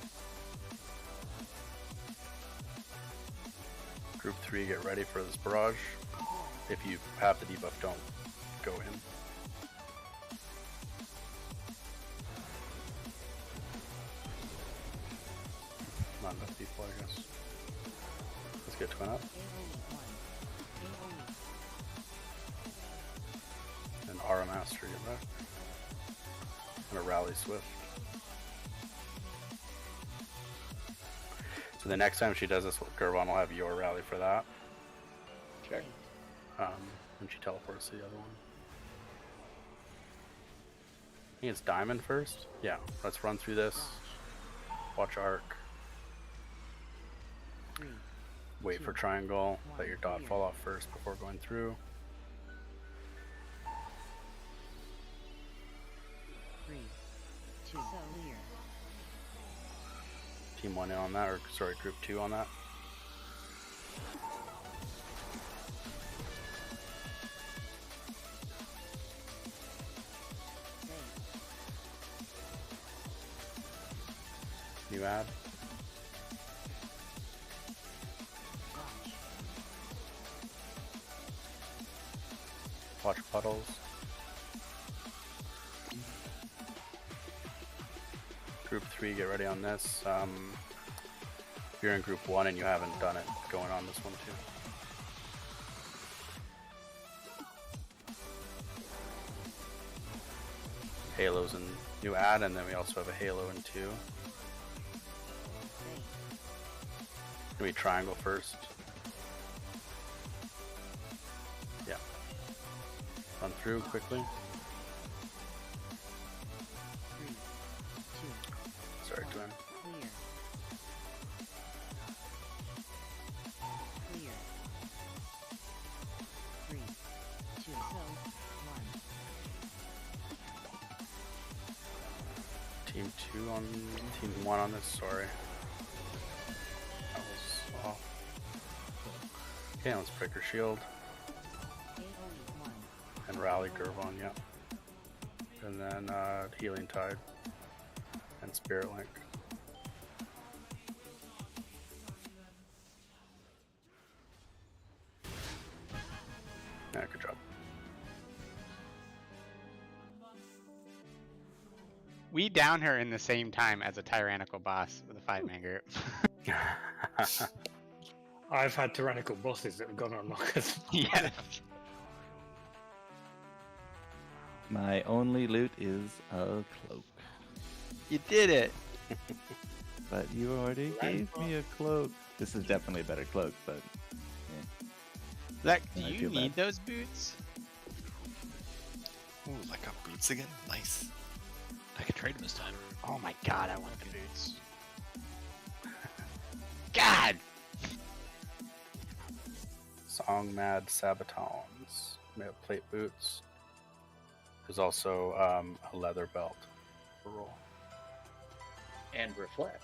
F: Group 3, get ready for this barrage. If you have the debuff, don't go in. Not enough people, I guess. Let's get twin up. And Aura Master get back. And a Rally Swift. So the next time she does this, Gervon will have your rally for that.
S: Check.
F: When she teleports to the other one. I think it's Diamond first? Yeah, let's run through this. Watch arc. Wait for triangle. Let your dot fall off first before going through.
Q: 3, 2, clear.
F: Team 1 in on that, or sorry, group 2 on that. New ad. Watch puddles. Group 3, get ready on this. If you're in group 1 and you haven't done it, going on this one too. Halo's in new ad, and then we also have a halo in 2. Can we triangle first? Yeah. Run through quickly. Team 2 on Team 1 on this, sorry. That was off. Okay, let's break her shield. And rally Gervon, yeah. And then Healing Tide. And Spirit Link. Yeah, good job.
B: We down her in the same time as a tyrannical boss with a 5-man group.
E: I've had tyrannical bosses that have gone on knockers.
B: Yeah.
D: My only loot is a cloak.
B: You did it.
D: But you already gave me a cloak. This is definitely a better cloak, but
B: Zach, do
D: I
B: you
D: feel
B: need
D: bad.
B: those boots?
R: Ooh, I got boots again. Nice.
O: I could trade him this time.
B: Oh my god, I want the boots. God!
F: Song Mad Sabatons. Made plate boots. There's also a leather belt for roll.
S: And reflect.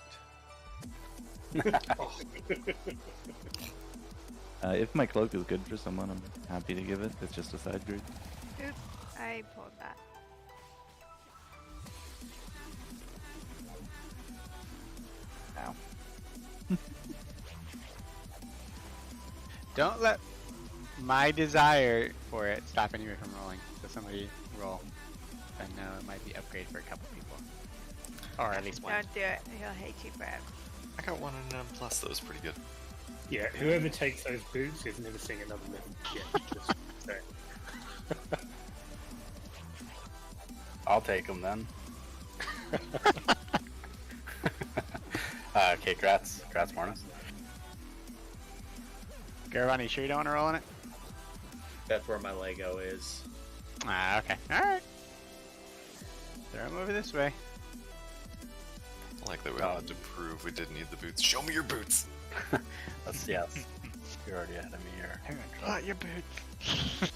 D: If my cloak is good for someone, I'm happy to give it. It's just a side group.
J: Oops, I pulled that.
D: Ow.
B: Don't let my desire for it stop anyone from rolling. So somebody roll. I know it might be upgrade for a couple people. Or at least one.
J: Don't do it. He'll hate you forever.
R: I got one in plus. That was pretty good.
E: Yeah, whoever takes those boots is never seeing another myth again. Just saying.
F: I'll take them then. Okay, Grats Marnus.
B: Garavani, sure you don't want to roll in it?
S: That's where my Lego is.
B: Ah, okay. Alright. Throw him over this way.
R: I like that we all had to prove we didn't need the boots. Show me your boots.
F: That's yes. You're already ahead of me here.
B: Your boots.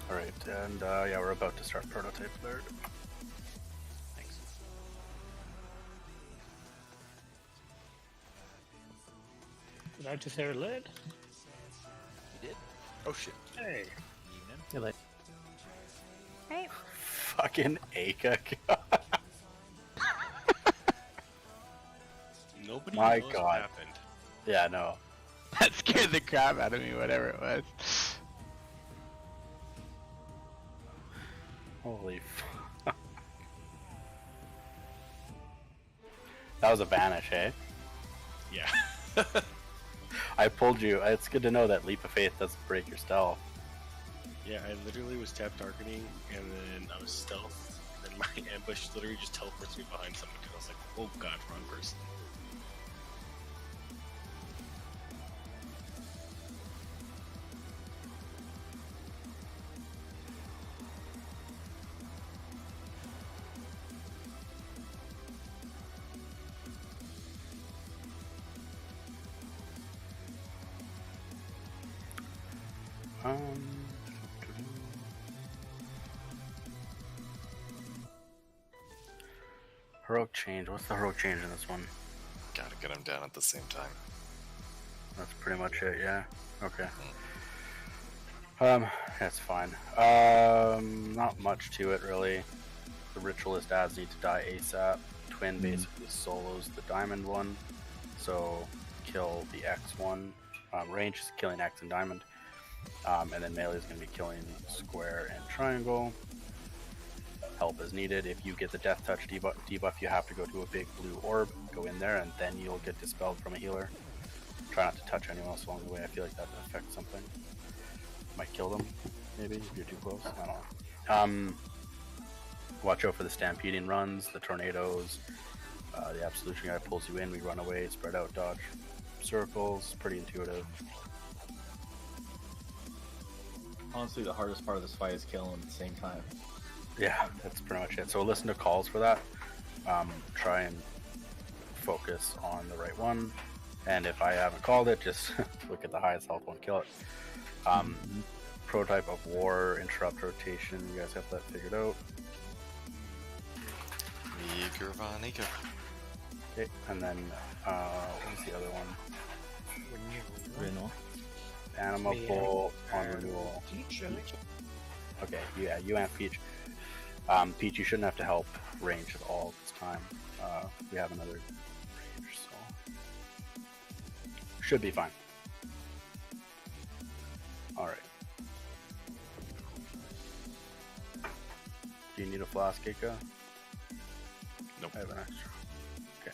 F: Alright, and yeah, we're about to start prototype third.
B: Thanks.
E: Did I just hear a lead?
N: You did? Oh shit.
E: Hey.
N: Evening.
J: Hey.
F: Fucking Aka.
O: Nobody
F: My
O: knows what
F: God.
O: happened.
F: Yeah, no.
B: That scared the crap out of me, whatever it was.
F: Holy fuck. That was a vanish, eh?
O: Yeah.
F: I pulled you. It's good to know that Leap of Faith doesn't break your stealth.
O: Yeah, I literally was tap targeting, and then I was stealth, and then my ambush literally just teleports me behind something, because I was like, oh god, wrong person.
F: Heroic change. What's the heroic change in this one?
R: Gotta get them down at the same time.
F: That's pretty much it, yeah. Okay. That's fine. Not much to it really. The ritualist ads need to die ASAP. Twin basically solos the diamond one, so kill the X one. Range is killing X and diamond, and then melee is going to be killing square and triangle. Help is needed. If you get the death touch debuff, you have to go to a big blue orb, go in there, and then you'll get dispelled from a healer. Try not to touch anyone else along the way. I feel like that affects something. Might kill them, maybe, if you're too close. I don't know. Watch out for the stampeding runs, the tornadoes. The absolution guy pulls you in, we run away, spread out, dodge circles. Pretty intuitive.
G: Honestly, the hardest part of this fight is killing them at the same time.
F: Yeah, that's pretty much it. So listen to calls for that. Try and focus on the right one. And if I haven't called it, just look at the highest health one, kill it. prototype of war, interrupt rotation. You guys have that figured out.
R: Eager.
F: Okay, and then what's the other one?
K: Renewal.
F: Anima Bolt on renewal.
E: Peach, I think.
F: Okay, yeah, you and Peach. Peach, you shouldn't have to help range at all this time. We have another range, so should be fine. All right. Do you need a flask, Ika?
O: Nope.
F: I have an extra. Okay.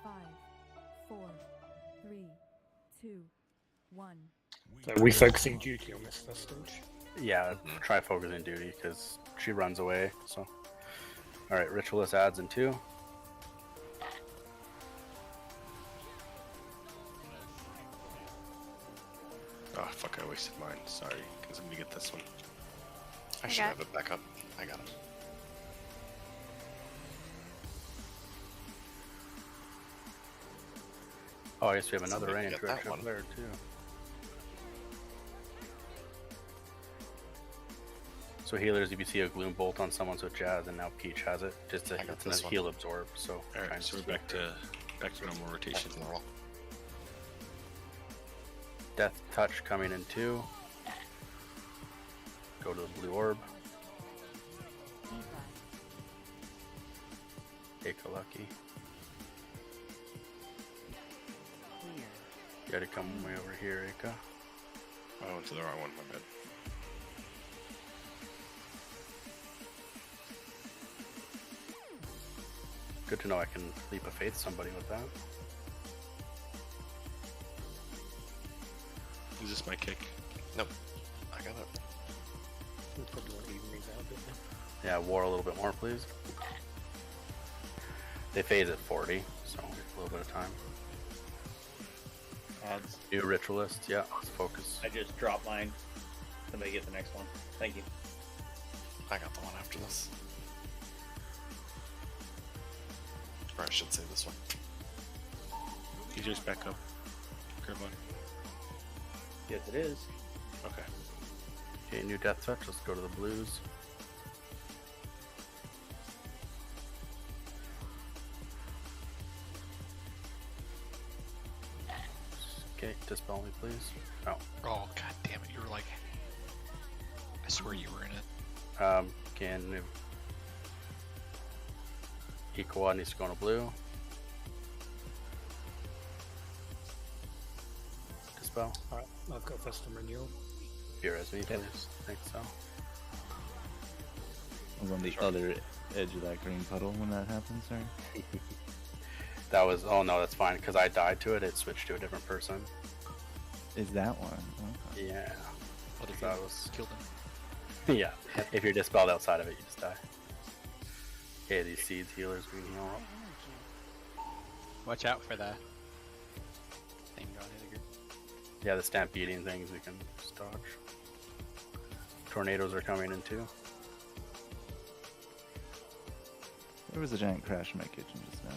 M: Five, 4, 3, 2, 1.
E: So are we focusing duty on this first stage?
F: Yeah, try focusing duty because she runs away. So, all right, ritualist adds in 2.
O: Oh fuck! I wasted mine. Sorry, because I'm gonna get this one.
R: I should have it back up. I got it.
F: Oh, I guess we have another
R: Somebody
F: range
R: get that
F: direction
R: one.
F: there too. So healers, if you see a gloom bolt on someone, so Jazz and now Peach has it, just to
R: got
F: it's
R: this
F: a
R: one.
F: heal absorb. So
O: All right, so we're back to normal rotation.
R: Normal.
F: Death touch coming in 2. Go to the blue orb. Ika lucky.
Q: Clear.
F: You gotta come way over here, Ika.
O: I went to the wrong one. My bad.
F: Good to know I can leap of faith somebody with that.
O: Is this my kick?
R: Nope. I got it.
E: We probably want to even these out a bit then.
F: Yeah, war a little bit more, please. They phase at 40, so a little bit of time.
S: Odds.
F: New ritualist, yeah, let's focus.
L: I just dropped mine. Somebody get the next one. Thank you.
R: I got the one after this. Or I should say this one.
O: You just back up. Curveball.
L: Yes, it is.
O: Okay.
F: Okay, new death touch, let's go to the blues. Okay, dispel me please. Oh.
T: Oh, god damn it, you were like... I swear you were in it.
F: Can Equal needs to go into blue. Dispel.
E: Alright, I've got custom renewal.
F: Here as me, please. Think so.
D: I was on the other edge of that green puddle when that happened, sorry.
F: That was, oh no, that's fine, because I died to it, it switched to a different person.
D: Is that one? Okay.
F: Yeah.
T: What if
F: That
T: you
F: was-
T: killed him?
F: Yeah, if you're dispelled outside of it, you just die. Okay, these seeds healers we can heal up.
B: Watch out for that thing going in the group.
F: Yeah, the stampeding things we can just dodge. Tornadoes are coming in too.
D: There was a giant crash in my kitchen just now.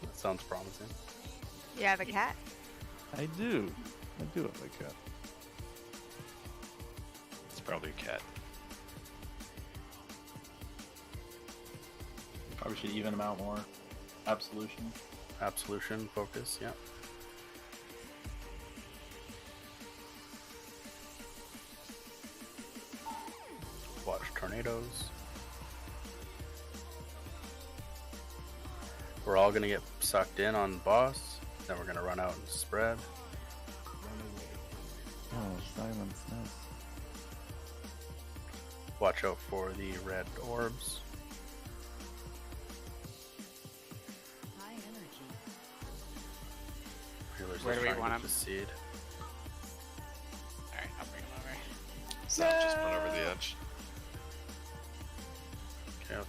F: That sounds promising.
J: You have a cat?
D: I do. I do have a cat.
O: It's probably a cat.
G: Probably should even them out more. Absolution.
F: Absolution, focus, yeah. Watch tornadoes. We're all gonna get sucked in on boss, then we're gonna run out and spread.
D: Oh, silence, nice.
F: Watch out for the red orbs.
Q: High energy.
F: Healers
B: Where
F: are
B: do we
F: trying to
B: want
F: get
B: him?
F: the seed.
B: Alright, I'll bring him over.
R: Zap just went over the edge.
F: Okay, let's-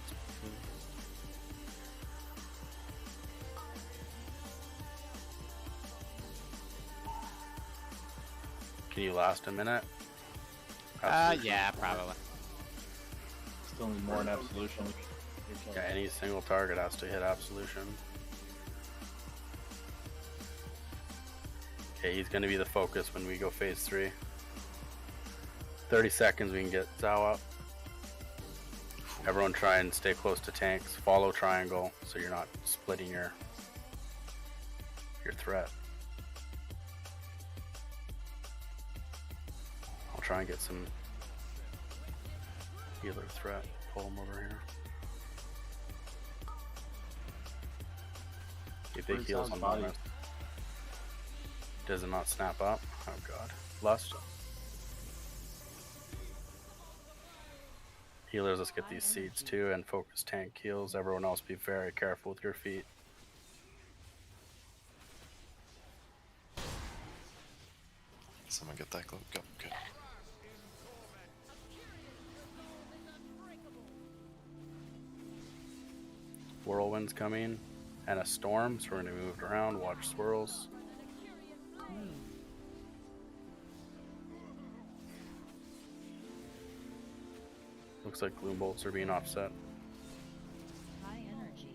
F: Can you last a minute?
B: Yeah, probably.
G: Still need more in Absolution.
F: Yeah, any single target has to hit Absolution. Okay, he's going to be the focus when we go phase 3. 30 seconds, we can get Zao up. Everyone try and stay close to tanks. Follow triangle so you're not splitting your threat. I'll try and get some healer threat. Pull him over here. Get big heals on bonus. Does it not snap up? Oh god. Lust. Healers, let's get these seeds too and focus tank heals. Everyone else be very careful with your feet.
R: Someone get that glow. Go. Good.
F: Whirlwind's coming and a storm, so we're going to be moved around. Watch swirls. Looks like gloom bolts are being offset.
Q: High energy.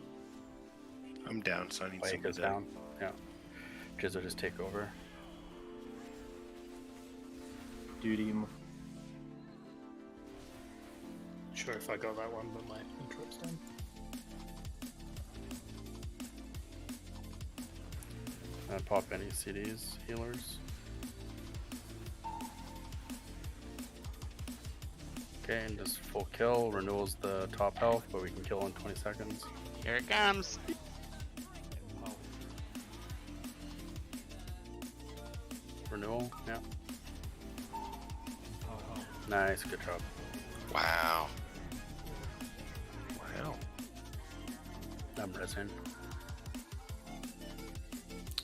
O: I'm down, so I need
F: Wake
O: somebody
F: is
O: to...
F: down. Yeah. Jizzo just take over.
G: Duty.
E: Sure if I got that one, but my intro's done.
F: And pop any CDs, healers. Okay, and just full kill. Renewal's the top health, but we can kill in 20 seconds.
B: Here it comes.
F: Renewal, yeah. Nice, good job.
R: Wow.
O: Wow.
F: I'm resin.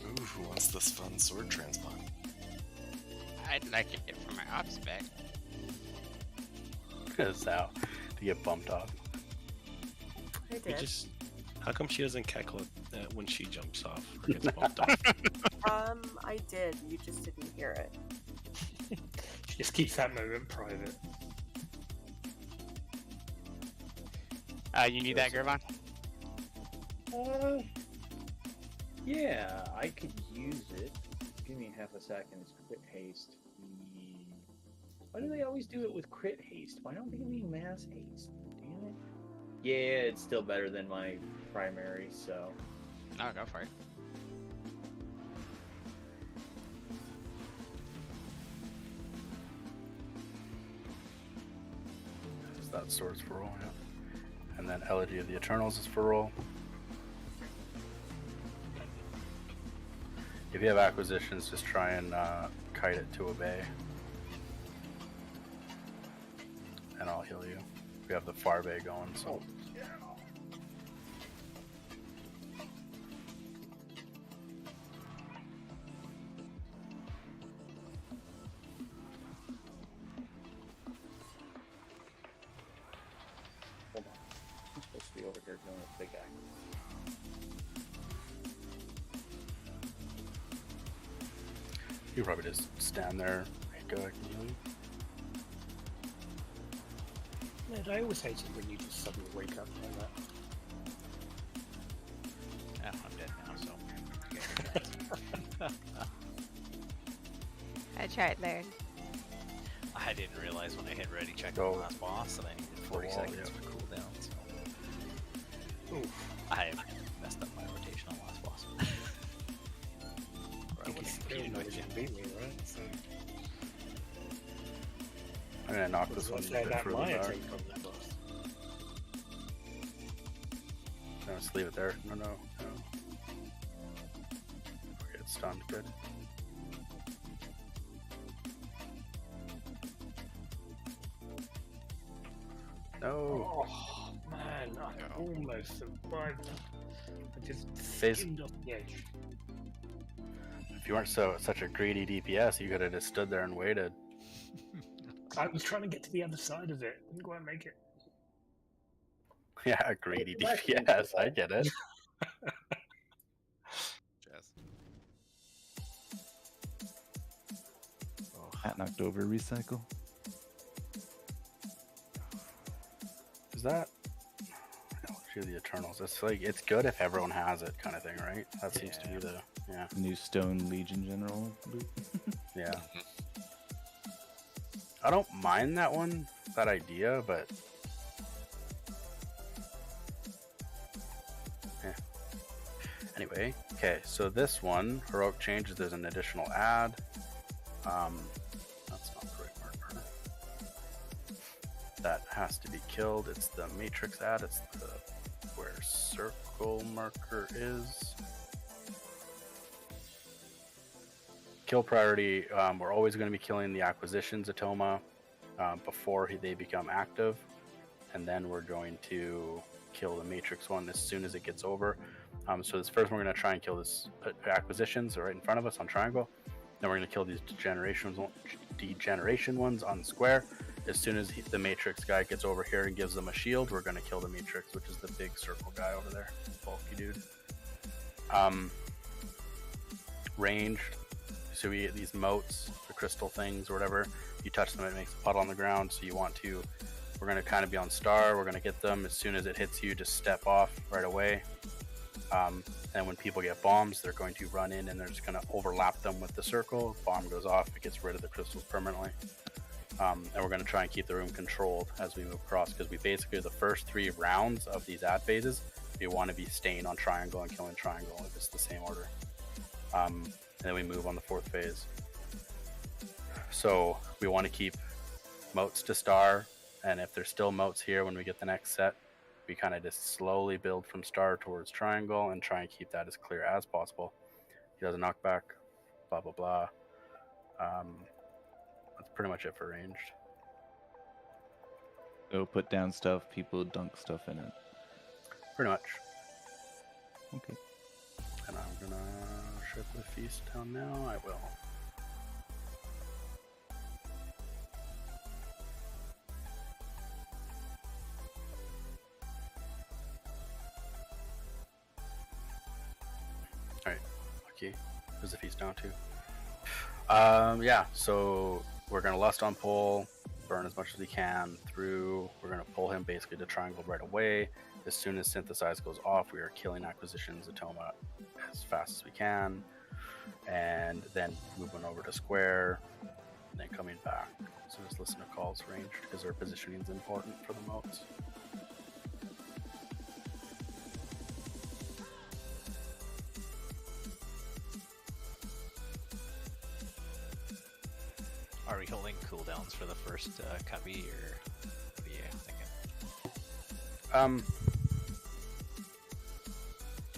R: Ooh, who wants this fun sword transplant?
B: I'd like it for my ops spec.
F: Zao to get bumped off.
P: I
O: We
P: did.
O: just... How come she doesn't cackle when she jumps off or gets bumped off?
P: I did. You just didn't hear it.
E: She just keeps that moment private.
B: You need that, Gervon?
S: Yeah, I could use it. Give me half a second. It's crit haste. Why do they always do it with crit haste? Why don't they give me mass haste? Damn it. Yeah, it's still better than my primary, so.
B: No, go for it.
F: That sword's for roll, yeah. And then Elegy of the Eternals is for roll. If you have acquisitions, just try and kite it to obey. And I'll heal you. We have the Farbay going, so.
S: Hold on. I'm supposed to be over here dealing with big guy.
F: You probably just stand there, go, I can heal you.
E: Man, I always hate it when you just suddenly wake up like that.
B: Oh, I'm dead now, so.
J: I tried Laird.
U: I didn't realize when I hit ready check
F: Go.
U: on the last boss that I needed 40
F: Wall,
U: seconds
F: yeah.
U: for cooldown, so
E: Oof.
U: I messed up my rotation on last boss. Or I
E: You
U: would've
E: still
U: competed
E: know
U: with
E: you
U: you.
E: beat me, right? So,
F: I'm gonna knock
E: I
F: this
E: was
F: one
E: gonna
F: a
E: say
F: bit
E: that
F: further
E: my
F: back.
E: attempt on that boss.
F: No, just leave it there. No, no, no. Okay, it's stunned. Good. No.
E: Oh, man, I almost survived. I just
F: Phase-
E: skimmed off the edge.
F: If you weren't such a greedy DPS, you could have just stood there and waited.
E: I was trying to get to the other side of it. Didn't quite make it.
F: Yeah, greedy DPS. I get it.
C: Jazz.
D: Hat knocked over, recycle.
F: that? Elegy of the Eternals. It's like it's good if everyone has it, kind of thing, right? That seems to be the
D: New Stone Legion General.
F: Yeah. I don't mind that one, that idea, but yeah. Anyway, okay, so this one, heroic changes, there's an additional add. That's not the right marker. That has to be killed. It's the matrix add. It's the where circle marker is. Kill priority. We're always going to be killing the acquisitions Atoma before they become active, and then we're going to kill the matrix one as soon as it gets over. So this first, we're going to try and kill this acquisitions right in front of us on triangle. Then we're going to kill these degeneration ones on the square. As soon as the matrix guy gets over here and gives them a shield, we're going to kill the matrix, which is the big circle guy over there, bulky dude. Ranged. So we get these motes, the crystal things or whatever. You touch them, it makes a puddle on the ground. So you want to, we're going to kind of be on star. We're going to get them as soon as it hits you, just step off right away. And when people get bombs, they're going to run in and they're just going to overlap them with the circle. Bomb goes off, it gets rid of the crystals permanently. And we're going to try and keep the room controlled as we move across, because we basically, the first 3 rounds of these ad phases, we want to be staying on triangle and killing triangle if it's the same order. And then we move on the 4th phase. So we want to keep motes to star, and if there's still motes here when we get the next set, we kind of just slowly build from star towards triangle and try and keep that as clear as possible. He does a knockback, blah blah blah. That's pretty much it for ranged.
D: So put down stuff, people dunk stuff in it.
F: Pretty much.
D: Okay.
F: And I'm gonna shut the feast down now. I will. Alright, okay. There's the feast down too. Yeah, so we're gonna lust on pull, burn as much as we can through. We're gonna pull him basically to triangle right away. As soon as synthesize goes off, we are killing acquisitions Atoma as fast as we can, and then moving over to square, and then coming back. So just listener calls ranged, because their positioning is important for the motes.
U: Are we holding cooldowns for the first cubby, or what are you thinking?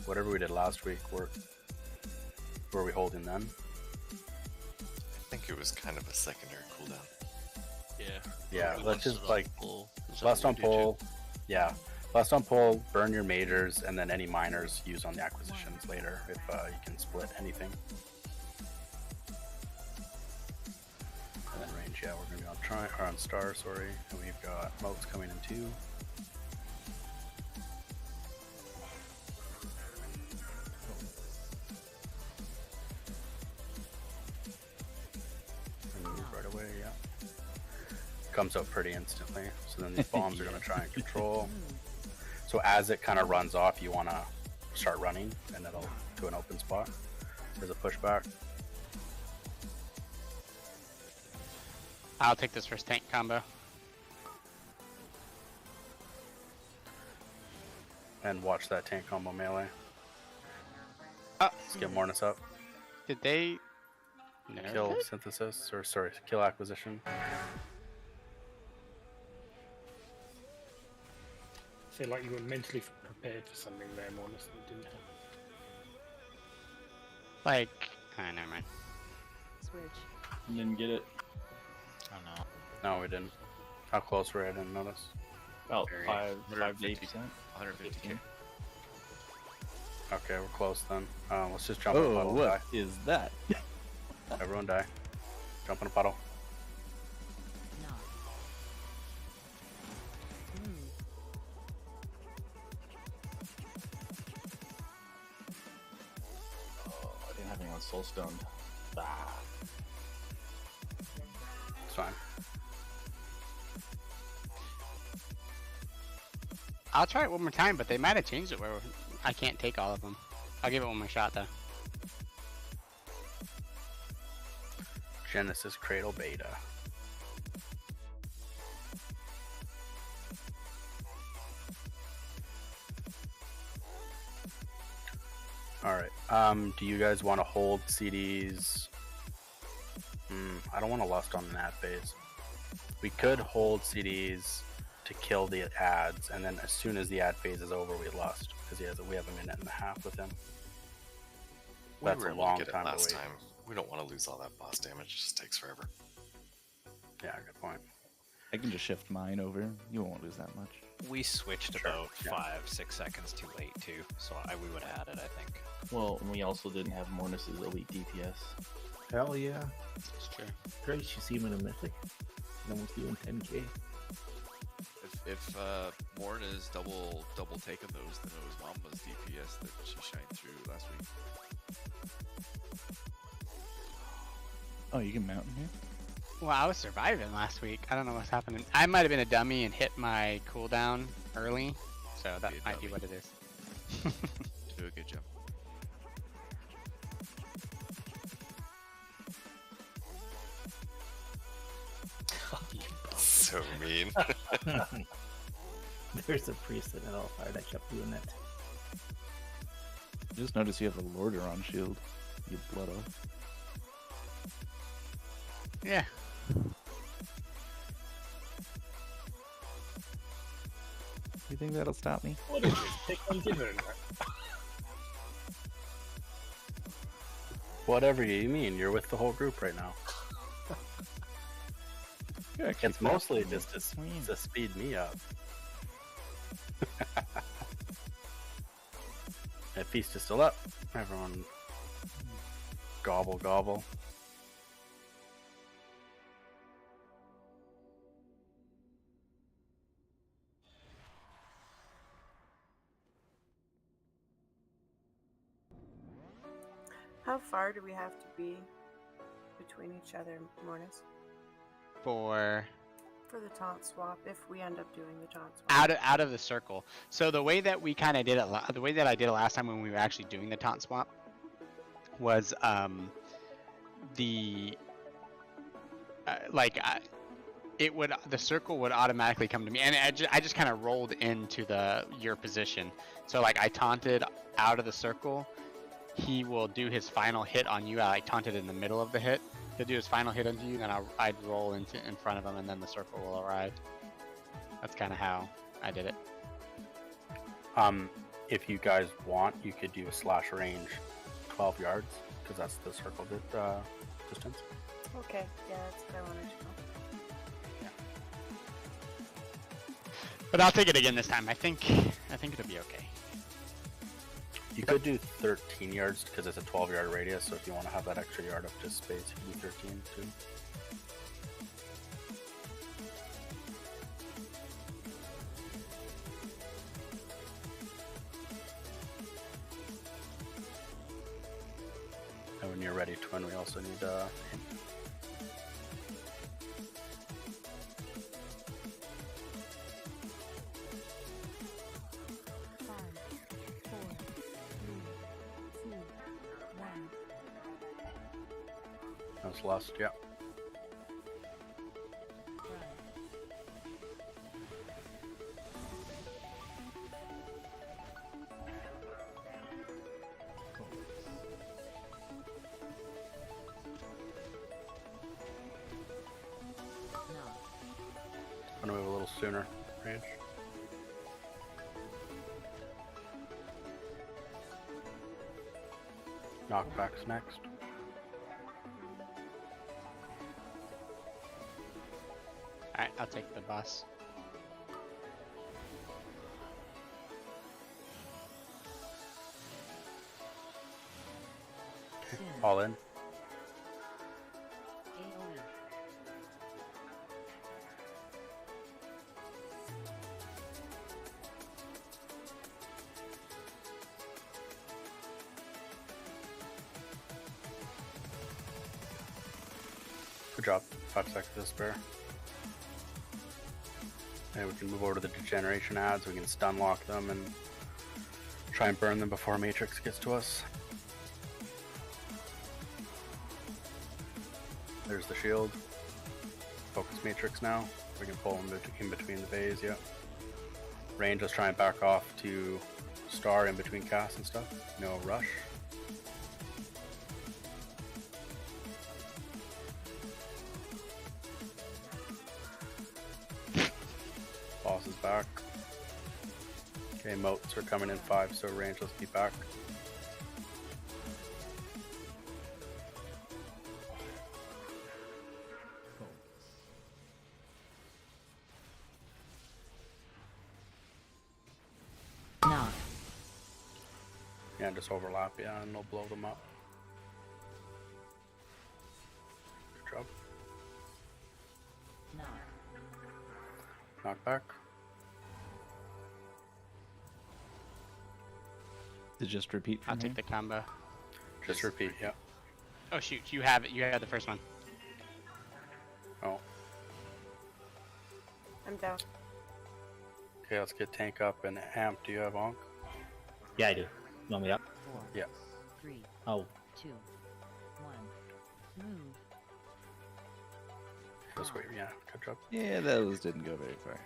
F: Whatever we did last week, were we holding then?
R: I think it was kind of a secondary cooldown.
F: Yeah, let's just like lust on pull. Yeah, lust on pull, burn your majors, and then any minors use on the acquisitions later if you can split anything. And then range, yeah, we're gonna be on star, sorry, and we've got motes coming in too. Right away, yeah. Comes up pretty instantly. So then these bombs are going to try and control. So as it kind of runs off, you want to start running, and it'll to an open spot. There's a pushback.
B: I'll take this first tank combo.
F: And watch that tank combo melee. Let's get Mornis up.
B: Did they
F: kill synthesis, or sorry, kill acquisition?
E: I feel like you were mentally prepared for something there, Mornis, that didn't happen.
B: Like, never mind.
P: Switch.
G: You didn't get it.
U: Oh no.
F: No, we didn't. How close were we? I didn't notice.
G: Oh,
U: Very
G: 5 to 8%.
U: 150k.
F: Okay, we're close then. Let's just jump in a
D: Oh,
F: puddle.
D: what
F: Die.
D: is that?
F: Everyone die. Jump in a puddle.
G: Oh, I didn't have anyone soul stoned. Ah.
F: It's fine.
B: I'll try it one more time, but they might have changed it where I can't take all of them. I'll give it one more shot though.
F: Genesis Cradle Beta. Alright, do you guys want to hold CDs? I don't want to lust on that phase. We could hold CDs to kill the ads, and then as soon as the ad phase is over, we lust, because we have a minute and a half with him. That's
R: we were
F: a
R: able
F: long
R: to get it
F: time to
R: last
F: wait.
R: time. We don't want to lose all that boss damage. It just takes forever.
F: Yeah, good point.
D: I can just shift mine over. You won't lose that much.
U: We switched about 5-6 seconds too late too, so we would have had it, I think.
G: Well, and we also didn't have Mornis's elite DPS.
K: Hell yeah.
B: It's true.
K: Great, you see him in a mythic. No one's doing 10k.
C: If Morn is double taking those, then it was Mama's DPS that she shined through last week.
D: Oh, you can mount in here?
B: Well, I was surviving last week. I don't know what's happening. I might have been a dummy and hit my cooldown early, so that might be what it is.
C: Do a good job.
R: So mean.
K: There's a priest at Hellfire that kept doing that.
D: Just notice you have a Lordaeron shield. You blood off.
B: Yeah.
D: You think that'll stop me?
E: What is this? Pick on dinner.
F: Whatever you mean, you're with the whole group right now.
D: Yeah,
F: it's mostly just to speed me up. That feast is still up. Everyone gobble gobble.
P: How far do we have to be between each other, Mornis?
B: For
P: the taunt swap, if we end up doing the taunt swap.
B: out of the circle. So the way that we kind of did it, the way that I did it last time when we were actually doing the taunt swap, was the the circle would automatically come to me, and I just kind of rolled into your position. So like I taunted out of the circle. He will do his final hit on you. I like taunted in the middle of the hit. He'll do his final hit onto you, then I'd roll in front of him, and then the circle will arrive. That's kind of how I did it.
F: If you guys want, you could do a slash range 12 yards, because that's the circle distance.
P: Okay, yeah, that's what I wanted to know.
B: But I'll take it again this time. I think it'll be okay.
F: You could do 13 yards because it's a 12-yard radius, so if you want to have that extra yard of just space, you can do 13 too. And when you're ready, Twin, we also need That's lust, yeah. I'm gonna move a little sooner, Rage. Knockback's next.
B: Alright, I'll take the bus.
F: All in. Good job. 5 seconds to spare. And we can move over to the degeneration ads. We can stun lock them and try and burn them before Matrix gets to us. There's the shield. Focus Matrix now. We can pull him in between the bays, yep. Range, let's try and back off to Star in between casts and stuff. No rush. Boss is back. Okay, moats are coming in 5, so range, let's be back.
Q: No.
F: Yeah, just overlap, yeah, and they'll blow them up. Good job.
Q: No.
F: Knockback.
D: To just repeat.
B: I'll take the combo.
F: Just repeat, yeah.
B: Oh shoot, you have it. You had the first one.
F: Oh.
P: I'm down.
F: Okay, let's get tank up and amp. Do you have onk?
K: Yeah, I do. You want me up?
Q: 4,
F: Yeah.
Q: 3,
K: Oh.
Q: 2, 1. Move.
F: Just wait, yeah, catch up.
D: Yeah, those didn't go very far.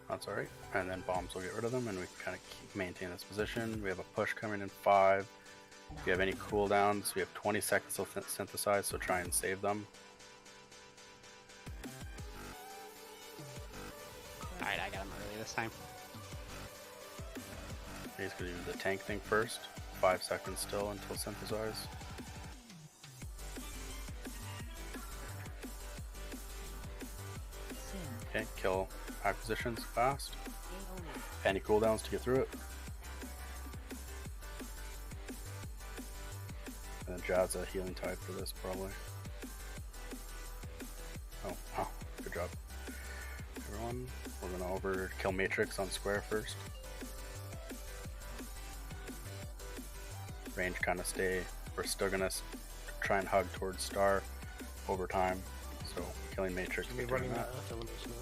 F: That's alright. And then bombs will get rid of them and we can kind of keep maintain this position. We have a push coming in 5. If you have any cooldowns, we have 20 seconds to synthesize, so try and save them.
B: Alright, I got him early this time.
F: Basically do the tank thing first. 5 seconds still until synthesize. Okay, kill acquisitions fast. Any cooldowns to get through it. And then Jad's a healing type for this probably. Oh, wow, good job. Everyone, we're gonna over kill Matrix on square first. Range kind of stay. We're still gonna try and hug towards Star over time. So killing Matrix.
E: Can we running that Earth element as well?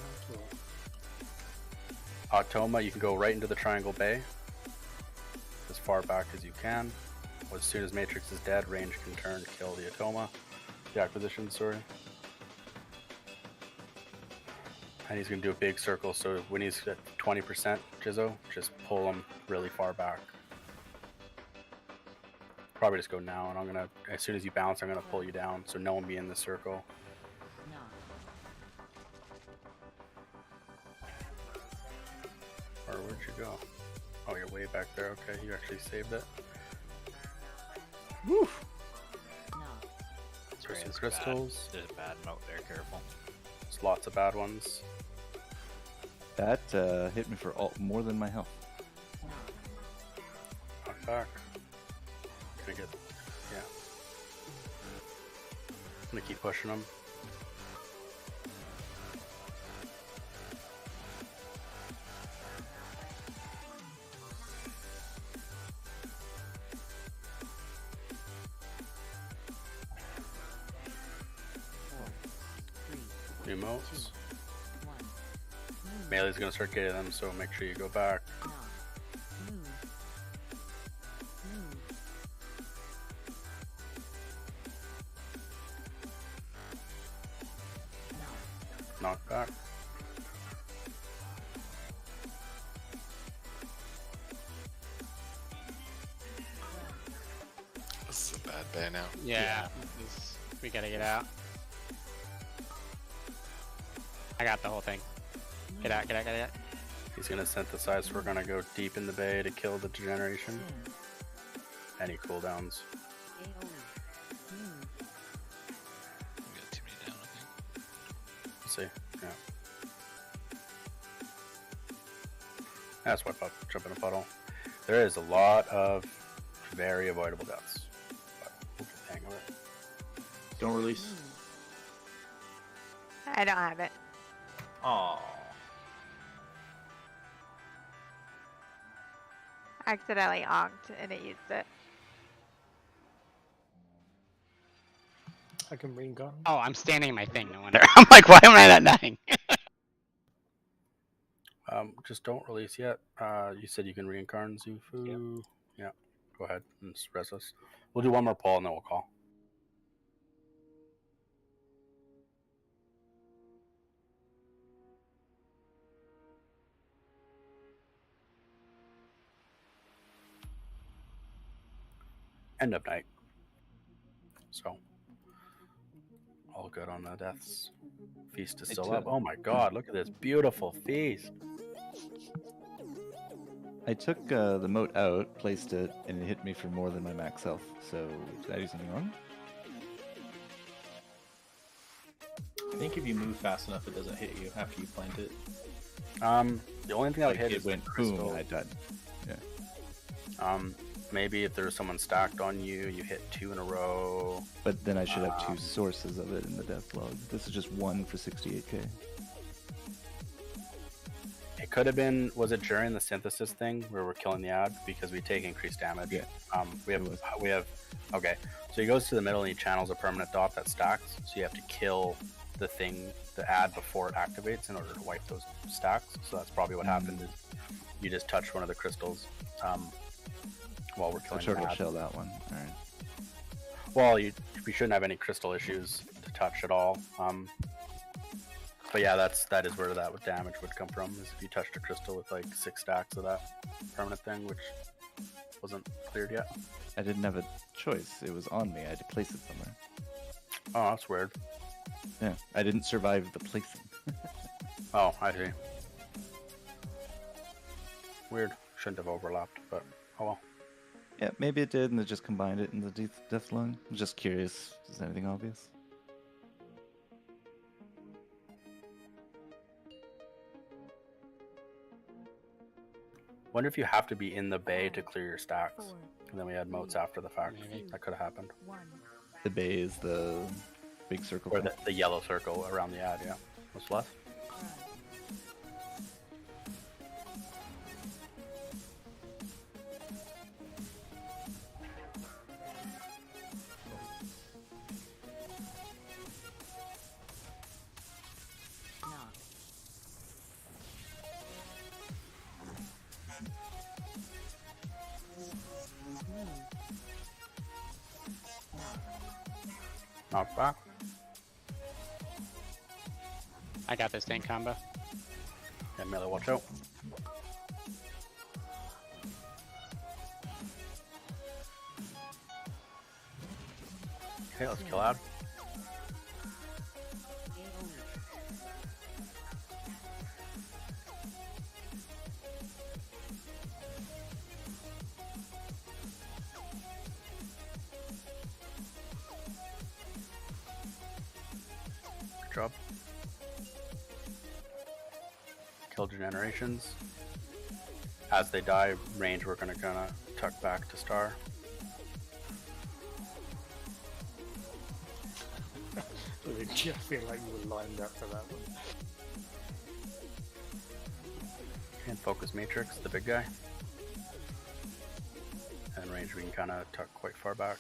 F: Automa, you can go right into the Triangle Bay. As far back as you can. As soon as Matrix is dead, range can turn to kill the Automa. The acquisition, sorry. And he's going to do a big circle, so when he's at 20%, Jizzo, just pull him really far back. Probably just go now, and I'm going to, as soon as you bounce, I'm going to pull you down, so no one be in the circle. Or where'd you go? Oh, you're way back there. Okay, you actually saved it. Woo! There's some crystals.
U: There's a bad moat there, careful.
F: There's lots of bad ones.
D: That hit me for more than my health.
F: Knock back. Gonna get, yeah. I'm gonna keep pushing them. New motes. Melee's gonna start getting them, so make sure you go back. Knock back.
R: This is a bad bay now.
B: Yeah. We gotta get out. I got the whole thing. Get out, get out, get out.
F: He's gonna synthesize, so we're gonna go deep in the bay to kill the degeneration. Any cooldowns? We'll see, yeah. That's why I jump in a puddle. There is a lot of very avoidable deaths. But we'll get the hang of it.
G: Don't release.
J: I don't have it.
G: Oh.
J: Accidentally onked and it used it.
E: I can bring gun.
B: Oh, I'm standing in my thing, no wonder. I'm like, why am I not dying?
F: Just don't release yet. You said you can reincarn Zufu. Yeah. Go ahead and res us. We'll do one more poll and then we'll call. End of night. So, all good on the deaths. Feast is still up. Oh my god, look at this beautiful feast.
D: I took the moat out, placed it, and it hit me for more than my max health. So, did I do something wrong?
G: I think if you move fast enough, it doesn't hit you after you plant it.
F: The only thing I would hit
D: it
F: is
D: went
F: the crystal.
D: boom and I died. Yeah.
F: Maybe if there's someone stacked on you, you hit 2 in a row.
D: But then I should have 2 sources of it in the death log. This is just 1 for 68k.
F: It could have been, was it during the synthesis thing where we're killing the ad because we take increased damage?
D: Yeah.
F: We have, okay. So he goes to the middle and he channels a permanent dot that stacks. So you have to kill the thing, the ad before it activates in order to wipe those stacks. So that's probably what happened is you just touched one of the crystals while we're killing the ad.
D: Shell that one. All right.
F: Well, we shouldn't have any crystal issues to touch at all. But yeah, that is where that damage would come from. Is if you touched a crystal with like 6 stacks of that permanent thing, which wasn't cleared yet.
D: I didn't have a choice. It was on me. I had to place it somewhere.
F: Oh, that's weird.
D: Yeah, I didn't survive the placing.
F: Oh, I see. Weird. Shouldn't have overlapped, but oh well.
D: Yeah, maybe it did, and it just combined it in the death lung. I'm just curious. Is anything obvious?
F: Wonder if you have to be in the bay to clear your stacks, and then we had moats after the fact. That could have happened.
D: The bay is the big circle.
F: Or the yellow circle around the ad, yeah. What's left? Knock back.
B: I got this tank combo.
F: And melee, watch out. Okay, let's kill out. Good job. Kill generations. As they die, range, we're gonna tuck back to star.
E: I feel like you were lined up for that one.
F: And focus matrix, the big guy. And range, we can kind of tuck quite far back.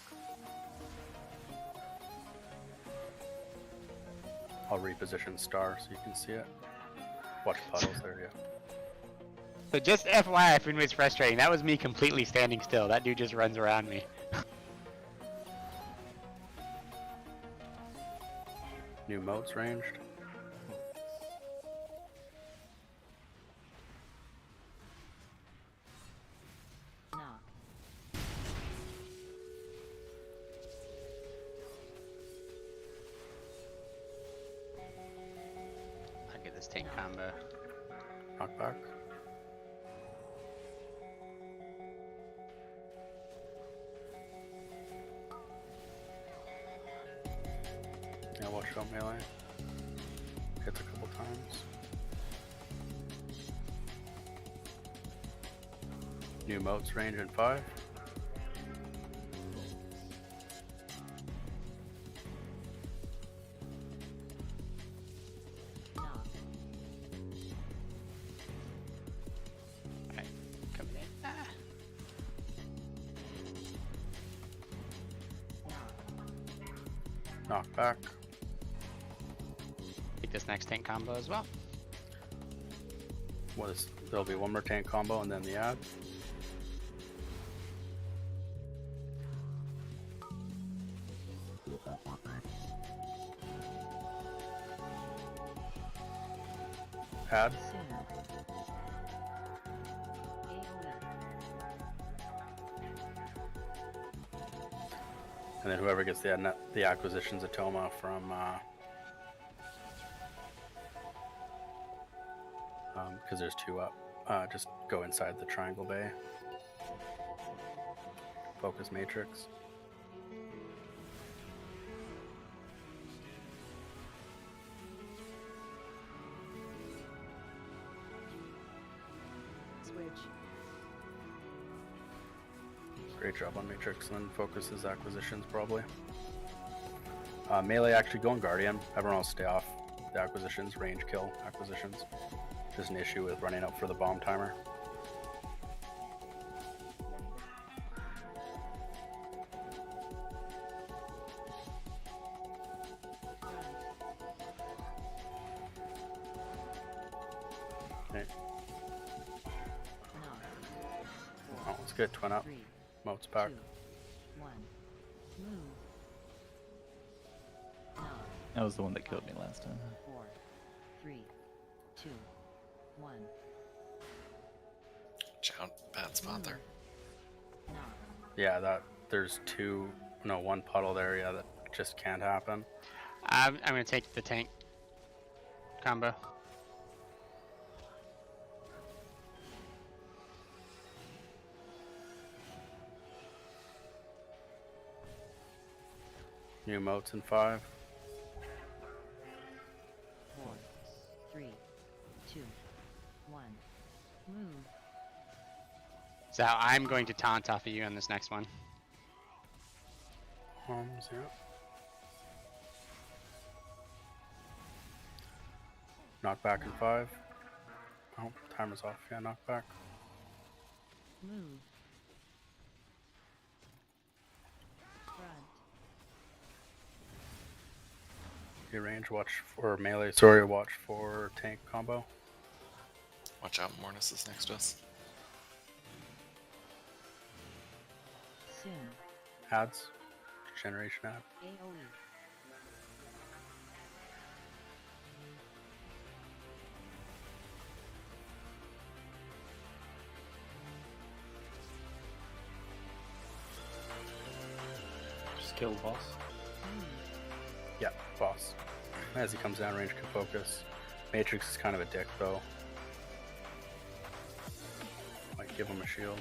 F: I'll reposition star so you can see it. Watch puddles there, yeah.
B: So just FYI, if anybody's frustrating, that was me completely standing still. That dude just runs around me.
F: New moats ranged.
B: I'll get this tank combo.
F: Knock back. Yeah, watch out melee. Hits a couple times. New moats range in 5.
B: Alright, coming in. Ah.
F: Knock back.
B: Take this next tank combo as well.
F: There'll be one more tank combo and then the ad. Ad. And then whoever gets the acquisitions Atoma from, because there's 2 up, just go inside the triangle bay. Focus matrix. Great job on Matrix, and then focus his acquisitions probably. Melee actually go on Guardian. Everyone else stay off the acquisitions, range kill acquisitions. There's an issue with running up for the bomb timer. Okay. Oh, it's good. Twin up. Moat's back.
D: That was the one that killed me last time.
Q: 4, 3, 2, 1.
R: Out, bad spot there.
F: Yeah, there's 1 puddle there. Yeah, that just can't happen.
B: I'm gonna take the tank combo.
F: New moats in 5.
Q: 4, 3, 2, 1. Move.
B: So I'm going to taunt off of you on this next one.
F: Yeah. Knock back in 5. Oh, timer's off. Yeah, knock back.
Q: Move.
F: Your range, watch for melee. Sorry, watch for tank combo.
R: Watch out, Mornis is next to us.
Q: Soon.
F: Ads. Generation ad.
Q: AoE.
E: Just kill the boss.
F: Yeah, boss. As he comes down range, can focus. Matrix is kind of a dick though. Might give him a shield.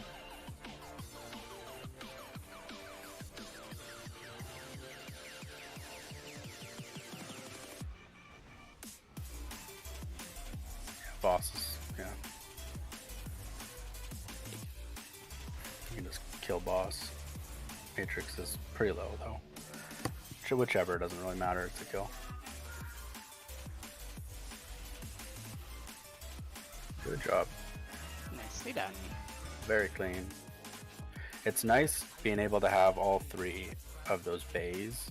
F: Yeah, bosses, yeah. You can just kill boss. Matrix is pretty low though. Whichever, doesn't really matter, it's a kill. Good job.
B: Nicely done.
F: Very clean. It's nice being able to have all 3 of those bays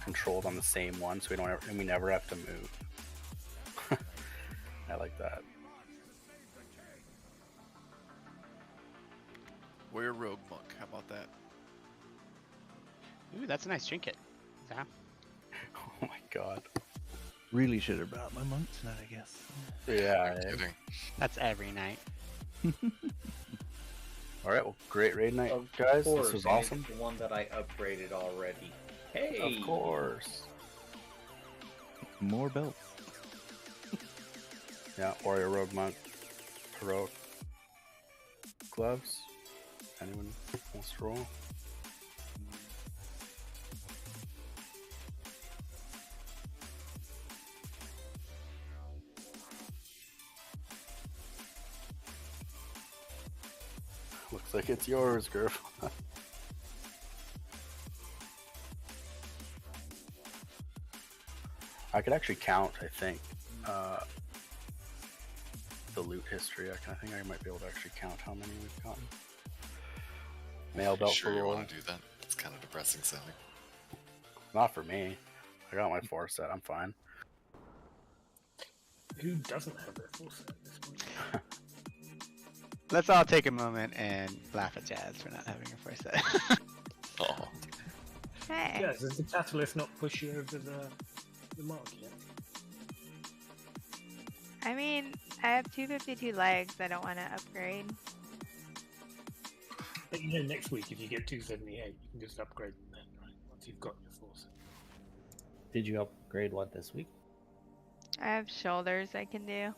F: controlled on the same one, so we never have to move. I like that.
C: We're Rogue Monk, how about that?
B: Ooh, that's a nice trinket. Yeah.
F: Oh my god.
D: Really should have brought my monk tonight, I guess.
F: Yeah.
R: Kidding.
B: That's every night.
F: Alright, well, great raid night,
S: Of
F: guys.
S: course,
F: This was
S: and
F: awesome.
S: it's the one that I upgraded already. Hey!
F: Of course.
D: More belts.
F: Yeah, Warrior Rogue Monk. Heroic gloves. Anyone wants to roll? Looks like it's yours, girl. I could actually count, I think, the loot history. I think I might be able to actually count how many we've gotten. Mail belt
R: Sure
F: for
R: you
F: roll.
R: want to do that? It's kind of depressing sounding.
F: Not for me. I got my 4 set. I'm fine.
E: Who doesn't have their full set at this point?
B: Let's all take a moment and laugh at Jazz for not having her first set.
R: Oh.
J: Hey.
E: Yeah, does the Catalyst not push you over the mark yet?
J: I mean, I have 252 legs. I don't want to upgrade.
E: But you know, next week if you get 278, you can just upgrade them then, right? Once you've got your full set.
K: Did you upgrade what this week?
J: I have shoulders I can do.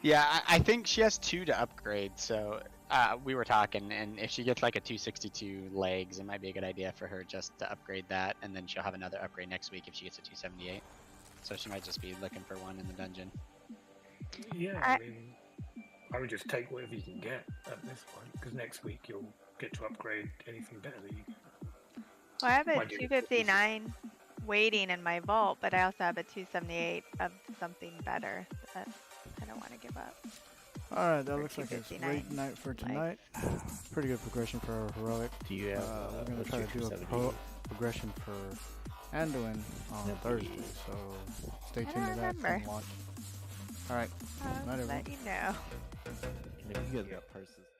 B: Yeah, I think she has 2 to upgrade, so we were talking, and if she gets like a 262 legs, it might be a good idea for her just to upgrade that, and then she'll have another upgrade next week if she gets a 278. So she might just be looking for one in the dungeon.
E: Yeah, I mean, I would just take whatever you can get at this point, because next week you'll get to upgrade anything better that you can.
J: Well, I have a 259 waiting in my vault, but I also have a 278 of something better that I don't want to give up.
A: Alright, that looks like it's late night for tonight. Pretty good progression for our heroic.
K: Do you have,
A: we're going to try to do a progression for Anduin on Thursday, so stay tuned to that from launch. Alright,
J: I'll let you know.
D: You guys got purses.